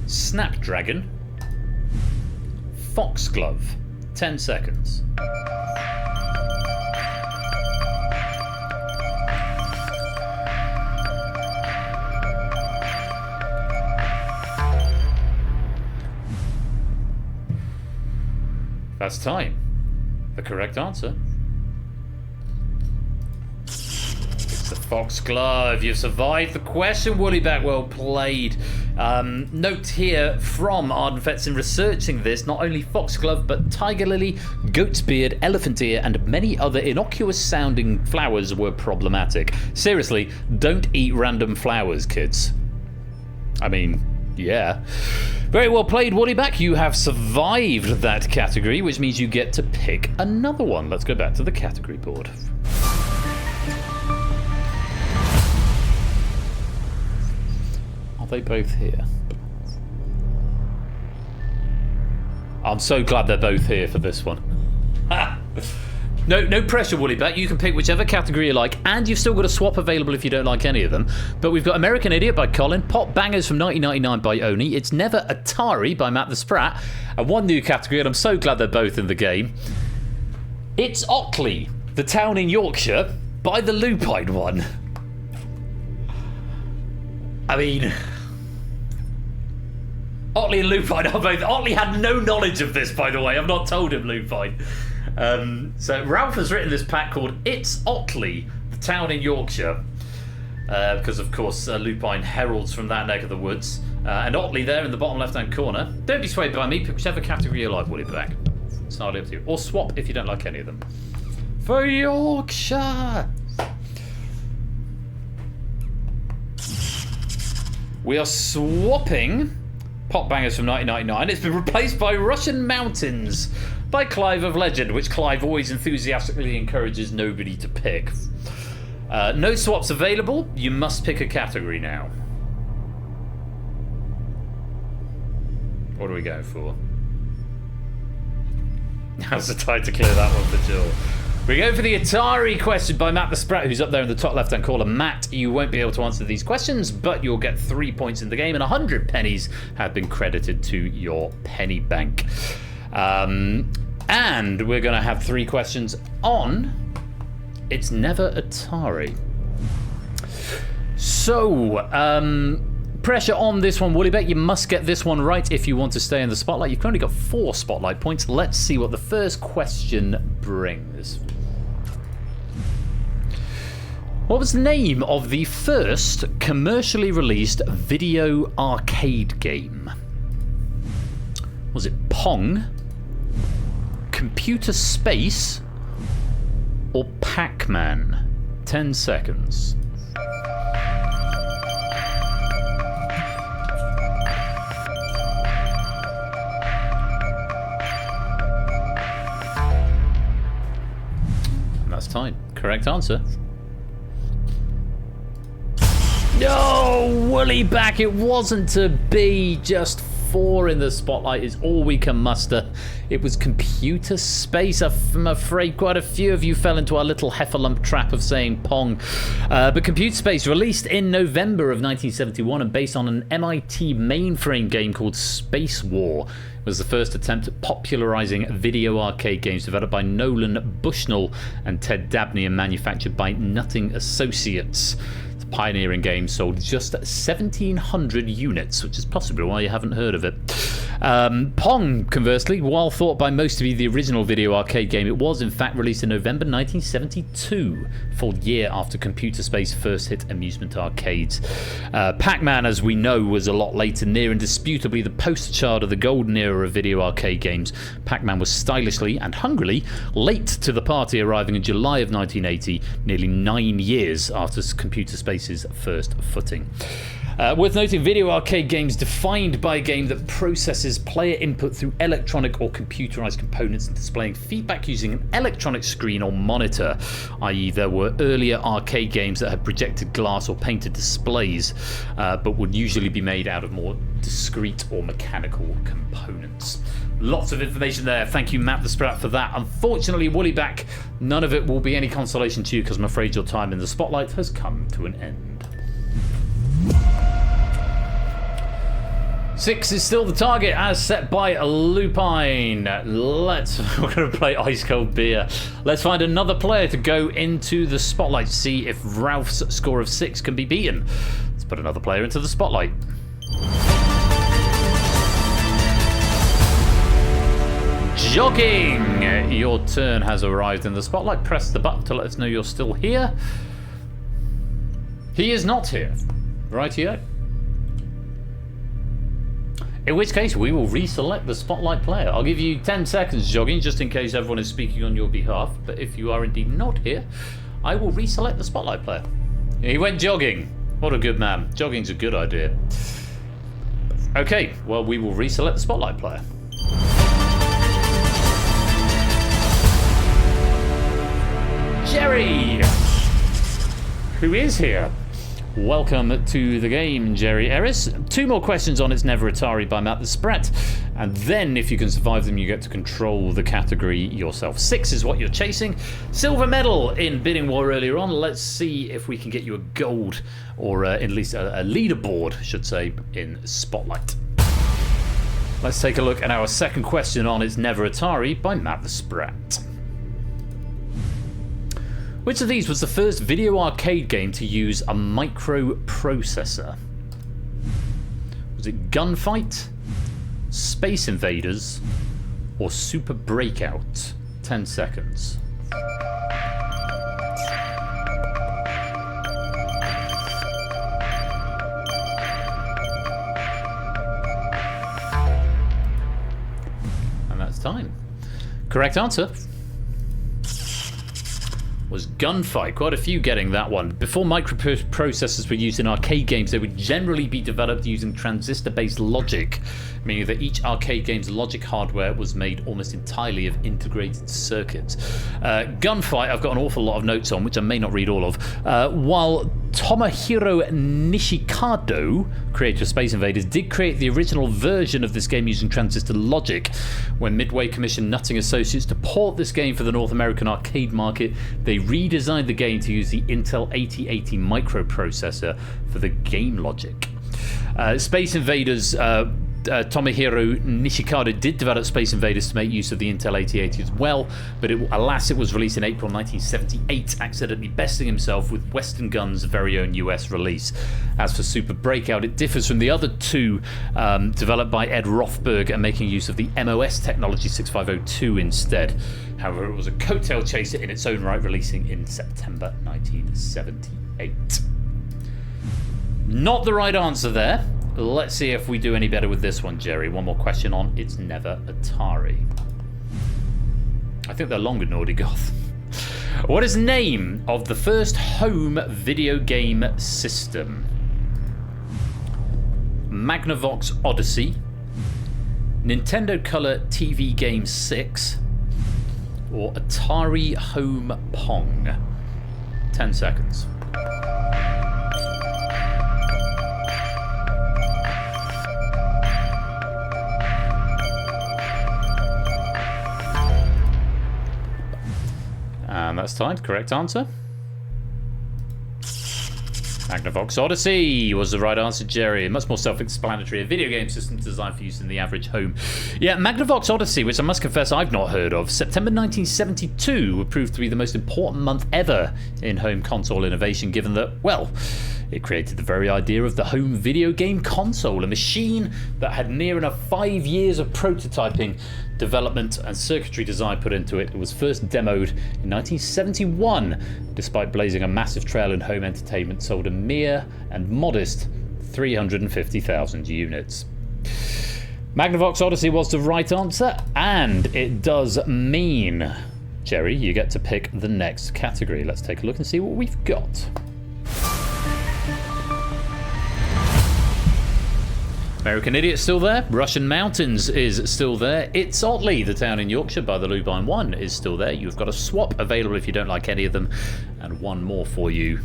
snapdragon, foxglove. 10 seconds. That's time. The correct answer. It's the foxglove. You've survived the question, Woollyback. Well played. Note here from Ardenfetz in researching this, not only foxglove, but tiger lily, goat's beard, elephant ear, and many other innocuous sounding flowers were problematic. Seriously, don't eat random flowers, kids. I mean, yeah. Very well played, Woollyback. You have survived that category, which means you get to pick another one. Let's go back to the category board. Are they both here? I'm so glad they're both here for this one. No pressure, Woollyback. You can pick whichever category you like, and you've still got a swap available if you don't like any of them. But we've got American Idiot by Colin, Pop Bangers from 1999 by Oni, It's Never Atari by Matt the Sprat, and one new category, and I'm so glad they're both in the game. It's Otley, the town in Yorkshire, by the Lupine One. I mean, Otley and Lupine are both. Otley had no knowledge of this, by the way. I've not told him Lupine. So Ralph has written this pack called It's Otley, the town in Yorkshire, because of course Lupine heralds from that neck of the woods, and Otley there in the bottom left hand corner. Don't be swayed by me, pick whichever category you like, Woollyback. It's entirely up to you, or swap if you don't like any of them. For Yorkshire! We are swapping Pop Bangers from 1999. It's been replaced by Russian Mountains by Clive of Legend, which Clive always enthusiastically encourages nobody to pick. No swaps available. You must pick a category now. What do we go for? Now's the time to clear that one for Jill. We go for the Atari question by Matt the Sprat, who's up there in the top left-hand corner. Matt, you won't be able to answer these questions, but you'll get 3 points in the game, and 100 pennies have been credited to your penny bank. And we're going to have 3 questions on It's Never Atari. So, pressure on this one, Woollyback. You must get this one right if you want to stay in the spotlight. You've only got 4 spotlight points. Let's see what the first question brings. What was the name of the first commercially released video arcade game? Was it Pong, Computer Space, or Pac-Man? 10 seconds. And that's time. Correct answer. No, Woollyback, it wasn't to be. Just 4 in the spotlight is all we can muster It was Computer Space. I'm afraid quite a few of you fell into our little heffalump trap of saying Pong. But Computer Space, released in November of 1971 and based on an MIT mainframe game called Space War, was the first attempt at popularizing video arcade games developed by Nolan Bushnell and Ted Dabney and manufactured by Nutting Associates. It's a pioneering game, sold just 1,700 units, which is possibly why you haven't heard of it. Pong, conversely, while thought by most to be the original video arcade game, it was in fact released in November 1972, a full year after Computer Space first hit amusement arcades. Pac-Man, as we know, was a lot later, near indisputably the poster child of the golden era of video arcade games. Pac-Man was stylishly and hungrily late to the party, arriving in July of 1980, nearly 9 years after Computer Space's first footing. Worth noting, video arcade games defined by a game that processes player input through electronic or computerized components and displaying feedback using an electronic screen or monitor, i.e. there were earlier arcade games that had projected glass or painted displays, but would usually be made out of more discrete or mechanical components. Lots of information there. Thank you, Matt the Sprat, for that. Unfortunately, Woollyback, none of it will be any consolation to you because I'm afraid your time in the spotlight has come to an end. 6 is still the target as set by Lupine. We're going to play Ice Cold Beer. Let's find another player to go into the spotlight, see if Ralph's score of 6 can be beaten. Let's put another player into the spotlight. Jogging! Your turn has arrived in the spotlight. Press the button to let us know you're still here. He is not here. Right here. In which case, we will reselect the spotlight player. I'll give you 10 seconds, Jogging, just in case everyone is speaking on your behalf. But if you are indeed not here, I will reselect the spotlight player. He went jogging. What a good man. Jogging's a good idea. Okay, well, we will reselect the spotlight player. Jerry! Who is here? Welcome to the game, Jerry Eris. 2 more questions on It's Never Atari by Matt the Sprat, and then if you can survive them, you get to control the category yourself. 6 is what you're chasing. Silver medal in bidding war earlier on. Let's see if we can get you a gold, or at least a leaderboard, I should say, in Spotlight. Let's take a look at our second question on It's Never Atari by Matt the Sprat. Which of these was the first video arcade game to use a microprocessor? Was it Gunfight, Space Invaders, or Super Breakout? 10 seconds. And that's time. Correct answer was Gunfight. Quite a few getting that one. Before microprocessors were used in arcade games, they would generally be developed using transistor-based logic, meaning that each arcade game's logic hardware was made almost entirely of integrated circuits. Gunfight, I've got an awful lot of notes on, which I may not read all of. While Tomohiro Nishikado, creator of Space Invaders, did create the original version of this game using transistor logic. When Midway commissioned Nutting Associates to port this game for the North American arcade market, they redesigned the game to use the Intel 8080 microprocessor for the game logic. Space Invaders, Tomohiro Nishikado did develop Space Invaders to make use of the Intel 8080 as well, but alas, it was released in April 1978, accidentally besting himself with Western Gun's very own US release. As for Super Breakout, it differs from the other 2 developed by Ed Rothberg and making use of the MOS technology 6502 instead. However, it was a coattail chaser in its own right, releasing in September 1978. Not the right answer there. Let's see if we do any better with this one, Jerry. One more question on It's Never Atari. I think they're longer, Nordigoth. What is the name of the first home video game system? Magnavox Odyssey, Nintendo Color TV Game 6, or Atari Home Pong? 10 seconds. That's tied. Correct answer. Magnavox Odyssey was the right answer, Jerry. Much more self-explanatory. A video game system designed for use in the average home. Yeah, Magnavox Odyssey, which I must confess I've not heard of. September 1972 would prove to be the most important month ever in home console innovation, given that, well, it created the very idea of the home video game console, a machine that had near enough 5 years of prototyping, development and circuitry design put into it. It was first demoed in 1971. Despite blazing a massive trail in home entertainment, sold a mere and modest 350,000 units. Magnavox Odyssey was the right answer, and it does mean, Jerry, you get to pick the next category. Let's take a look and see what we've got. American Idiot's still there. Russian Mountains is still there. It's Otley, the town in Yorkshire by the Lubine 1, is still there. You've got a swap available if you don't like any of them. And one more for you.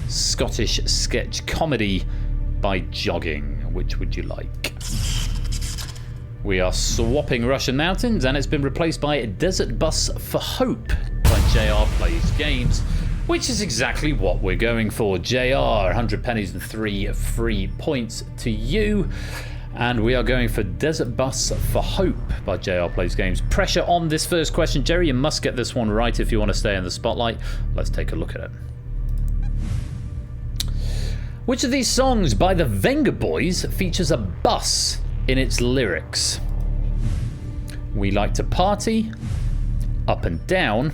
Scottish sketch comedy by Jogging. Which would you like? We are swapping Russian Mountains, and it's been replaced by Desert Bus for Hope by JR Plays Games, which is exactly what we're going for. JR, 100 pennies and 3 free points to you. And we are going for Desert Bus for Hope by JR Plays Games. Pressure on this first question. Jerry, you must get this one right if you want to stay in the spotlight. Let's take a look at it. Which of these songs by the Venga Boys features a bus in its lyrics? We Like to Party, Up and Down,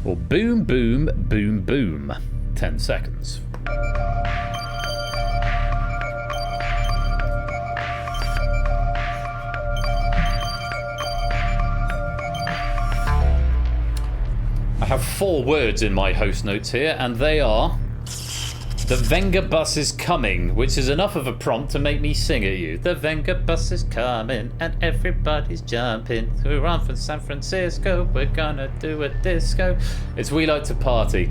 or Boom Boom Boom Boom? 10 seconds. I have 4 words in my host notes here, and they are: the Venga bus is coming, which is enough of a prompt to make me sing at you. The Venga bus is coming, and everybody's jumping. We're on from San Francisco, we're gonna do a disco. It's We Like to Party,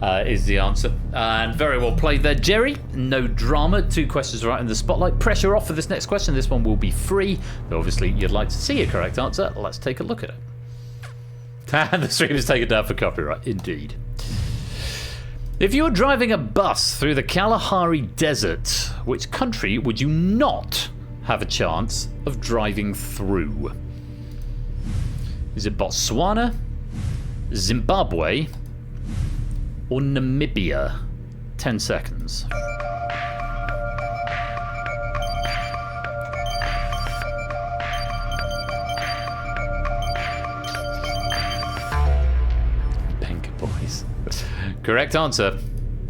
is the answer. And very well played there, Jerry. No drama. 2 questions right in the spotlight. Pressure off for this next question. This one will be free, though obviously you'd like to see a correct answer. Let's take a look at it. And the stream is taken down for copyright, indeed. If you were driving a bus through the Kalahari Desert, which country would you not have a chance of driving through? Is it Botswana, Zimbabwe, or Namibia? 10 seconds. Boys. Correct answer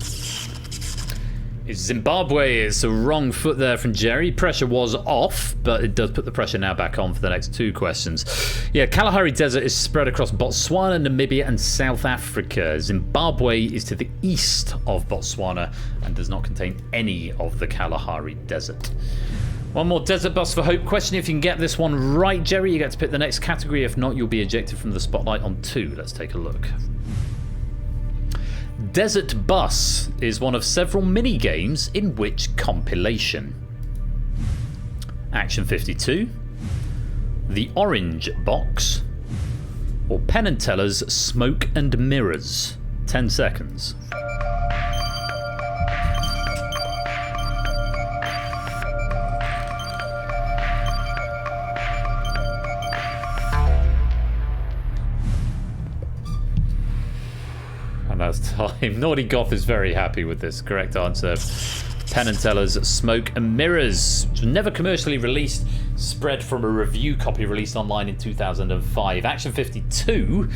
is Zimbabwe. It's a wrong foot there from Jerry. Pressure was off, but it does put the pressure now back on for the next 2 questions. Yeah, Kalahari Desert is spread across Botswana, Namibia, and South Africa. Zimbabwe is to the east of Botswana and does not contain any of the Kalahari Desert. One more Desert Bus for Hope question. If you can get this one right, Jerry, you get to pick the next category. If not, you'll be ejected from the spotlight on 2. Let's take a look. Desert Bus is one of several mini-games in which compilation? Action 52, The Orange Box, or Penn and Teller's Smoke and Mirrors? 10 seconds. And that's time. Naughty Goth is very happy with this. Correct answer. Penn and Teller's Smoke and Mirrors, which was never commercially released, spread from a review copy released online in 2005. Action 52,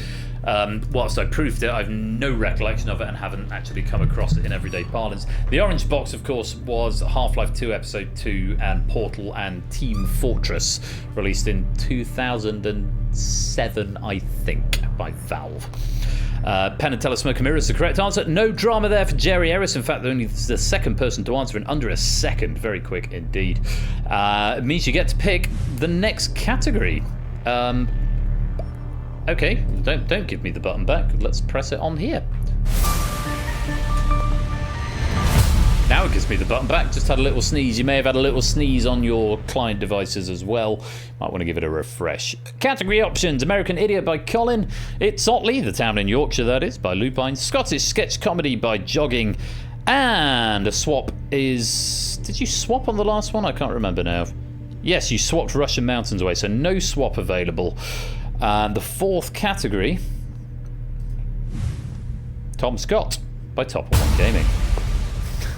whilst I proved it, I have no recollection of it and haven't actually come across it in everyday parlance. The Orange Box, of course, was Half-Life 2 Episode 2 and Portal and Team Fortress, released in 2007, I think, by Valve. Penn and Teller Smoke and Mirrors is the correct answer. No drama there for Jerry Ellis. In fact, only the second person to answer in under a second. Very quick indeed. It means you get to pick the next category. Okay, don't give me the button back. Let's press it on here. Now it gives me the button back. Just had a little sneeze. You may have had a little sneeze on your client devices as well. Might want to give it a refresh. Category options. American Idiot by Colin. It's Otley, the town in Yorkshire, that is, by Lupine. Scottish Sketch Comedy by Jogging. And a swap is... Did you swap on the last one? I can't remember now. Yes, you swapped Russian Mountains away, so no swap available. And the fourth category... Tom Scott by Top One Gaming.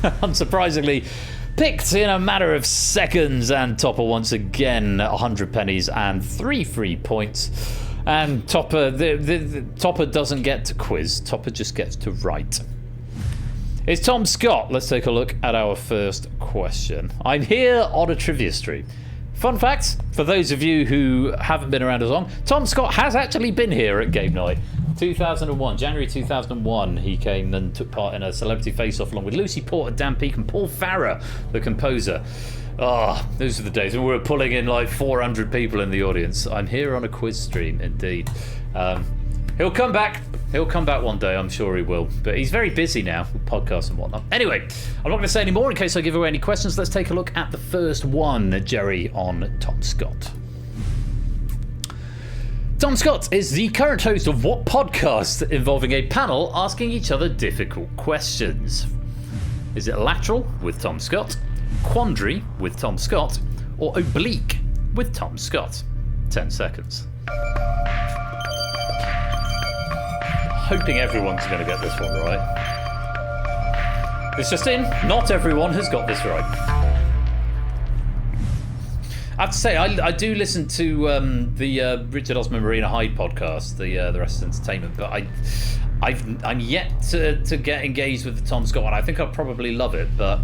Unsurprisingly, picked in a matter of seconds, and Topper once again 100 pennies and 3 free points. And Topper, Topper doesn't get to quiz, Topper just gets to write. It's Tom Scott. Let's take a look at our first question. I'm here on a trivia stream. Fun fact, for those of you who haven't been around as long, Tom Scott has actually been here at Game Night. 2001, January 2001, he came and took part in a celebrity face-off along with Lucy Porter, Dan Peake and Paul Farrer, the composer. Ah, oh, those are the days when we were pulling in like 400 people in the audience. I'm here on a quiz stream, indeed. He'll come back. He'll come back one day, I'm sure he will. But he's very busy now with podcasts and whatnot. Anyway, I'm not going to say any more in case I give away any questions. Let's take a look at the first one, Jerry, on Tom Scott. Tom Scott is the current host of what podcast involving a panel asking each other difficult questions? Is it Lateral with Tom Scott, Quandary with Tom Scott, or Oblique with Tom Scott? 10 seconds. Hoping everyone's going to get this one right. It's just in, not everyone has got this right. I have to say, I do listen to the Richard Osman Marina Hyde podcast, the Rest of Entertainment, but I'm yet to get engaged with the Tom Scott one. I think I'll probably love it, but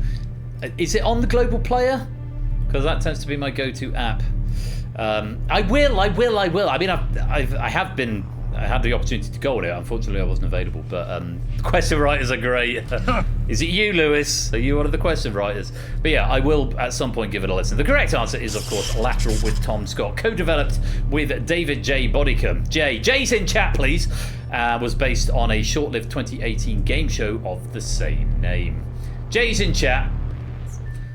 is it on the Global Player? Because that tends to be my go-to app. I will. I mean, I had the opportunity to go on it. Unfortunately, I wasn't available. But the question writers are great. Is it you, Lewis? Are you one of the question writers? But yeah, I will at some point give it a listen. The correct answer is, of course, Lateral with Tom Scott, co-developed with David J. Bodicum. J's in chat, please. Was based on a short-lived 2018 game show of the same name. J's in chat.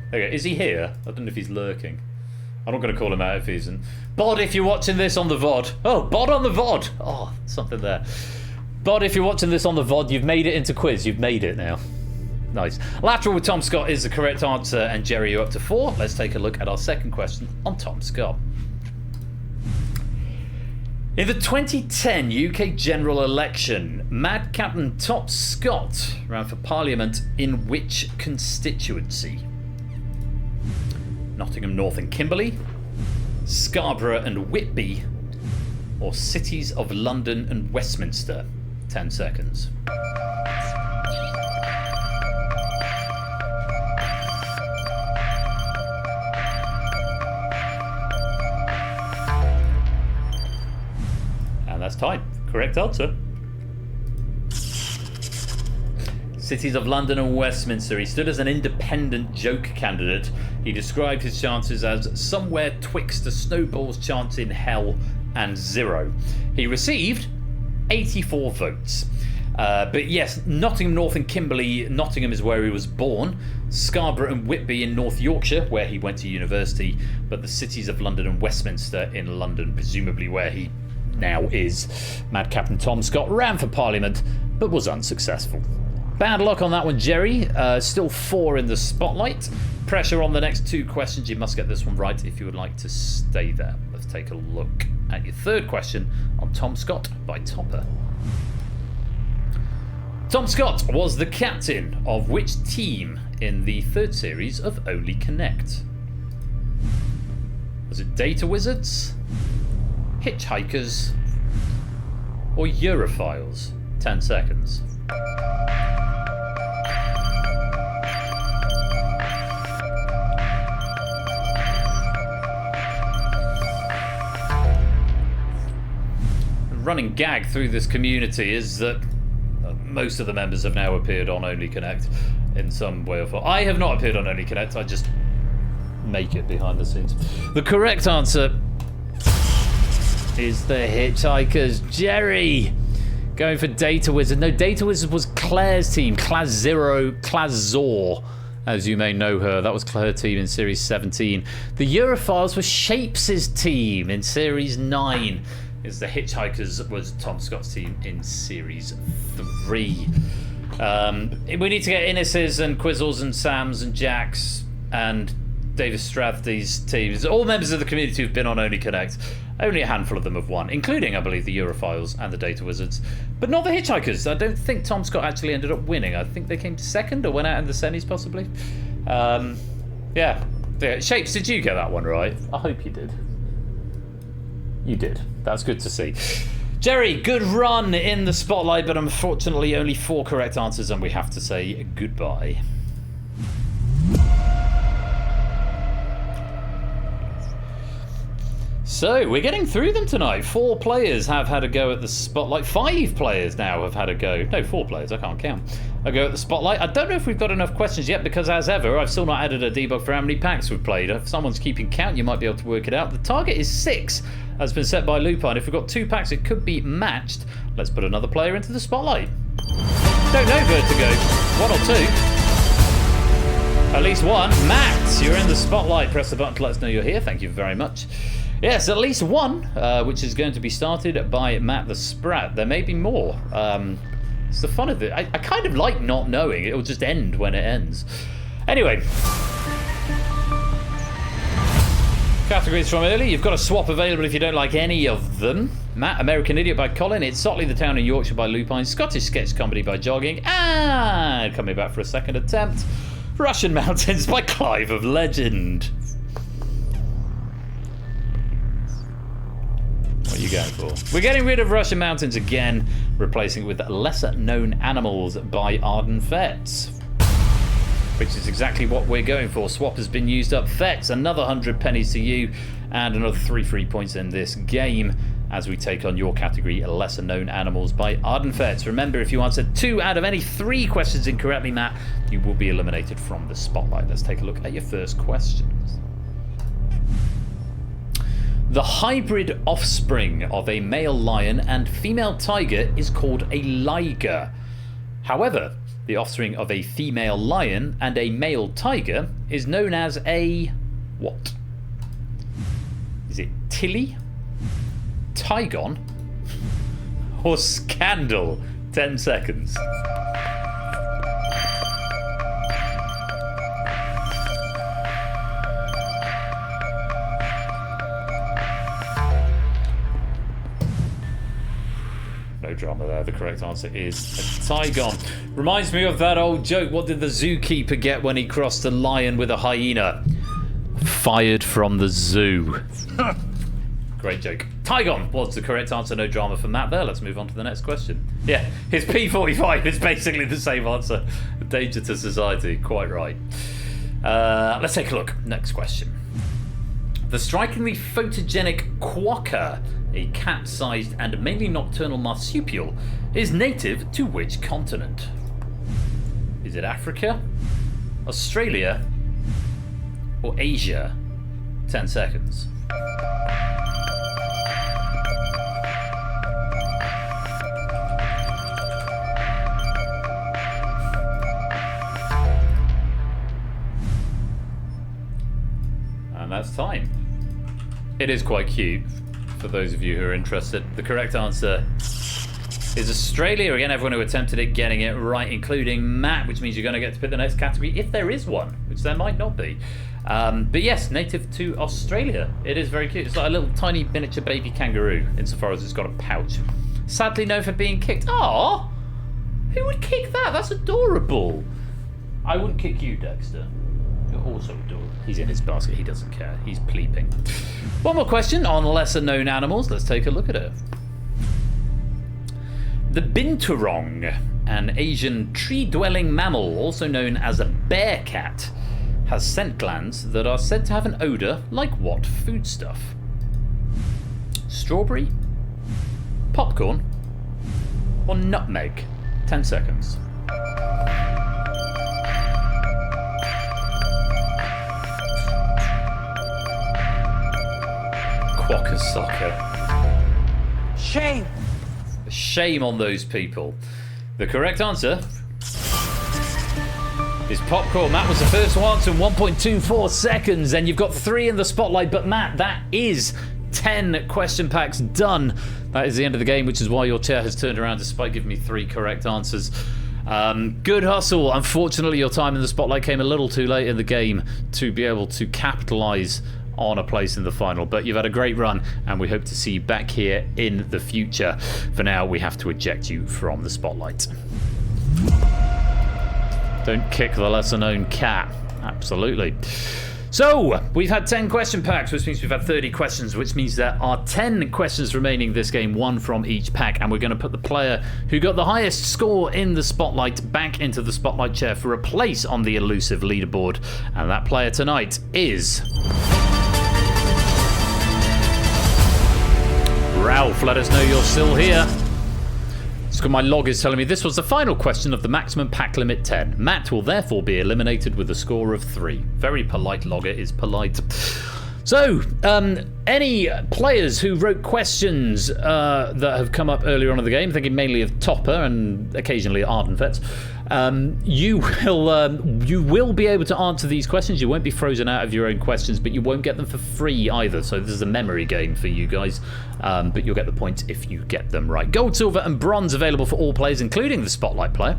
Okay, is he here? I don't know if he's lurking. I'm not going to call him out if he isn't. Bod, if you're watching this on the VOD. Oh, Bod on the VOD. Oh, something there. Bod, if you're watching this on the VOD, you've made it into quiz. You've made it now. Nice. Lateral with Tom Scott is the correct answer, and Jerry, you're up to 4. Let's take a look at our second question on Tom Scott. In the 2010 UK general election, Mad Captain Tom Scott ran for Parliament in which constituency? Nottingham North and Kimberley, Scarborough and Whitby, or cities of London and Westminster? 10 seconds. And that's time. Correct answer. Cities of London and Westminster. He stood as an independent joke candidate. He described his chances as somewhere twixt a snowball's chance in hell and 0. He received 84 votes. But yes, Nottingham North and Kimberley. Nottingham is where he was born. Scarborough and Whitby in North Yorkshire, where he went to university. But the cities of London and Westminster in London, presumably where he now is. Mad Captain Tom Scott ran for Parliament, but was unsuccessful. Bad luck on that one, Jerry. Still 4 in the spotlight. Pressure on the next 2 questions. You must get this one right if you would like to stay there. Let's take a look at your third question on Tom Scott by Topper. Tom Scott was the captain of which team in the 3rd series of Only Connect? Was it Data Wizards, Hitchhikers, or Europhiles? 10 seconds. Running gag through this community is that most of the members have now appeared on Only Connect in some way or form. I have not appeared on Only Connect, I just make it behind the scenes. The correct answer is the Hitchhikers. Jerry going for Data Wizard. No, Data Wizard was Claire's team. Class Zero, Class Zor. as you may know her. That was her team in Series 17. The Europhiles were Shapes' team in Series 9. Is the Hitchhikers was Tom Scott's team in Series 3. We need to get Innes's and Quizzles and Sam's and Jack's and Davis Strathy's teams. All members of the community who've been on Only Connect. Only a handful of them have won, including, I believe, the Europhiles and the Data Wizards. But not the Hitchhikers. I don't think Tom Scott actually ended up winning. I think they came second or went out in the semis, possibly. Yeah. Shapes, did you get that one right? I hope you did. You did. That's good to see. Jerry, good run in the spotlight, but unfortunately only 4 correct answers, and we have to say goodbye. So, we're getting through them tonight. 4 players have had a go at the spotlight. 5 players now have had a go. No, 4 players, I can't count. A go at the spotlight. I don't know if we've got enough questions yet, because as ever, I've still not added a debug for how many packs we've played. If someone's keeping count, you might be able to work it out. The target is 6, has been set by Lupine. If we've got 2 packs, it could be matched. Let's put another player into the spotlight. Don't know, Vertigo. 1 or 2. At least 1. Matt, you're in the spotlight. Press the button to let us know you're here. Thank you very much. Yes, at least 1, which is going to be started by Matt the Sprat. There may be more. It's the fun of it. I kind of like not knowing. It will just end when it ends. Anyway. Categories from early. You've got a swap available if you don't like any of them. Matt, American Idiot by Colin. It's Sotley the Town in Yorkshire by Lupine. Scottish Sketch Comedy by Jogging. And coming back for a second attempt, Russian Mountains by Clive of Legend. What are you going for? We're getting rid of Russian Mountains again, replacing it with Lesser Known Animals by Arden Fetz, which is exactly what we're going for. Swap has been used up. Fetz, another 100 pennies to you, and another 3 free points in this game as we take on your category, Lesser Known Animals by Arden Fetz. Remember, if you answer 2 out of any 3 questions incorrectly, Matt, you will be eliminated from the spotlight. Let's take a look at your first questions. The hybrid offspring of a male lion and female tiger is called a liger. However, the offspring of a female lion and a male tiger is known as a what? Is it Tilly, Tygon, or Scandal? 10 seconds. No drama there. The correct answer is a Tygon. Reminds me of that old joke. What did the zookeeper get when he crossed a lion with a hyena? Fired from the zoo. Great joke. Tygon was the correct answer. No drama from Matt there. Let's move on to the next question. Yeah, his P45 is basically the same answer. A danger to society. Quite right. Let's take a look. Next question. The strikingly photogenic quokka, a cat-sized and mainly nocturnal marsupial, is native to which continent? Is it Africa, Australia, or Asia? 10 seconds. And that's time. It is quite cute, for those of you who are interested. The correct answer is Australia. Again, everyone who attempted it getting it right, including Matt, which means you're going to get to pick the next category if there is one, which there might not be. But yes, native to Australia. It is very cute. It's like a little tiny miniature baby kangaroo, insofar as it's got a pouch. Sadly known for being kicked. Aww! Who would kick that? That's adorable. I wouldn't kick you, Dexter. You're also adorable. He's in his basket. He doesn't care. He's pleeping. One more question on lesser known animals. Let's take a look at it. The binturong, an Asian tree-dwelling mammal, also known as a bear cat, has scent glands that are said to have an odour like what foodstuff? Strawberry, popcorn, or nutmeg? 10 seconds. Quokka soccer. Shame. Shame on those people. The correct answer is popcorn. Matt was the first to answer in 1.24 seconds, and you've got 3 in the spotlight. But Matt, that is 10 question packs done. That is the end of the game, which is why your chair has turned around despite giving me 3 correct answers. Good hustle. Unfortunately, your time in the spotlight came a little too late in the game to be able to capitalise on a place in the final, but you've had a great run and we hope to see you back here in the future. For now, we have to eject you from the spotlight. Don't kick the lesser known cat. Absolutely. So, we've had 10 question packs, which means we've had 30 questions, which means there are 10 questions remaining this game, 1 from each pack, and we're going to put the player who got the highest score in the spotlight back into the spotlight chair for a place on the elusive leaderboard. And that player tonight is Ralph. Let us know you're still here. My log is telling me this was the final question of the maximum pack limit 10. Matt will therefore be eliminated with a score of 3. Very polite logger is polite. So, any players who wrote questions that have come up earlier on in the game, thinking mainly of Topper and occasionally Arden Vets, you will be able to answer these questions. You won't be frozen out of your own questions, but you won't get them for free either. So this is a memory game for you guys, but you'll get the points if you get them right. Gold, silver, and bronze available for all players, including the spotlight player.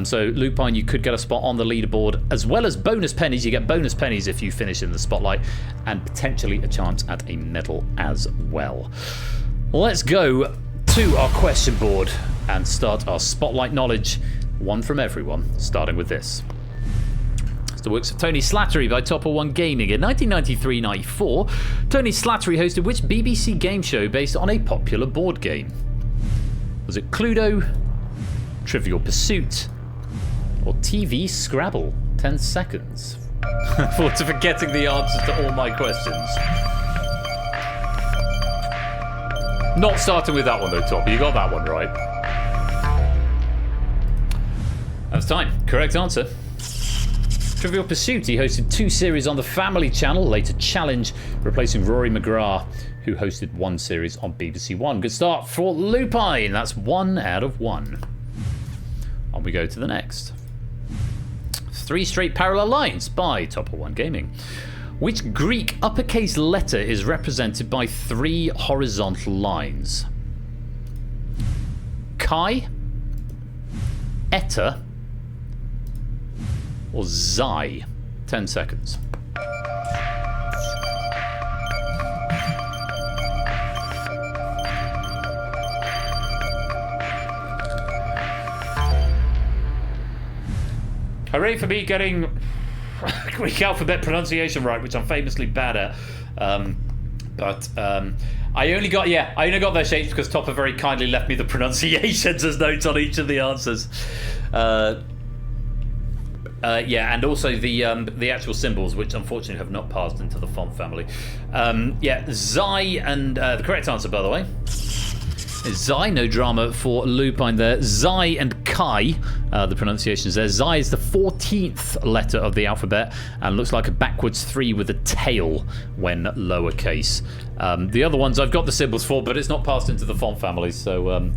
So Lupine, you could get a spot on the leaderboard, as well as bonus pennies. You get bonus pennies if you finish in the spotlight, and potentially a chance at a medal as well. Let's go to our question board and start our spotlight knowledge. One from everyone, starting with this. It's the works of Tony Slattery by Topper One Gaming. In 1993-94, Tony Slattery hosted which BBC game show based on a popular board game? Was it Cluedo, Trivial Pursuit, or TV Scrabble? 10 seconds. Forward to forgetting the answers to all my questions. Not starting with that one though, Topper. You got that one right. That's time. Correct answer. Trivial Pursuit. He hosted 2 series on the Family Channel, later Challenge, replacing Rory McGrath, who hosted 1 series on BBC One. Good start for Lupine. That's 1 out of 1. On we go to the next. 3 Straight Parallel Lines by Topper One Gaming. Which Greek uppercase letter is represented by 3 horizontal lines? Chi, Eta, or Xi? 10 seconds. Hooray for me getting Greek alphabet pronunciation right, which I'm famously bad at. I only got their shapes because Topper very kindly left me the pronunciations as notes on each of the answers. And also the actual symbols, which unfortunately have not passed into the font family. Xi, and the correct answer, by the way, is Xi. No drama for Lupine there. Xi and Chi, the pronunciations there. Xi is the 14th letter of the alphabet and looks like a backwards 3 with a tail when lowercase. The other ones I've got the symbols for, but it's not passed into the font family, so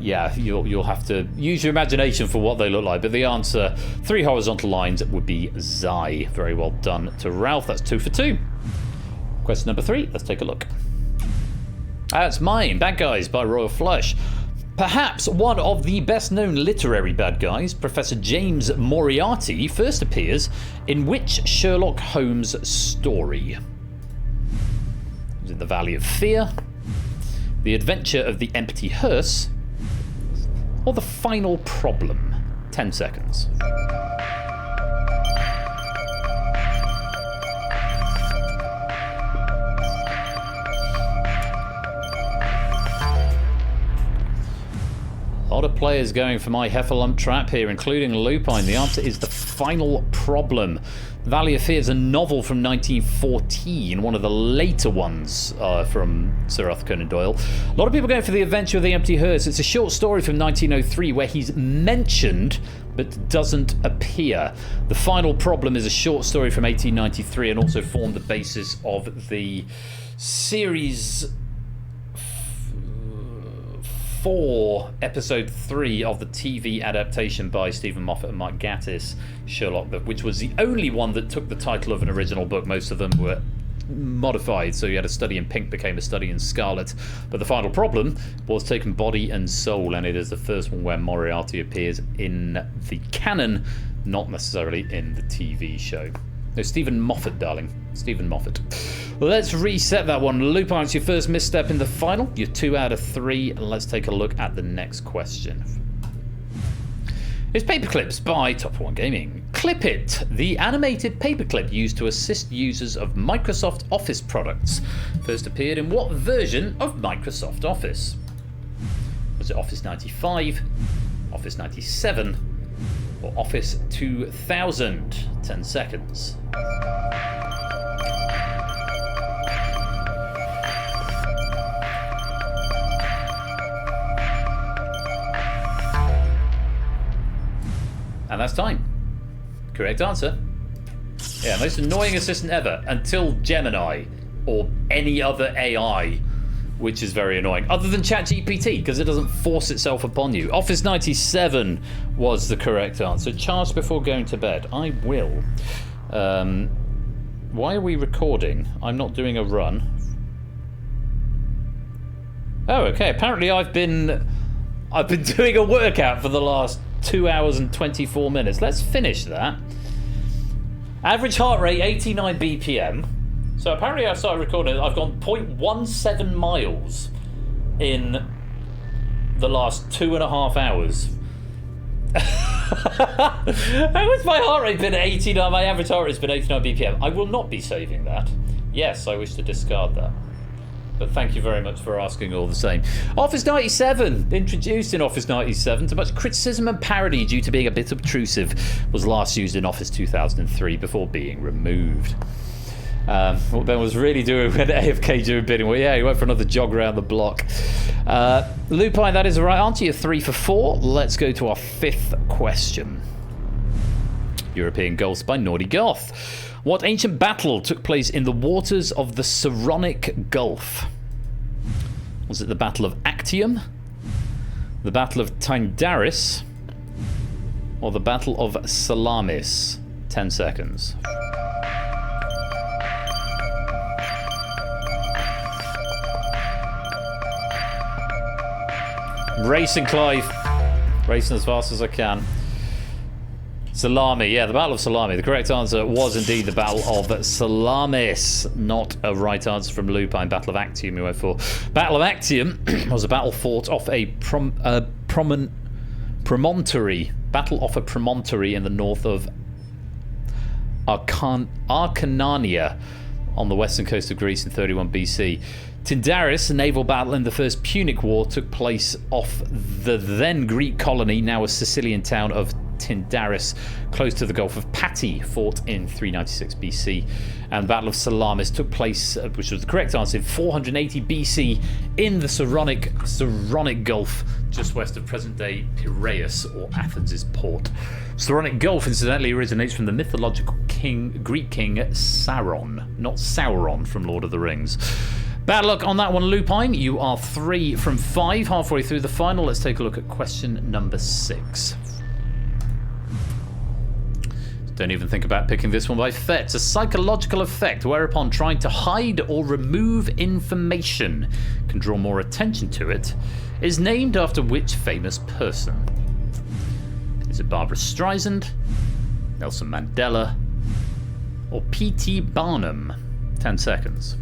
you'll have to use your imagination for what they look like. But the answer, 3 horizontal lines, would be Xi. Very well done to Ralph. That's 2 for 2. Question number 3. Let's take a look. That's mine. Bad Guys by Royal Flush. Perhaps one of the best-known literary bad guys, Professor James Moriarty, first appears in which Sherlock Holmes story? Was it The Valley of Fear, The Adventure of the Empty Hearse, or The Final Problem? 10 seconds. A lot of players going for my Heffalump trap here, including Lupine. The answer is The Final Problem. The Valley of Fear is a novel from 1914, one of the later ones from Sir Arthur Conan Doyle. A lot of people going for The Adventure of the Empty Hearse. It's a short story from 1903 where he's mentioned but doesn't appear. The Final Problem is a short story from 1893 and also formed the basis of the series for episode 3 of the TV adaptation by Stephen Moffat and Mike Gatiss, Sherlock, which was the only one that took the title of an original book. Most of them were modified, so you had A Study in Pink became A Study in Scarlet. But the final problem was taken body and soul, and it is the first one where Moriarty appears in the canon, not necessarily in the TV show. No, Stephen Moffat, darling. Stephen Moffat. Let's reset that one. Lupin, it's your first misstep in the final. You're 2 out of 3. And let's take a look at the next question. It's Paperclips by Top 1 Gaming. Clip It, the animated paperclip used to assist users of Microsoft Office products, first appeared in what version of Microsoft Office? Was it Office 95, Office 97, or Office 2000? 10 seconds. And that's time. Correct answer. Yeah, most annoying assistant ever until Gemini or any other AI, which is very annoying. Other than ChatGPT, because it doesn't force itself upon you. Office 97 was the correct answer. Charge before going to bed. I will. Why are we recording? I'm not doing a run. Oh, okay. Apparently I've been doing a workout for the last 2 hours and 24 minutes. Let's finish that. Average heart rate 89 BPM. So apparently I started recording. I've gone 0.17 miles in the last 2.5 hours. How has my heart rate been 89? My average heart rate has been 89 BPM. I will not be saving that. Yes, I wish to discard that. But thank you very much for asking all the same. Office 97, introduced in Office 97 to much criticism and parody due to being a bit obtrusive, was last used in Office 2003 before being removed. What Ben was really doing when AFK during bidding, well, yeah, he went for another jog around the block. Lupine, that is the right answer. You're 3 for 4. Let's go to our 5th question. European Ghosts by Naughty Goth. What ancient battle took place in the waters of the Saronic Gulf? Was it the Battle of Actium, the Battle of Tyndaris, or the Battle of Salamis? 10 seconds. Racing, Clive. Racing as fast as I can. Salami, yeah, the Battle of Salami. The correct answer was indeed the Battle of Salamis. Not a right answer from Lupine. Battle of Actium we went for. Battle of Actium was a battle fought off a promontory. Battle off a promontory in the north of Acarnania on the western coast of Greece in 31 BC. Tyndaris, a naval battle in the First Punic War, took place off the then Greek colony, now a Sicilian town of Tyndaris, close to the Gulf of Patti, fought in 396 BC. And the Battle of Salamis took place, which was the correct answer, in 480 BC in the Saronic Gulf, just west of present-day Piraeus, or Athens' port. Saronic Gulf, incidentally, originates from the mythological Greek king Sauron, not Sauron from Lord of the Rings. Bad luck on that one, Lupine. You are 3 from 5, halfway through the final. Let's take a look at question number 6. Don't even think about picking this one by fate. It's a psychological effect whereupon trying to hide or remove information can draw more attention to it, is named after which famous person? Is it Barbara Streisand, Nelson Mandela, or P.T. Barnum? 10 seconds.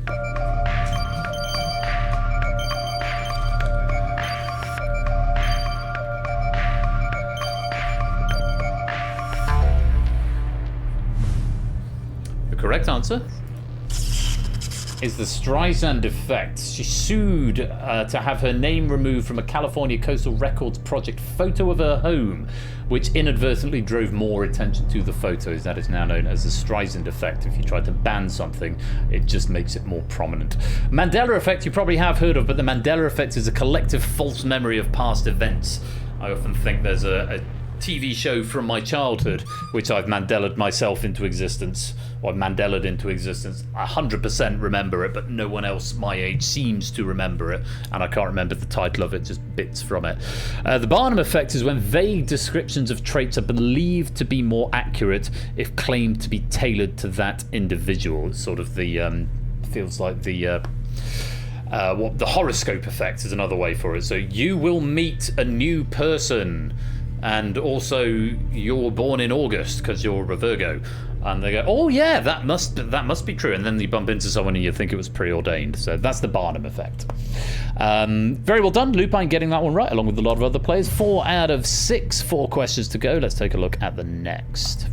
Correct answer is the Streisand effect. She sued to have her name removed from a California Coastal Records project photo of her home, which inadvertently drove more attention to the photos. That is now known as the Streisand effect. If you try to ban something, it just makes it more prominent. Mandela effect you probably have heard of, but the Mandela effect is a collective false memory of past events. I often think there's a TV show from my childhood which I've Mandela'd myself into existence, or Mandela'd into existence. I 100% remember it, but no one else my age seems to remember it, and I can't remember the title of it, just bits from it. The Barnum effect is when vague descriptions of traits are believed to be more accurate if claimed to be tailored to that individual. It's sort of the feels like the what the horoscope effect is another way for it. So you will meet a new person, and also you're born in August because you're a Virgo, and they go, oh yeah, that must be true, and then you bump into someone and you think it was preordained. So that's the Barnum effect. Very well done, Lupine, getting that one right, along with a lot of other players. 4 out of 6, 4 questions to go. Let's take a look at the next.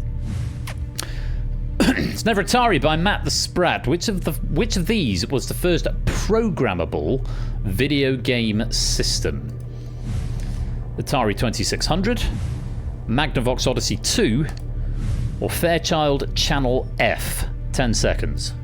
It's Never Atari by Matt the Sprat. Which of these was the first programmable video game system? Atari 2600, Magnavox Odyssey 2, or Fairchild Channel F? 10 seconds.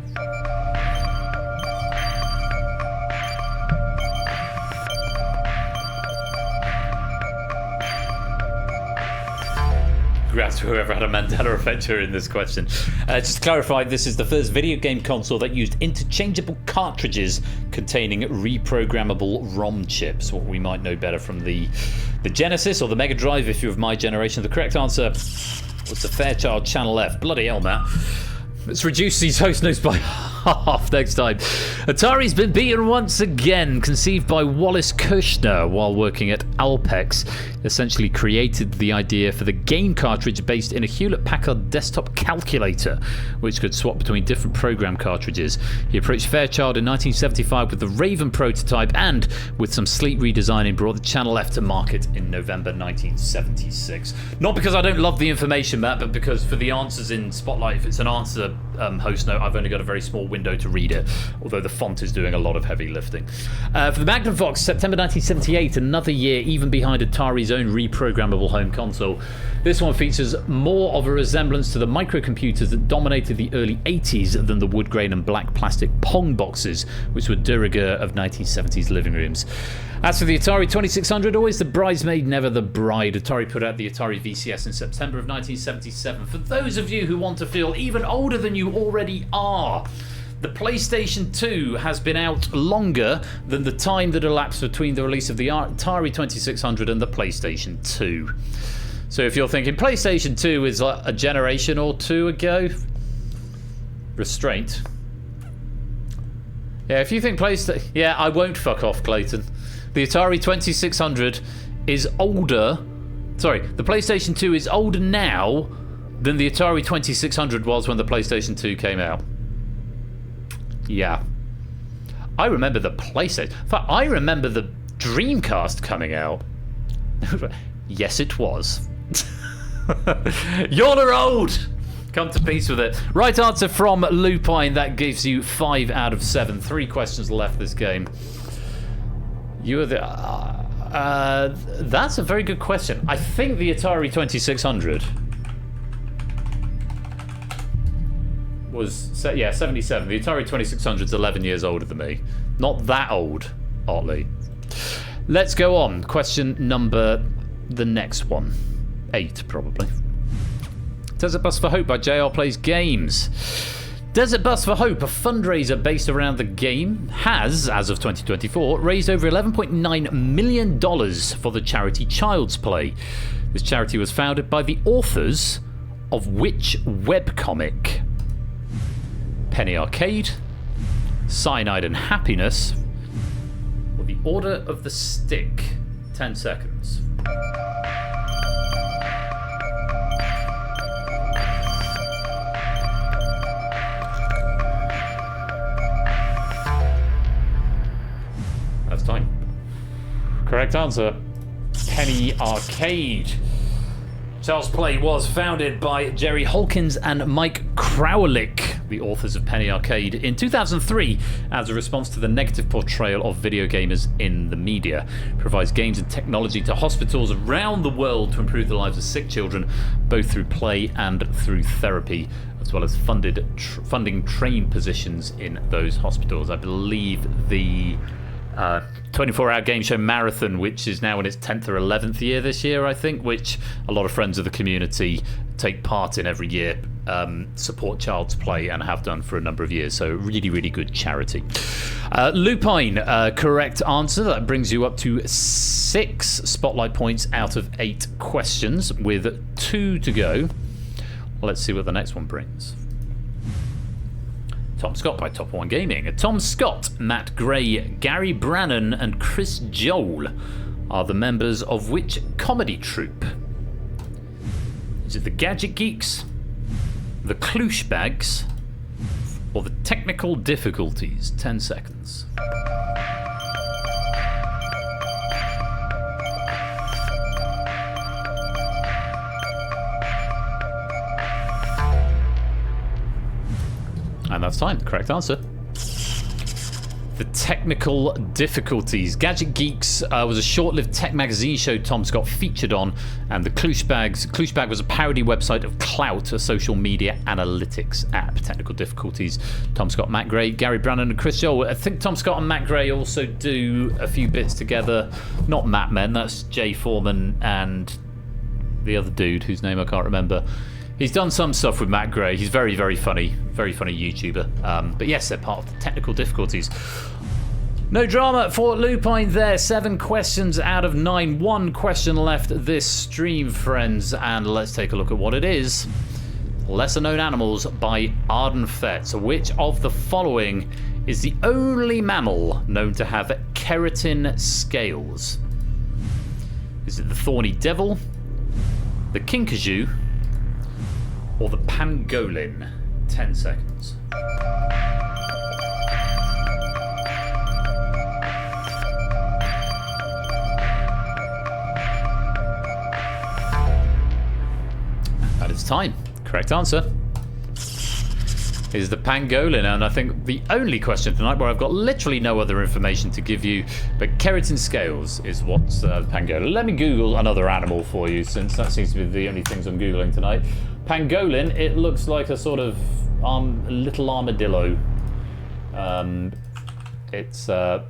Congrats to whoever had a Mandela effect during this question. Just to clarify, this is the first video game console that used interchangeable cartridges containing reprogrammable ROM chips, what we might know better from the Genesis or the Mega Drive if you're of my generation. The correct answer was the Fairchild Channel F. Bloody hell, Matt. Let's reduce these host notes by half next time. Atari's been beaten once again. Conceived by Wallace Kirshner while working at Alpex, essentially created the idea for the game cartridge based in a Hewlett-Packard desktop calculator, which could swap between different program cartridges. He approached Fairchild in 1975 with the Raven prototype, and with some sleek redesigning, brought the Channel F to market in November 1976. Not because I don't love the information, Matt, but because for the answers in Spotlight, if it's an answer host note, I've only got a very small window to read it, although the font is doing a lot of heavy lifting. For the Magnavox, September 1978, another year even behind Atari's own reprogrammable home console. This one features more of a resemblance to the microcomputers that dominated the early 80s than the wood grain and black plastic Pong boxes, which were de rigueur of 1970s living rooms. As for the Atari 2600, always the bridesmaid, never the bride. Atari put out the Atari VCS in September of 1977. For those of you who want to feel even older than you already are, the PlayStation 2 has been out longer than the time that elapsed between the release of the Atari 2600 and the PlayStation 2. So if you're thinking PlayStation 2 is like a generation or two ago, restraint. Yeah, if you think PlayStation... Yeah, I won't fuck off, Clayton. The Atari 2600 is older... Sorry, the PlayStation 2 is older now than the Atari 2600 was when the PlayStation 2 came out. Yeah. I remember the PlayStation... In fact, I remember the Dreamcast coming out. Yes, it was. You're old! Come to peace with it. Right answer from Lupine. That gives you 5 out of 7. 3 questions left this game. You are the... that's a very good question. I think the Atari 2600 was... Yeah, 77. The Atari 2600 is 11 years older than me. Not that old, Otley. Let's go on. Question number... the next one. 8, probably. Desert Bus for Hope by JR Plays Games. Desert Bus for Hope, a fundraiser based around the game, has, as of 2024, raised over $11.9 million for the charity Child's Play. This charity was founded by the authors of which webcomic? Penny Arcade, Cyanide and Happiness, or The Order of the Stick? 10 seconds. That's time. Correct answer. Penny Arcade. Child's Play was founded by Jerry Holkins and Mike Kraulik, the authors of Penny Arcade, in 2003 as a response to the negative portrayal of video gamers in the media. It provides games and technology to hospitals around the world to improve the lives of sick children, both through play and through therapy, as well as funding trained positions in those hospitals. I believe the 24-hour game show Marathon, which is now in its 10th or 11th year this year, I think, which a lot of friends of the community take part in every year, support Child's Play and have done for a number of years. So really, really good charity. Lupine, correct answer. That brings you up to 6 spotlight points out of 8 questions with 2 to go. Let's see what the next one brings. Tom Scott by Top 1 Gaming. Tom Scott, Matt Gray, Gary Brannan and Chris Joel are the members of which comedy troupe? Is it the Gadget Geeks, the Klooshbags, or the Technical Difficulties? 10 seconds. And that's time. Correct answer. The Technical Difficulties. Gadget Geeks was a short-lived tech magazine show Tom Scott featured on, and the Klooshbag was a parody website of Clout, a social media analytics app. Technical Difficulties. Tom Scott, Matt Gray, Gary Brannan and Chris Joel. I think Tom Scott and Matt Gray also do a few bits together. Not Matt Men, that's Jay Foreman and the other dude whose name I can't remember. He's done some stuff with Matt Gray. He's very, very funny YouTuber. But yes, they're part of the Technical Difficulties. No drama for Lupine there. 7 questions out of 9. 1 question left this stream, friends. And let's take a look at what it is. Lesser Known Animals by Arden Fetz. Which of the following is the only mammal known to have keratin scales? Is it the thorny devil, the kinkajou, or the pangolin? 10 seconds. That is time. Correct answer is the pangolin, and I think the only question tonight where I've got literally no other information to give you, but keratin scales is what's the pangolin. Let me Google another animal for you, since that seems to be the only things I'm Googling tonight. Pangolin, it looks like a sort of little armadillo. It's that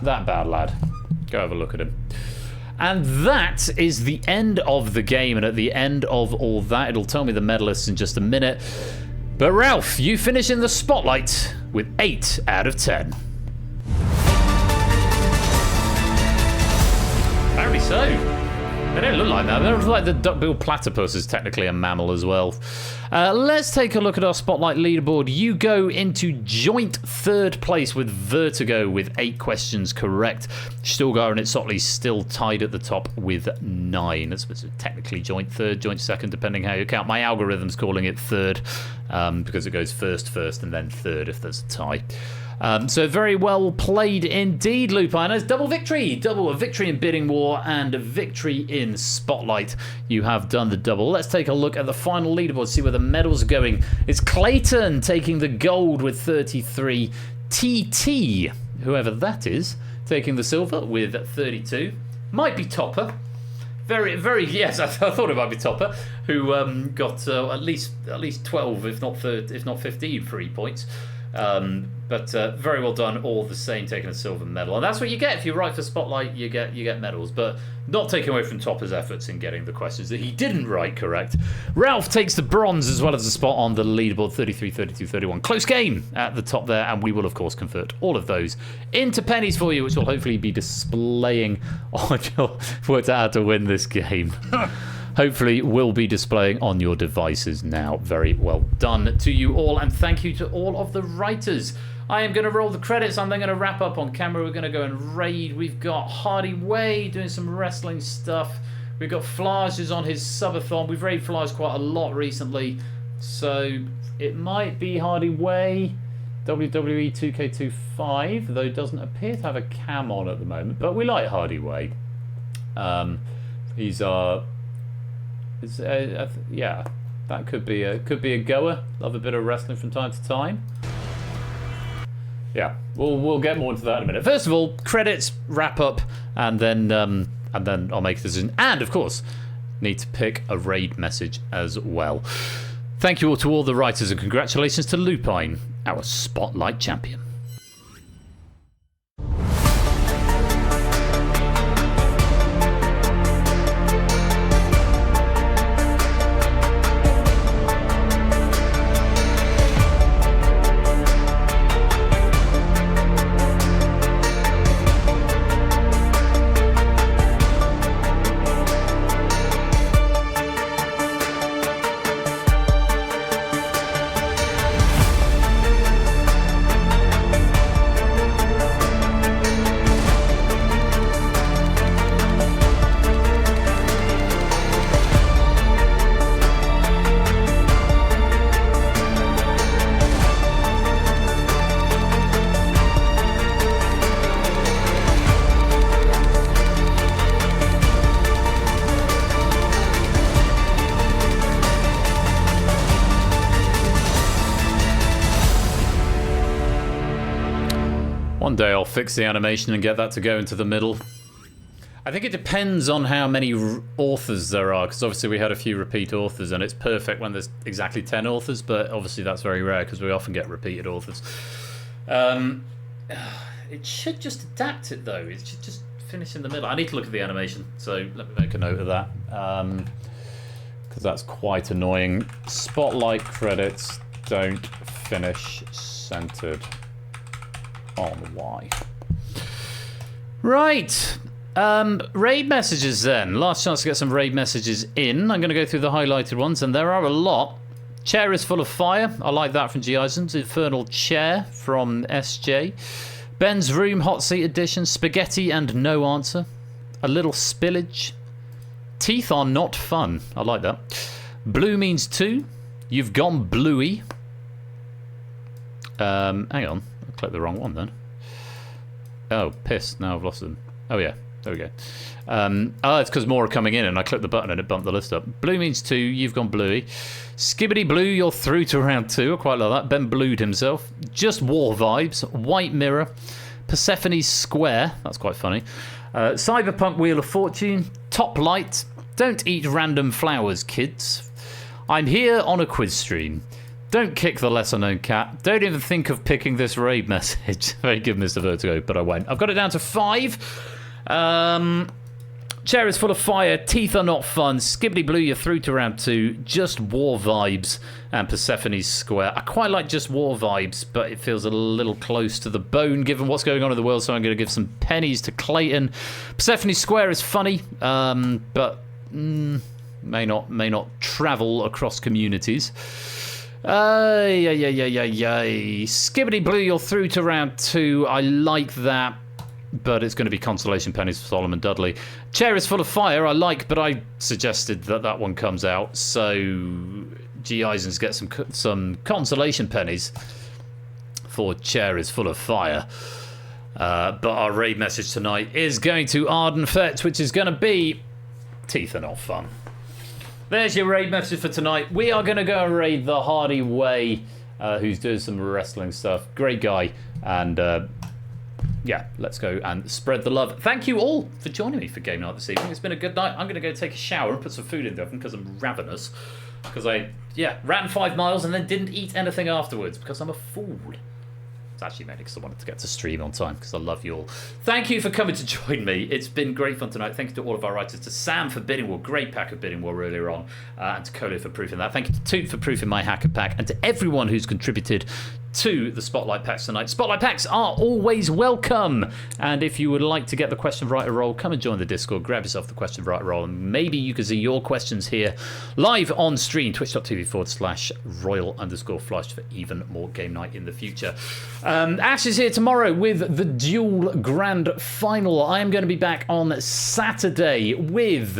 bad, lad. Go have a look at him. And that is the end of the game, and at the end of all that, it'll tell me the medalists in just a minute. But Ralph, you finish in the spotlight with 8 out of 10. Apparently so. They don't look like that. They look like the duck-billed platypus is technically a mammal as well. Let's take a look at our Spotlight leaderboard. You go into joint 3rd place with Vertigo with 8 questions correct. Stilgar and Itzotli still tied at the top with 9. It's technically joint 3rd, joint 2nd, depending how you count. My algorithm's calling it 3rd because it goes first, and then 3rd if there's a tie. So very well played indeed, Lupine. It's double victory. A victory in Bidding War and a victory in Spotlight. You have done the double. Let's take a look at the final leaderboard, see where the medals are going. It's Clayton taking the gold with 33. TT, whoever that is, taking the silver with 32. Might be Topper. Yes, I thought it might be Topper, who got at least 12, if not 15 free points. But very well done all the same, taking a silver medal. And that's what you get if you write for Spotlight. You get medals, but not taken away from Topper's efforts in getting the questions that he didn't write correct. Ralph takes the bronze as well as the spot on the leaderboard, 33, 32, 31. Close game at the top there, and we will of course convert all of those into pennies for you, which will hopefully be displaying on your worked out how to win this game. Hopefully will be displaying on your devices now. Very well done to you all, and thank you to all of the writers. I am going to roll the credits. I'm then going to wrap up on camera. We're going to go and raid. We've got Hardy Way doing some wrestling stuff. We've got Flage is on his subathon. We've raided Flage quite a lot recently, so it might be Hardy Way. WWE 2K25, though doesn't appear to have a cam on at the moment, but we like Hardy Way. He's our... yeah, that could be a goer. Love a bit of wrestling from time to time. Yeah, we'll get more into that in a minute. First of all, credits, wrap up, and then I'll make a decision. And of course, need to pick a raid message as well. Thank you all to all the writers, and congratulations to Lupine, our Spotlight champion. One day I'll fix the animation and get that to go into the middle. I think it depends on how many authors there are, because obviously we had a few repeat authors, and it's perfect when there's exactly 10 authors, but obviously that's very rare because we often get repeated authors. It should just adapt it though. It should just finish in the middle. I need to look at the animation, so let me make a note of that, because that's quite annoying. Spotlight credits don't finish centered on Y. Right. Raid messages then. Last chance to get some raid messages in. I'm going to go through the highlighted ones, and there are a lot. Chair is full of fire. I like that from G. Eisens. Infernal Chair from SJ. Ben's Room Hot Seat Edition. Spaghetti and no answer. A little spillage. Teeth are not fun. I like that. Blue means two. You've gone bluey. Hang on. I clicked the wrong one then. Oh, piss. Now I've lost them. Oh, yeah. There we go. It's because more are coming in, and I clicked the button and it bumped the list up. Blue means two. You've gone bluey. Skibbity blue, you're through to round two. I quite like that. Ben blued himself. Just war vibes. White mirror. Persephone's square. That's quite funny. Cyberpunk Wheel of Fortune. Top light. Don't eat random flowers, kids. I'm here on a quiz stream. Don't kick the lesser-known cat. Don't even think of picking this raid message. Very good, Mr. Vertigo, but I won't. I've got it down to 5. Chair is full of fire. Teeth are not fun. Skibbity blue, you're through to round 2. Just war vibes. And Persephone's square. I quite like just war vibes, but it feels a little close to the bone given what's going on in the world, so I'm going to give some pennies to Clayton. Persephone's square is funny, but may not travel across communities. Skibbity blue, you're through to round 2. I like that, but it's going to be consolation pennies for Solomon Dudley. Chair is full of fire. I like, but I suggested that one comes out, so G. Eisens gets some consolation pennies for Chair is full of fire. But our raid message tonight is going to Arden Fett, which is going to be teeth are not fun. There's your raid message for tonight. We are going to go and raid the Hardy Way, who's doing some wrestling stuff. Great guy. And yeah, let's go and spread the love. Thank you all for joining me for game night this evening. It's been a good night. I'm going to go take a shower and put some food in the oven because I'm ravenous. Because I ran 5 miles and then didn't eat anything afterwards because I'm a fool. It's actually mainly because I wanted to get to stream on time because I love you all. Thank you for coming to join me. It's been great fun tonight. Thank you to all of our writers, to Sam for Bidding War, great pack of Bidding War earlier on, and to Colo for proofing that. Thank you to Toot for proofing my hacker pack, and to everyone who's contributed to the Spotlight Packs tonight. Spotlight Packs are always welcome, and if you would like to get the Question Writer role, come and join the Discord, grab yourself the Question Writer role, and maybe you can see your questions here live on stream, twitch.tv/royal_flush for even more game night in the future. Ash is here tomorrow with the Duel Grand Final. I am going to be back on Saturday with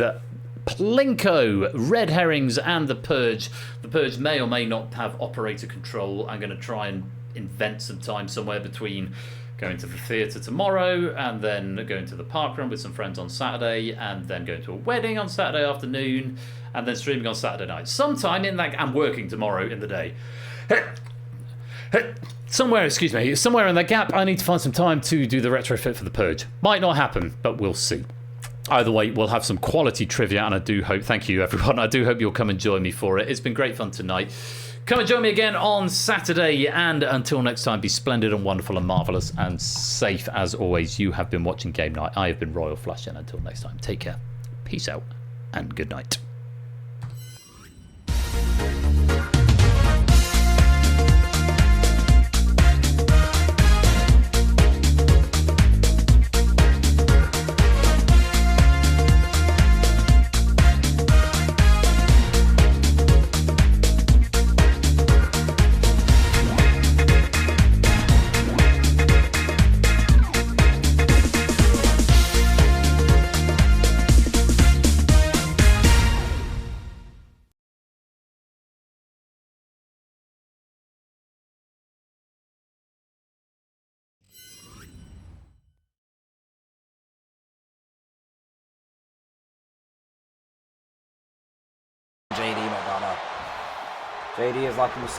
Plinko, Red Herrings, and The Purge. The Purge may or may not have operator control. I'm going to try and invent some time somewhere between going to the theatre tomorrow and then going to the parkrun with some friends on Saturday and then going to a wedding on Saturday afternoon and then streaming on Saturday night. Sometime in that, I'm working tomorrow in the day. Somewhere in that gap, I need to find some time to do the retrofit for The Purge. Might not happen, but we'll see. Either way, we'll have some quality trivia, and I do hope, thank you everyone, I do hope you'll come and join me for it. It's been great fun tonight. Come and join me again on Saturday, and until next time, be splendid and wonderful and marvellous and safe as always. You have been watching Game Night. I have been Royal Flush, and until next time, take care, peace out, and good night. JD McDonough. JD is like